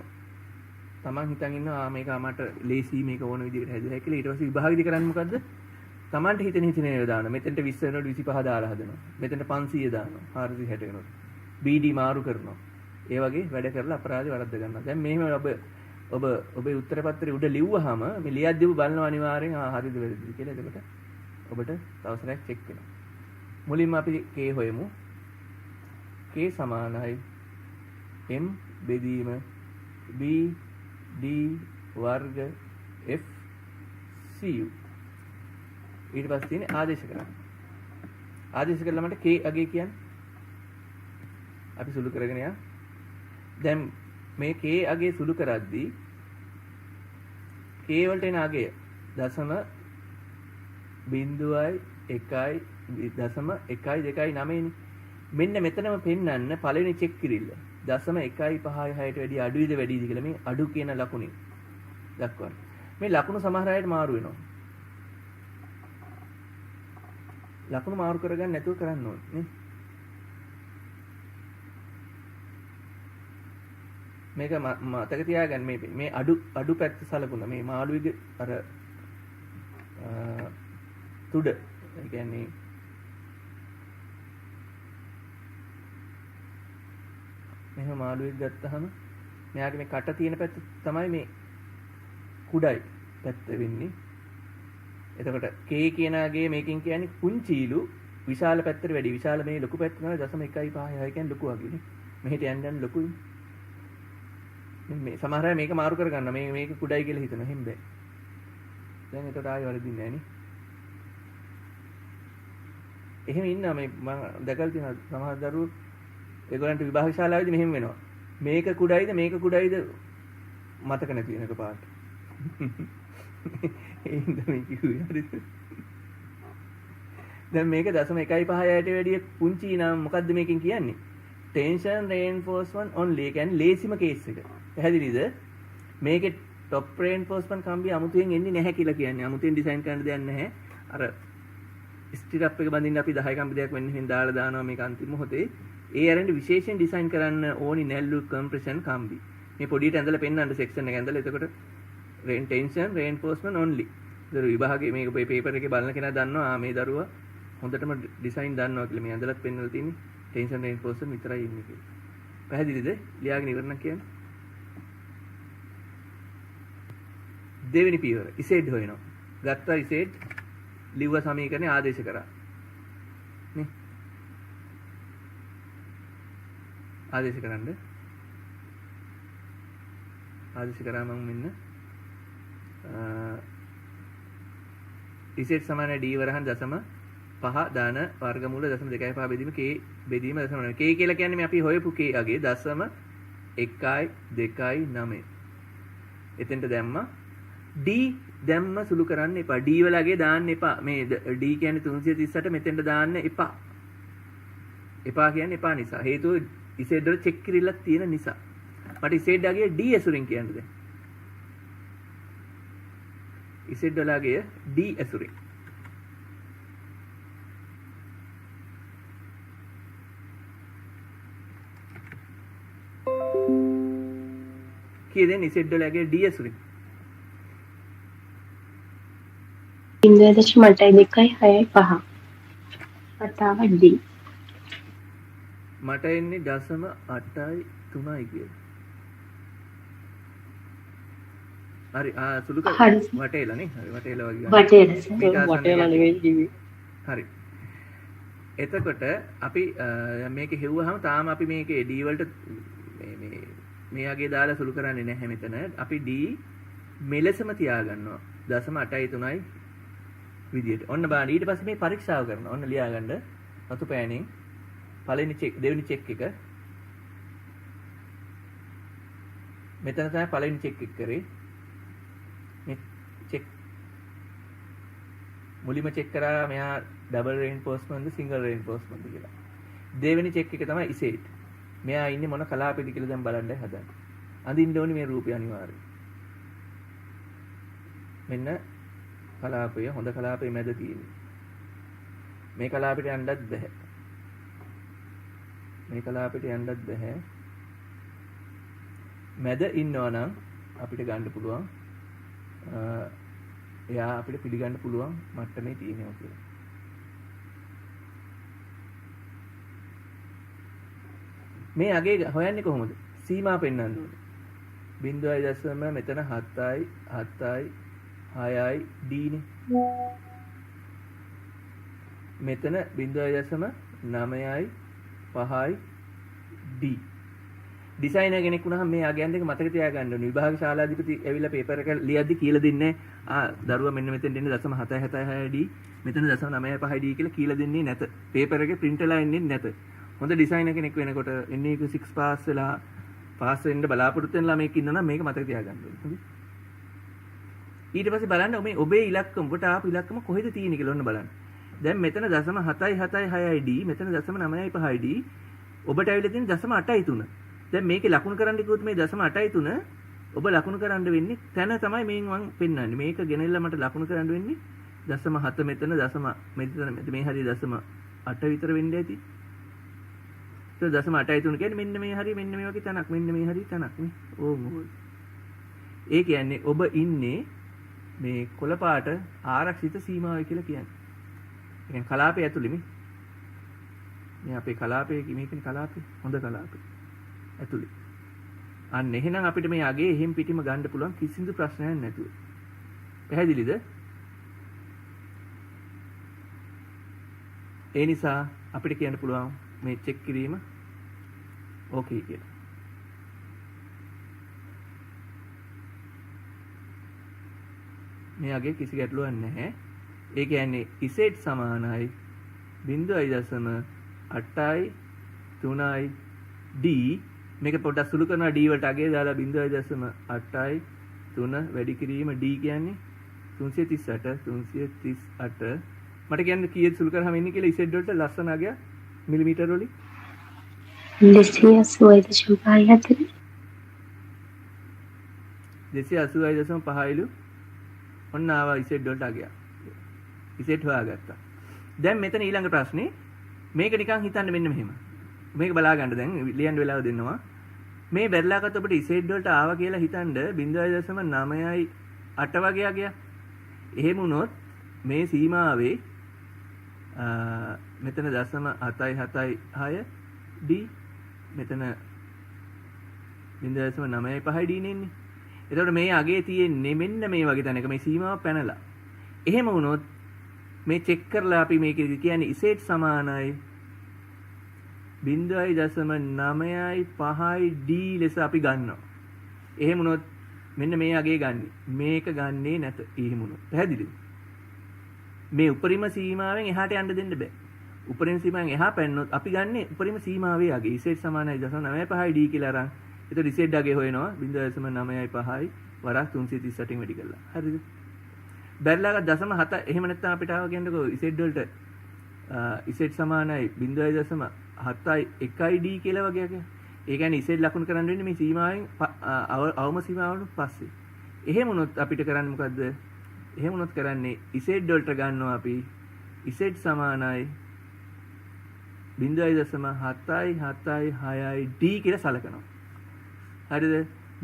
තමන් හිතන් ඉන්නවා මේක මට ලේසි මේක ඕන විදිහට හැදුවා කියලා ඊට පස්සේ විභාගෙදි කරන්නේ මොකද්ද තමන්ට හිතෙන ඒවා දානවා මෙතෙන්ට 20 වෙනකොට 25 දාලා හදනවා මෙතෙන්ට 500 දානවා 460 වෙනකොට BD මාරු කරනවා ඒ වගේ වැඩ කරලා අපරාධي වරද්ද ගන්නවා දැන් මෙහෙම ඔබ ඔබේ උත්තර පත්‍රය උඩ ලිව්වහම මේ ලියද්දී ඔබ බලනවා අනිවාර්යෙන් හරිද වැරදිද කියලා එතකොට ඔබට තව සැරයක් චෙක් වෙනවා මුලින්ම අපි K හොයමු K සමානයි M බෙදීම B D වර්ග F CU ඊට පස්සේ තියෙන ආදේශ කරන්න. ආදේශ කළා මට K අගේ කියන්නේ අපි සුළු කරගෙන යන්න. දැන් මේ K අගේ සුළු කරද්දී K වලට එන අගය 0.1.1.2.9 නේ. මෙන්න මෙතනම පෙන්වන්න පළවෙනි චෙක් කිරිල්ල 0.156ට වැඩිය අඩුයිද වැඩිද කියලා මේ අඩු කියන ලකුණේ දක්වන්න. මේ ලකුණු සමහර අයට මාරු වෙනවා. ලකුණු මාරු කරගන්න නැතුව කරන්න ඕනේ නේ. මේක මතක තියාගන්න මේ අඩු පැත්ත සලකුණ මේ මාළුවේගේ අර තුඩ ඒ කියන්නේ මෙහෙම මාළුවෙක් ගත්තාම මෙයාගේ මේ කට තියෙන පැත්ත තමයි මේ කුඩයි පැත්ත වෙන්නේ. එතකොට k කියනාගේ මේකෙන් කියන්නේ පුංචිලු විශාල පැත්තට වැඩි. විශාල මේ ලොකු පැත්ත තමයි 0.156 කියන්නේ ලොකු වගේනේ. මෙහෙට යන්න ලොකුයි. මේ සමහර අය මේක මාරු කරගන්න මේක කුඩයි කියලා හිතන හැම බෑ. දැන් එතකොට ආයෙ වරදින්නේ නැහැ නේ. එහෙම ඉන්නා මේ මම දැකලා තියෙන සමහර දරුවෝ ඒගොල්ලන්ට විභාග ශාලාවේදී මෙහෙම වෙනවා. මේක කුඩයිද මේක මතක නැති වෙනක පාට. ඒ හින්දා මේ කිව්වේ හරිද? දැන් මේක 0.156ට වැඩිය පුංචි නම් මොකද්ද මේකෙන් කියන්නේ? tension reinforcement only. ඒ කියන්නේ ලේසිම කේස් එක. පැහැදිලිද? මේකේ top reinforcement කම්බිය අමුතුවෙන් එන්නේ නැහැ කියලා කියන්නේ. අමුතුවෙන් ඩිසයින් කරන්න දෙයක් නැහැ. අර ස්ටිරප් එක බඳින්න අපි 10 කම්බියක් වෙන්න හින් දාලා දානවා මේක අන්තිම මොහොතේ. ඒ අරෙන්ද විශේෂයෙන් ඩිසයින් කරන්න ඕනි නැල්ලු කම්ප්‍රෙෂන් කම්බි. මේ පොඩියට ඇඳලා පෙන්නන්න සෙක්ෂන් එක ඇඳලා එතකොට tension reinforcement only. දරු විභාගයේ මේක පේපර් එකේ බලන කෙනා දන්නවා මේ දරුවා හොඳටම ඩිසයින් දන්නවා කියලා. මේ ඇඳලත් පෙන්නලා තියෙන්නේ tension reinforcement විතරයි ඉන්නේ කියලා. පැහැදිලිද? ලියාගෙන ඉවරනම් කියන්නේ. දෙවෙනි පියවර ඉසෙඩ් හොයනවා. ගත්තා ඉසෙඩ් ලිව්ව සමීකරණය ආදේශ කරා. නේ? ආදේශ කරන්න. ආදේශ කරා මම මෙන්න ඉසෙඩ් සමාන d වරහන් දශම 5 දාන වර්ගමූල 0.25 බෙදීම k බෙදීම 0.9 k කියලා කියන්නේ මේ අපි හොයපු k අගේ 0.129 එතෙන්ට දැම්මා d දැම්ම සුළු කරන්න එපා d වලගේ දාන්න එපා මේ d කියන්නේ 338 මෙතෙන්ට දාන්න එපා කියන්නේ එපා නිසා හේතුව ඉසෙඩ් වල චෙක් කිරිල්ලක් තියෙන නිසා මට ඉසෙඩ් අගේ d ඇසුරින් කියන්න දැන් ඉසෙඩ් වලගේ d ඇසුරින් කීයෙන් ඉසෙඩ් වලගේ d ඇසුරින් 0.265 වතාව D මට එන්නේ 0.83යි කියලා. හරි සුළු කර වටේලා නේ. හරි වටේලා වගේ ගන්න. වටේලා නෙවෙයි කිව්වේ. හරි. එතකොට අපි මේක හෙව්වහම තාම අපි මේකේ D වලට මේ වගේ දාලා සුළු කරන්නේ නැහැ මෙතන. අපි D මෙලෙසම තියාගන්නවා. 0.83යි විදියට. ඔන්න බලන්න ඊට පස්සේ මේ පරීක්ෂාව කරනවා. ඔන්න ලියාගන්න. රතු පෑනෙන් පළවෙනි චෙක් දෙවෙනි චෙක් එක. මෙතන තමයි පළවෙනි චෙක් එක කරේ. මේ චෙක් මුලින්ම චෙක් කරා මෙයා ඩබල් රේන්ෆෝස්මන්ට්ද සිංගල් රේන්ෆෝස්මන්ට්ද කියලා. දෙවෙනි චෙක් එක තමයි ඉසෙට්. මෙයා ඉන්නේ මොන කලාපෙද කියලා දැන් බලන්න හදන්නේ. අඳින්න ඕනේ මේ රූපය අනිවාර්යයෙන්. මෙන්න කලාපය හොඳ කලාපයේ මැද තියෙන්නේ. මේ කලාපෙට යන්නත් බෑ. මේ කලාපෙට යන්නත් බෑ. මැද ඉන්නවා නම් අපිට ගන්න පුළුවන්. එයා අපිට පිළිගන්න පුළුවන් මට්ටමේ තියෙනවා කියලා. මේ අගේ හොයන්නේ කොහොමද? සීමා පෙන්වන්න ඕනේ. 0.0 මෙතන 7යි 7යි 6යි D නේ. මෙතන 0.9යි 5යි D. ඩිසයිනර් කෙනෙක් වුණාම මේ අගයන් දෙක මතක තියාගන්න ඕනේ. විභාග ශාලාධිපති ඇවිල්ලා පේපර් එක ලියද්දි කියලා දෙන්නේ දරුවා මෙන්න මෙතෙන් දෙන්නේ 0.776D මෙතන 0.95D කියලා කියලා දෙන්නේ නැත. පේපර් එකේ ප්‍රින්ට්ලා එන්නේ නැත. හොඳ ඩිසයිනර් කෙනෙක් වෙනකොට NE6 පාස් වෙලා පාස් වෙන්න බලාපොරොත්තු වෙන ළමෙක් ඉන්නවා නම් මේක මතක තියාගන්න ඕනේ. ඊට පස්සේ බලන්න ඔබේ ඉලක්කම ඔබට ආපු ඉලක්කම කොහෙද තියෙන්නේ කියලා ඔන්න බලන්න. දැන් මෙතන 0.776D මෙතන 0.95D ඔබට ඇවිල්ලා තියෙන 0.83. දැන් මේකේ ලකුණු කරන්න කිව්වොත් මේ 0.83 ඔබ ලකුණු කරන්න වෙන්නේ තැන තමයි මම පෙන්නන්නේ. මේක ගෙනෙල්ලා මට ලකුණු කරන්න වෙන්නේ 0.7 මෙතන මෙතන මේ හරිය 0.8 විතර වෙන්න ඇති. ඒක 0.83 කියන්නේ මෙන්න මේ හරිය මෙන්න මේ වගේ තැනක් මෙන්න මේ හරිය තැනක් නේ. ඕම ඕයි. ඒ කියන්නේ ඔබ ඉන්නේ මේ කොළ පාට ආරක්ෂිත සීමාවයි කියලා කියන්නේ. ඒ කියන්නේ කලාපය ඇතුළේ මේ අපේ කලාපයේ මේකනේ කලාපේ හොඳ කලාපේ ඇතුළේ. අන්න එහෙනම් අපිට මේ අගේ එහෙම් පිටිම ගන්න පුළුවන් කිසිදු ප්‍රශ්නයක් නැතුව. පැහැදිලිද? ඒ නිසා අපිට කියන්න පුළුවන් මේ චෙක් කිරීම ඕකේ කියලා. මේ අගේ කිසි ගැටලුවක් නැහැ. ඒ කියන්නේ z සමානයි 0.8යි 3යි d මේක පොඩ්ඩක් සුළු කරනවා d වලට අගේ දාලා 0.8යි 3 වැඩි කිරීම d කියන්නේ 338 මට කියන්න කීයද සුළු කරාම ඉන්නේ කියලා z වලට ලස්සන අගයක් මිලිමීටර වලින් 280.54 280.5 ඔන්න ආවා z වලට අගයක්. z හොයාගත්තා. දැන් මෙතන ඊළඟ ප්‍රශ්නේ මේක නිකන් හිතන්න මෙන්න මෙහෙම. මේක බලා ගන්න දැන් ලියන්න වෙලාව දෙන්නවා. මේ බැලලාකට ඔබට z වලට ආවා කියලා හිතන්න 0.98 වගේ අගයක්. එහෙම වුණොත් මේ සීමාවේ මෙතන 0.776 d මෙතන 0.95 d නේ ඉන්නේ. එතකොට මේ අගේ තියෙන්නේ මෙන්න මේ වගේ තැනක මේ සීමාව පැනලා. එහෙම වුණොත් මේ චෙක් කරලා අපි මේකෙදි කියන්නේ z සමානයි 0.95 d ලෙස අපි ගන්නවා. එහෙම වුණොත් මෙන්න මේ අගේ ගන්නෙ. මේක ගන්නේ නැත. එහෙම වුණොත්. පැහැදිලිද? මේ උපරිම සීමාවෙන් එහාට යන්න දෙන්න බෑ. උපරිම සීමාවෙන් එහා පැන්නොත් අපි ගන්නේ උපරිම සීමාවේ අගේ z සමානයි 0.95 d කියලා අරන්. එතකොට z අගේ හොයනවා 0.95යි වරක් 338න් වැඩි කරලා. හරිද? බැලලාක 0.7 එහෙම නැත්නම් අපිට ආව කියන්නකෝ z වලට z සමානයි 0.71යි d කියලා වගේ අගයක්. ඒ කියන්නේ z ලකුණු කරන්න වෙන්නේ මේ සීමාවෙන් අවම සීමාවලු පස්සේ. එහෙම වුණොත් අපිට කරන්න මොකද්ද? එහෙම වුණොත් කරන්නේ z වලට ගන්නවා අපි z සමානයි 0.776යි d කියලා සලකනවා. හරිද?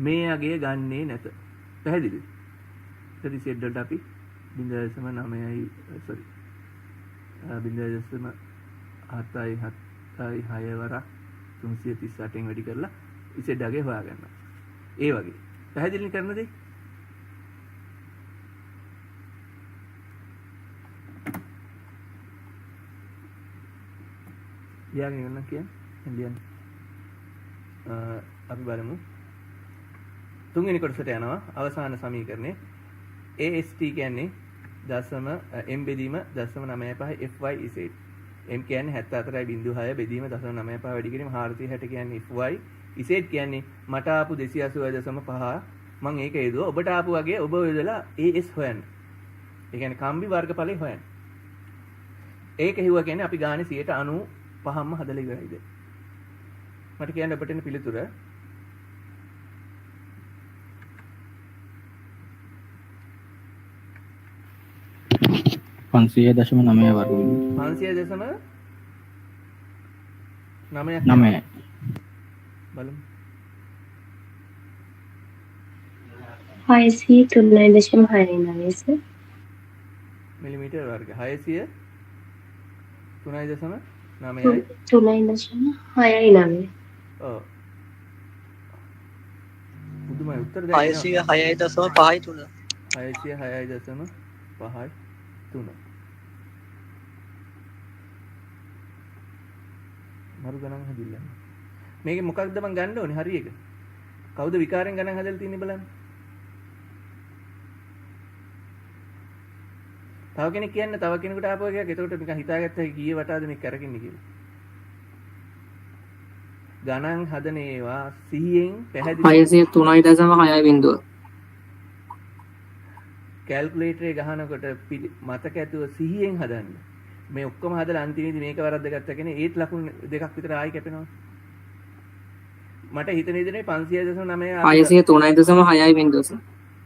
මේ අගය ගන්නේ නැත. පැහැදිලිද? ඊට z වලට අපි 0.9යි sorry 0.776 වරක් 338න් වැඩි කරලා z අගය හොයාගන්නවා. ඒ වගේ. පැහැදිලි කරන දෙයක්. ලියාගෙන ඉන්න කියන්නේ ලියන්න. අපි බලමු. තුන්වෙනි කොටසට යනවා අවසාන සමීකරණේ. AST කියන්නේ m බෙදීම 0.95 fy z. m කියන්නේ 74.6 බෙදීම 0.95 වැඩි කිරීම 460 කියන්නේ fy. z කියන්නේ මට ආපු 280.5 මම ඒක යදුවා. ඔබට ආපු වගේ ඔබ යොදලා as හොයන්න. ඒ කියන්නේ කම්බි වර්ගඵලය හොයන්න. ඒක හිවුවා කියන්නේ අපි ගානේ 95ක්ම හදලා ඉවරයිද? මට කියන්න ඔබට එන පිළිතුර 500.9 වර්ග 500.9 බලමු. 503.69 මිලිමීටර වර්ග 600 3.9යි 3.69 ඔව් බුදුමයි උත්තර දෙන්න 506.5 606.5 මරු ගණන් හදින්න මේක මොකක්ද මං ගන්න ඕනේ හරි එක කවුද විකාරයෙන් ගණන් හදලා තින්නේ බලන්න තව කෙනෙක් කියන්න තව කෙනෙකුට ආපුවා කියලා එතකොට නිකන් හිතාගත්තා කීයේ වටාද මේක කරකින්නේ කියලා ගණන් හදන ඒවා සිහියෙන් පැහැදිලි 503.6 බිංදුව කැල්කියුලේටරේ ගහනකොට මතක ඇතුව සිහියෙන් හදන්න මේ ඔක්කොම හදලා අන්තිමේදී මේක වරද්දගත්ත කෙනේ ඒත් ලකුණු දෙකක් විතර ආයි කැපෙනවා මට හිතන විදිහේ 500.9 503.6 බිංදුව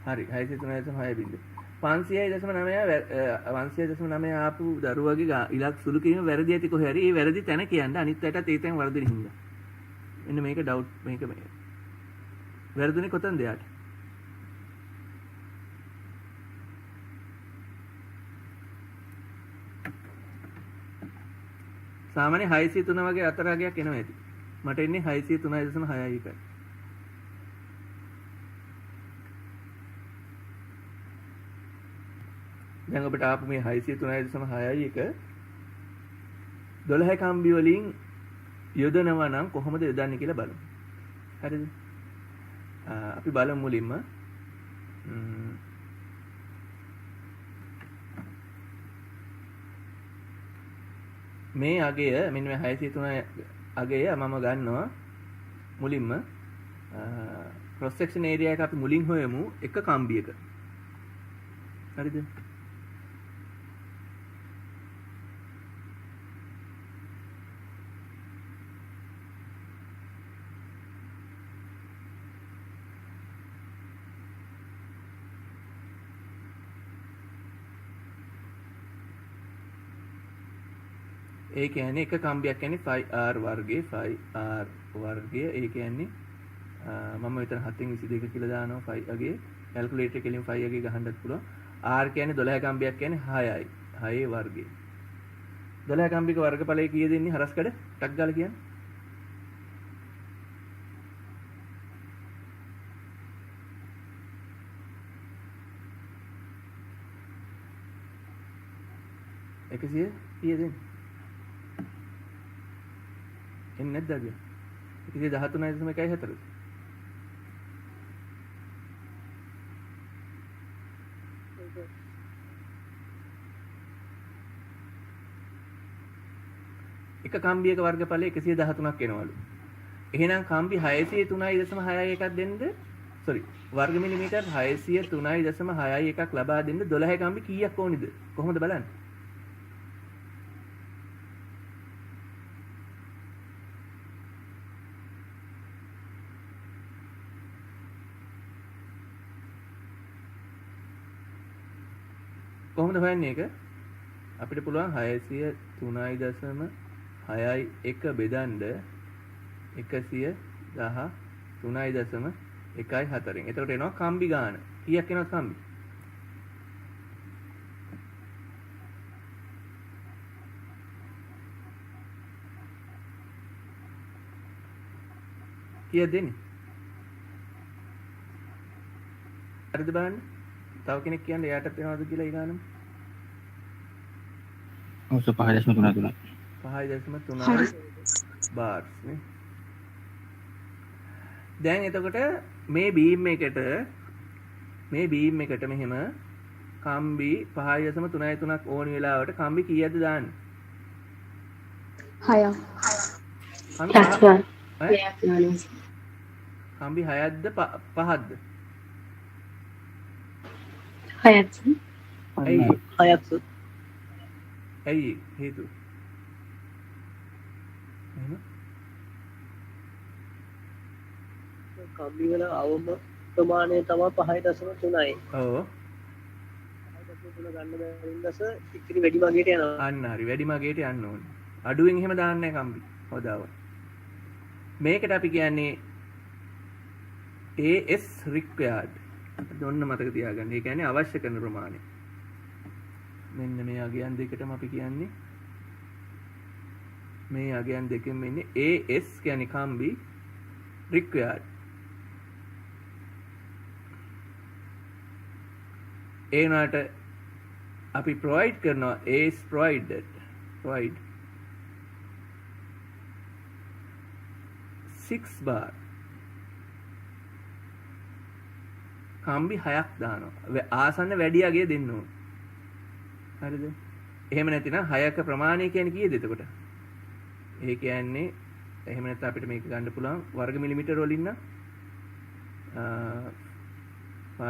හරි 603.6 බිංදුව 500.9 ආපු දරුවගේ ඉලක්ක සුළු කිරීම වැරදි ඇති කොහේ හරි. ඒ වැරදි තැන කියන්න අනිත් අයටත් ඒ තැන් වර්ධින හින්දා. මෙන්න මේක ඩවුට් මේක මේ. වැරදුනේ කොතනද යාට? සාමාන්‍ය 603 වගේ අතරගයක් එනවා ඇති. මට එන්නේ 603.6 එකයි. දැන් ඔබට ආපු මේ 603.6 එක 12 කම්බි වලින් යොදනවා නම් කොහොමද යොදන්නේ කියලා බලමු. හරිද? අපි බලමු මුලින්ම මේ අගය මෙන්න මේ 603 අගය මම ගන්නවා මුලින්ම cross section area එක අපි මුලින් හොයමු එක කම්බියක. හරිද? ඒ කියන්නේ එක කම්බියක් කියන්නේ 5r වර්ගය 5r වර්ගය ඒ කියන්නේ මම මෙතන 7/22 කියලා දානවා 5 අගේ කැල්කියුලේටර් එකෙන් 5 අගේ ගහන්නත් පුළුවන් r කියන්නේ 12 කම්බියක් කියන්නේ 6යි 6 වර්ගය 12 කම්බික වර්ගඵලය කීයද දෙන්නේ හරස්කඩ ටක් ගාලා කියන්න එකසිය කීයද දෙන්නේ එන්නේ නැද්ද අගය? 113.14. එක කම්බියක වර්ගඵලය 113ක් එනවලු. එහෙනම් කම්බි 603.61ක් දෙන්න වර්ග මිලිමීටර් 603.61ක් ලබා දෙන්න 12 කම්බි කීයක් ඕනිද? කොහොමද බලන්නේ? කොහොමද හොයන්නේ ඒක? අපිට පුළුවන් 603.61 බෙදන්න 113.14. එතකොට එනවා කම්බි ගාන. කීයක් එනවද කම්බි? කීයක් දෙන්නේ? හරිද බලන්න. තව කෙනෙක් කියන්නේ එයාටත් එනවද කියලා ඊගානම? ඔව් 5.33. 5.3 බාර්ස් නේ. දැන් එතකොට මේ බීම් එකට මෙහෙම කම්බි 5.33ක් ඕන වෙලාවට කම්බි කීයක්ද දාන්නේ? 6ක්. කම්බි 6ක්ද 5ක්ද? 6ක්. ඇයි හේතුව? එහෙම කම්බි වල අවම ප්‍රමාණය තමයි 5.3යි. ඔව් 5.3 ගන්න බැරි ඉඳස ඉතිරි වැඩි මගේට යනවා. අන්න හරි වැඩි මගේට යන්න ඕනේ. අඩුවෙන් එහෙම දාන්නේ නැහැ කම්බි. හොදාව. මේකට අපි කියන්නේ AS required. ඔන්න මතක තියාගන්න. ඒ කියන්නේ අවශ්‍ය කරන ප්‍රමාණය. මෙන්න මේ අගයන් දෙකටම අපි කියන්නේ මේ අගයන් දෙකෙන්ම ඉන්නේ AS කියන්නේ කම්බි required. ඒ වුණාට අපි provide කරනවා AS provided provide 6 bar කම්බි 6ක් දානවා. ආසන්න වැඩි අගය දෙන්න ඕන. හරිද? එහෙම නැතිනම් 6ක ප්‍රමාණය කියන්නේ කීයද එතකොට? ඒ කියන්නේ එහෙම නැත්නම් අපිට මේක ගන්න පුළුවන් වර්ග මිලිමීටර වලින් නම් 5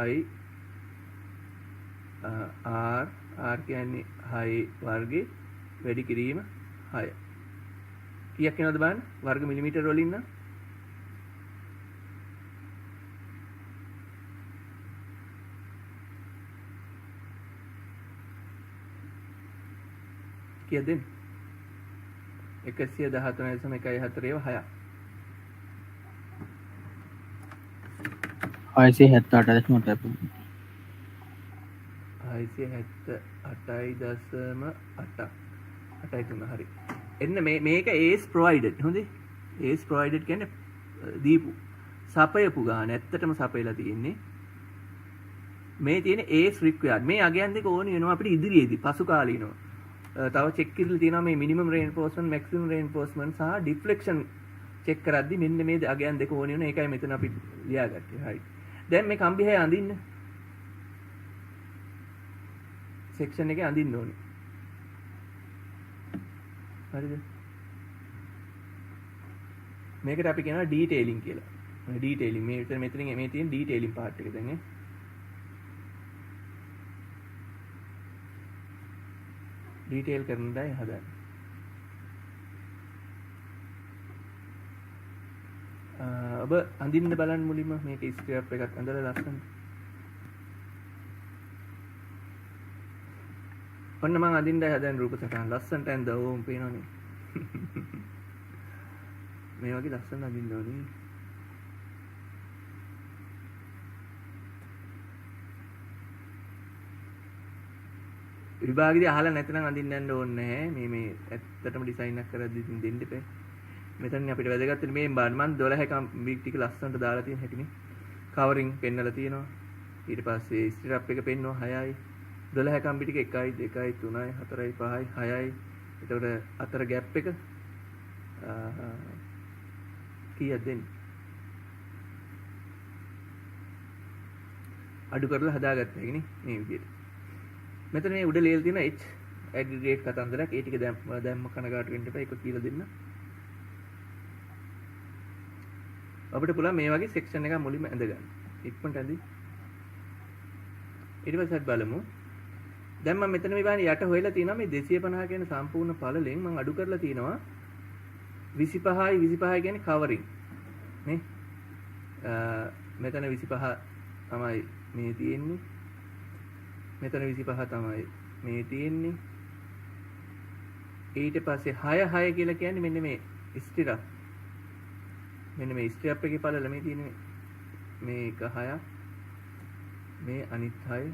r කියන්නේ 6 වර්ගේ වැඩි කිරීම 6. කීයක් වෙනවද බලන්න? වර්ග මිලිමීටර වලින් නම් කීයද දෙන්නේ? 113.14 6. 678.8. 678.8. 8.3 හරි. එන්න මේක ACE provided. හොඳේ. ACE provided කියන්නේ දීපු සපයපු ගාන ඇත්තටම සපයලා තියෙන්නේ. මේ තියෙන ACE required. මේ අගයන් දෙක ඕනේ වෙනවා අපිට ඉදිරියේදී පසු කාලීනව. තව චෙක් කරලා තියෙනවා මේ minimum reinforcement, maximum reinforcement සහ deflection චෙක් කරද්දි මෙන්න මේ අගයන් දෙක ඕනේ වෙනවා. ඒකයි මෙතන අපි ලියාගත්තේ. හරි. දැන් මේ කම්බි හැය අඳින්න. සෙක්ෂන් එකේ අඳින්න ඕනේ. හරිද? මේකට අපි කියනවා ඩීටේලින් කියලා. ඩීටේලින් මේ විතර මෙතනින් මේ තියෙන ඩීටේලින් පාර්ට් එක දැන් ඩීටේල් කරන දේ හදන්න. ඔබ අඳින්න බලන්න මුලින්ම මේක ස්ක්‍රැප් එකක් අඳලා ලස්සන. ඔන්න මම අඳින්නයි හදන රූප සටහන් ලස්සනට ඇඳ ඕම් පේනවනේ. මේ වගේ ලස්සන අඳින්න ඕනේ. විභාගෙදී අහලා නැත්නම් අඳින්න යන්න ඕනේ නැහැ. මේ ඇත්තටම ඩිසයින් එක කරද්දී ඉතින් දෙන්න එපා. මෙතන අපිට වැදගත් මේ බාන්න මම 12 කම්බි ටික ලස්සනට දාලා තියෙන හැටිනේ. කවරින් පෙන්නලා තියෙනවා. ඊට පස්සේ ස්ටිරප් එක පෙන්නවා 6යි. 12 කම්බි ටික 1යි 2යි 3යි 4යි 5යි 6යි. එතකොට අතර ગેප් එක කීයද දෙන්නේ? අඩු කරලා හදාගත්ත හැකිනේ මේ විදිහට. මෙතන මේ උඩ ලේල් තියෙන H ඇග්‍රීගේට් කතන්දරයක්. ඒ ටික දැම්ම කනගාටු වෙන්න එපා. ඒක කියලා දෙන්න. අපිට පුළුවන් මේ වගේ සෙක්ෂන් එකක් මුලින්ම ඇඳ ගන්න. ඉක්මනට ඇඳි. ඊට පස්සේ බලමු. දැන් මම මෙතන මේ බලන්න යට හොයලා තියෙනවා මේ 250 කියන සම්පූර්ණ පළලෙන් මම අඩු කරලා තියෙනවා 25යි 25 කියන්නේ කවරින් නේ. මෙතන 25 තමයි මේ තියෙන්නේ. මෙතන 25 තමයි මේ තියෙන්නේ. ඊට පස්සේ 6 6 කියලා කියන්නේ මෙන්න මේ ස්ටිරප්. මෙන්න මේ ස්ටිරප් එකේ පළල මේ තියෙන්නේ මේක 6ක්. මේ අනිත් 6.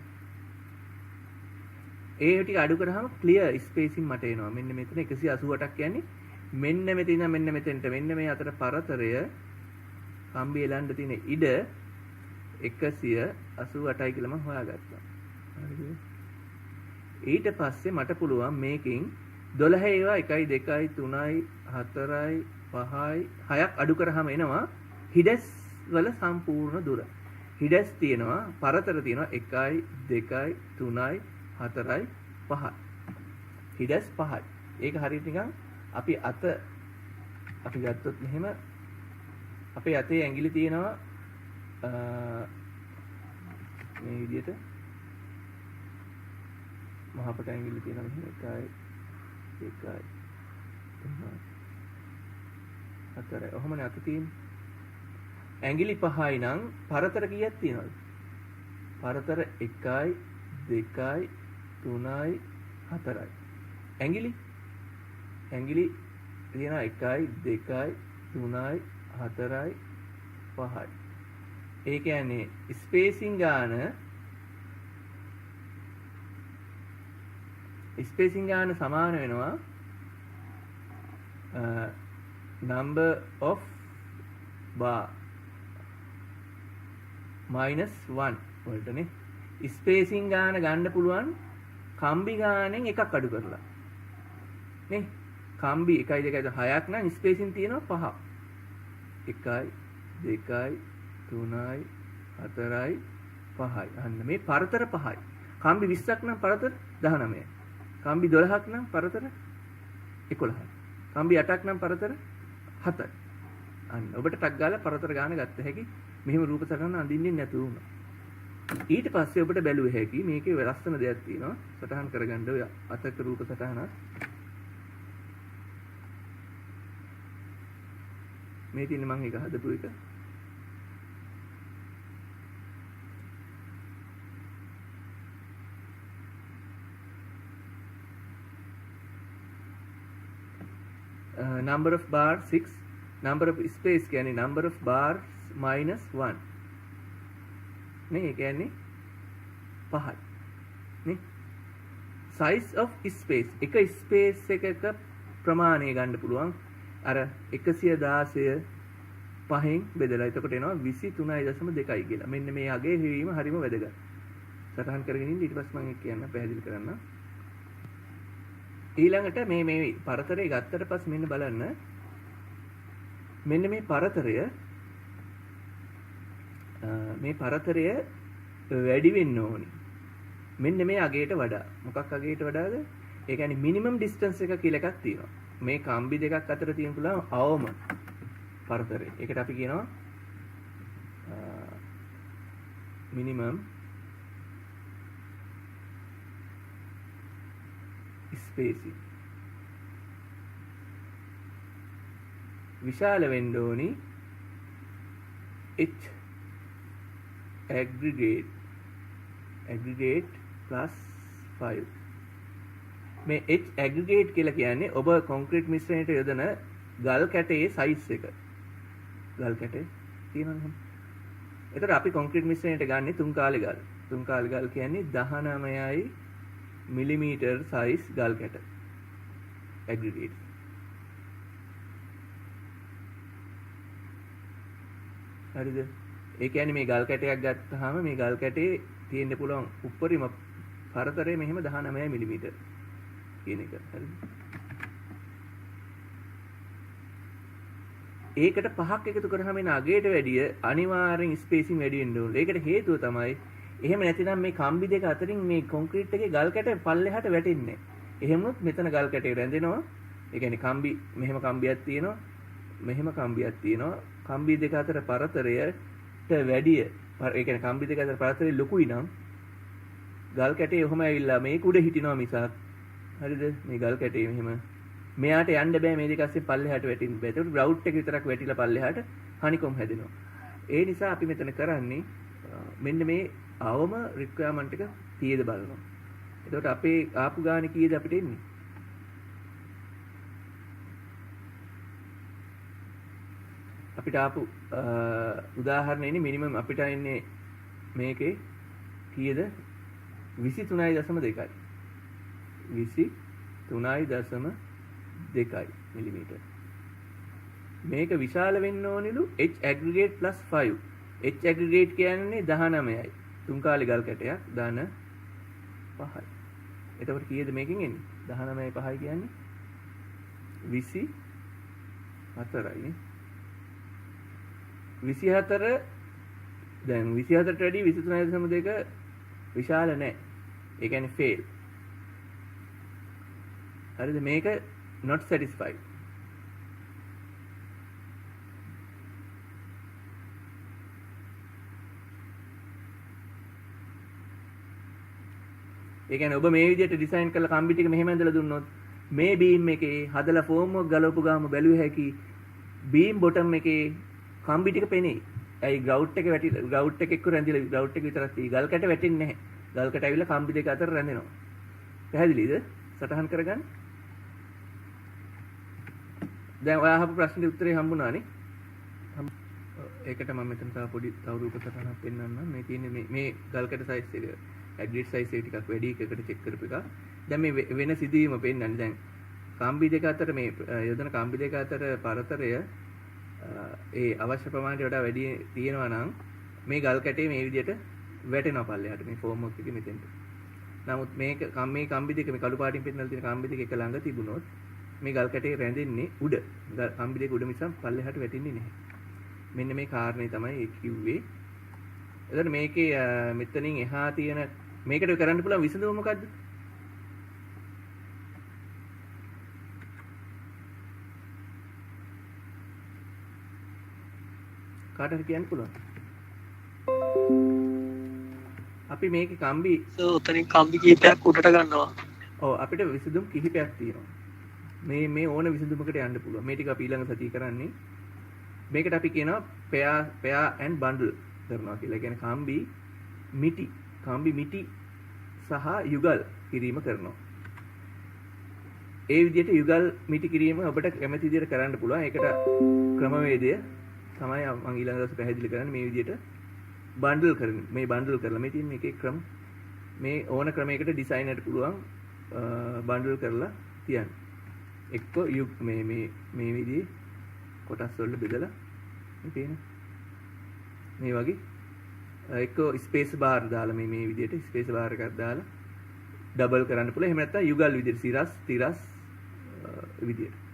ඒ ටික අඩු කරාම ක්ලියර් ස්පේසින් මට එනවා. මෙන්න මෙතන 188ක් කියන්නේ මෙන්න මෙතන ඉඳන් මෙන්න මෙතෙන්ට මෙන්න මේ අතර පරතරය කම්බි එලන්න තියෙන ඉඩ 188යි කියලා මම හොයාගත්තා. හරිද? ඊට පස්සේ මට පුළුවන් මේකෙන් 12 ඒවා 1යි 2යි 3යි 4යි 5යි 6ක් අඩු කරාම එනවා හිඩස් වල සම්පූර්ණ දුර. හිඩස් තියෙනවා පරතර තියෙනවා 1යි 2යි 3යි 4යි 5යි. හිඩස් 5යි. ඒක හරියට නිකන් අපි ගත්තොත් මෙහෙම අපේ අතේ ඇඟිලි තියෙනවා මේ විදිහට මහපට ඇඟිලි තියෙනවා මෙහෙම 1යි 2යි 3යි 4යි. ඔහොමනේ අත තියෙන්නේ. ඇඟිලි 5යි නම් පරතර කීයක් තියෙනවද? පරතර 1යි 2යි 3යි 4යි. ඇඟිලි තියෙනවා 1යි 2යි 3යි 4යි 5යි. ඒ කියන්නේ ස්පේසින් ගාන සමාන වෙනවා number of bar minus 1 වලටනේ. Spacing ගාන ගන්න පුළුවන් කම්බි ගානෙන් එකක් අඩු කරලා නේ. කම්බි 1යි 2යි 6ක් නම් ස්පේසින් තියෙනවා 5ක්. 1යි 2යි 3යි 4යි 5යි. අන්න මේ පරතර 5යි. කම්බි 20ක් නම් පරතර 19යි. කම්බි 12ක් නම් පරතර 11යි. කම්බි 8ක් නම් පරතර 7යි. අන්න ඔබට ටක් ගාලා පරතර ගාන ගත්ත හැකි. මෙහෙම රූප සටහන අඳින්නේ නැතුව උනා. ඊට පස්සේ ඔබට බැලුව හැකි මේකේ ලස්සන දෙයක් තියෙනවා. සටහන් කරගන්න ඔය අතක රූප සටහනක්. මේ තියෙන්නේ මම ඒක හදපු එක. number of bar 6, number of space කියන්නේ number of bars minus 1 නේ ඒ කියන්නේ 5යි නේ size of space එක space එකක ප්‍රමාණය ගන්න පුළුවන් අර 116 පහෙන් බෙදලා එතකොට එනවා 23.2යි කියලා. මෙන්න මේ අගේ හේවීම හරිම වැදගත්. සටහන් කරගෙන ඉන්න ඊට පස්සේ මම කියන්න පැහැදිලි කරන්න. ඊළඟට මේ පරතරය ගත්තට පස්සේ මෙන්න බලන්න. මෙන්න මේ පරතරය වැඩි වෙන්න ඕනි. මෙන්න මේ අගයට වඩා. මොකක් අගයට වඩාද? ඒ කියන්නේ මිනිමම් ඩිස්ටන්ස් එක කියලා එකක් තියෙනවා. මේ කම්බි දෙකක් අතර තියෙන පුළුවන් අවම පරතරය. ඒකට අපි කියනවා මිනිමම් ස්පේසින්. විශාල වෙන්න ඕනි H aggregate plus 5. මේ H aggregate කියලා කියන්නේ ඔබ කොන්ක්‍රීට් මිශ්‍රණයට යොදන ගල් කැටයේ සයිස් එක. ගල් කැටේ තියෙනවනේ. ඒතර අපි කොන්ක්‍රීට් මිශ්‍රණයට ගන්නේ තුන් කාලේ ගල්. තුන් කාලේ ගල් කියන්නේ 19යි මිලිමීටර් සයිස් ගල් කැට. aggregate. හරිද? ඒ කියන්නේ මේ ගල් කැටයක් ගත්තාම මේ ගල් කැටේ තියෙන්න පුළුවන් උඩරිම පරතරය මෙහෙම 19 මිලිමීටර් කියන එක. හරිද? ඒකට පහක් එකතු කරාම එන අගයට වැඩිය අනිවාර්යෙන් ස්පේසින් වැඩි වෙන්න ඕනේ. ඒකට හේතුව තමයි එහෙම නැතිනම් මේ කම්බි දෙක අතරින් මේ කොන්ක්‍රීට් එකේ ගල් කැට පල්ලෙහාට වැටෙන්නේ. එහෙම වුණොත් මෙතන ගල් කැටේ රැඳෙනවා. ඒ කියන්නේ කම්බි මෙහෙම කම්බියක් තියෙනවා. මෙහෙම කම්බියක් තියෙනවා. කම්බි දෙක අතර පරතරයට වැඩිය ඒ කියන්නේ කම්බි දෙක අතර පරතරය ලොකුයි නම් ගල් කැටේ ඔහම ඇවිල්ලා මේක උඩ හිටිනවා මිසක් හරිද මේ ගල් කැටේ මෙහෙම මෙයාට යන්න බෑ මේ දෙක අස්සේ පල්ලෙහාට වැටෙන්න බෑ. ඒකට ග්‍රවුට් එක විතරක් වැටිලා පල්ලෙහාට හනිකොම් හැදෙනවා. ඒ නිසා අපි මෙතන කරන්නේ මෙන්න මේ අවම රික්වයර්මන්ට් එක කීයද බලනවා. එතකොට අපේ ආපු ගානේ කීයද අපිට එන්නේ? අපිට ආපු උදාහරණෙන්නේ මිනිමම් අපිට එන්නේ මේකේ කීයද 23.2යි 23.2 මිලිමීටර්. මේක විශාල වෙන්න ඕනිලු H aggregate plus 5. H aggregate කියන්නේ 19යි. තුන් කාලේ ගල් කැටයක් 15යි. එතකොට කීයද මේකෙන් එන්නේ? 19යි 5යි කියන්නේ 24යි නේ. 24 දැන් 24ට වැඩි 23.2 විශාල නැහැ. ඒ කියන්නේ fail. හරිද මේක not satisfied. ඒ කියන්නේ ඔබ මේ විදිහට ඩිසයින් කරලා කම්බි ටික මෙහෙම ඇඳලා දුන්නොත් මේ බීම් එකේ හදලා ෆෝම් එක ගලවපු ගාම බැලුව හැකි බීම් බොටම් එකේ කම්බි ටික පෙනේ. ඇයි ග්‍රවුට් එක වැටිලා ග්‍රවුට් එක එක්ක රැඳිලා ග්‍රවුට් එක විතරක් තියෙයි. ගල් කැට වැටෙන්නේ නැහැ. ගල් කැට ඇවිල්ලා කම්බි දෙක අතර රැඳෙනවා. පැහැදිලිද? සටහන් කරගන්න. දැන් ඔයා අහපු ප්‍රශ්නෙට උත්තරේ හම්බුණානේ. ඒකට මම මෙතන තව පොඩි රූප සටහනක් පෙන්නන්නම්. මේ තියෙන්නේ මේ ගල් කැට සයිස් එක ඇඩ්ජස්ට් සයිස් එක ටිකක් වැඩි එකකට චෙක් කරපු එක. දැන් මේ වෙන සිදුවීම පෙන්නන්නේ. දැන් කම්බි දෙක අතර මේ යොදන කම්බි දෙක අතර පරතරය ඒ අවශ්‍ය ප්‍රමාණයට වඩා වැඩි තියෙනවා නම් මේ ගල් කැටේ මේ විදිහට වැටෙනවා පල්ලෙහාට මේ ෆෝම් එක එකේ මෙතෙන්ට. නමුත් මේක මේ කම්බි දෙක මේ කළු පාටින් පෙන්නලා තියෙන කම්බි දෙක එක ළඟ තිබුණොත් මේ ගල් කැටේ රැඳෙන්නේ උඩ. කම්බි දෙක උඩ මිසක් පල්ලෙහාට වැටෙන්නේ නැහැ. මෙන්න මේ කාරණේ තමයි ඒ කිව්වේ. එතකොට මේකේ මෙතනින් එහා තියෙන මේකට කරන්න පුළුවන් විසඳුම මොකද්ද? කාටද කියන්න පුළුවන්? අපි මේකේ කම්බි උතනින් කම්බි කීපයක් උඩට ගන්නවා. ඔව් අපිට විසඳුම් කිහිපයක් තියෙනවා. මේ ඕන විසඳුමකට යන්න පුළුවන්. මේ ටික අපි ඊළඟ සතියේ කරන්නේ. මේකට අපි කියනවා pair and bundle කරනවා කියලා. ඒ කියන්නේ කම්බි මිටි සහ යුගල් කිරීම කරනවා. ඒ විදිහට යුගල් මිටි කිරීම ඔබට කැමති විදිහට කරන්න පුළුවන්. ඒකට ක්‍රමවේදය තමයි මම ඊළඟ දවසේ පැහැදිලි කරන්නේ මේ විදිහට බන්ඩල් කරන. මේ බන්ඩල් කරලා මේ තියෙන මේකේ ක්‍රම මේ ඕන ක්‍රමයකට ඩිසයින් එකට පුළුවන් බන්ඩල් කරලා තියන්න. එක්ක මේ විදිහේ කොටස් වලට බෙදලා මේ තියෙන මේ වගේ එක්ක ස්පේස් බාර් දාලා මේ විදිහට ස්පේස් බාර් එකක් දාලා ඩබල් කරන්න පුළුවන්. එහෙම නැත්නම් යුගල් විදිහට සිරස් තිරස් විදිහට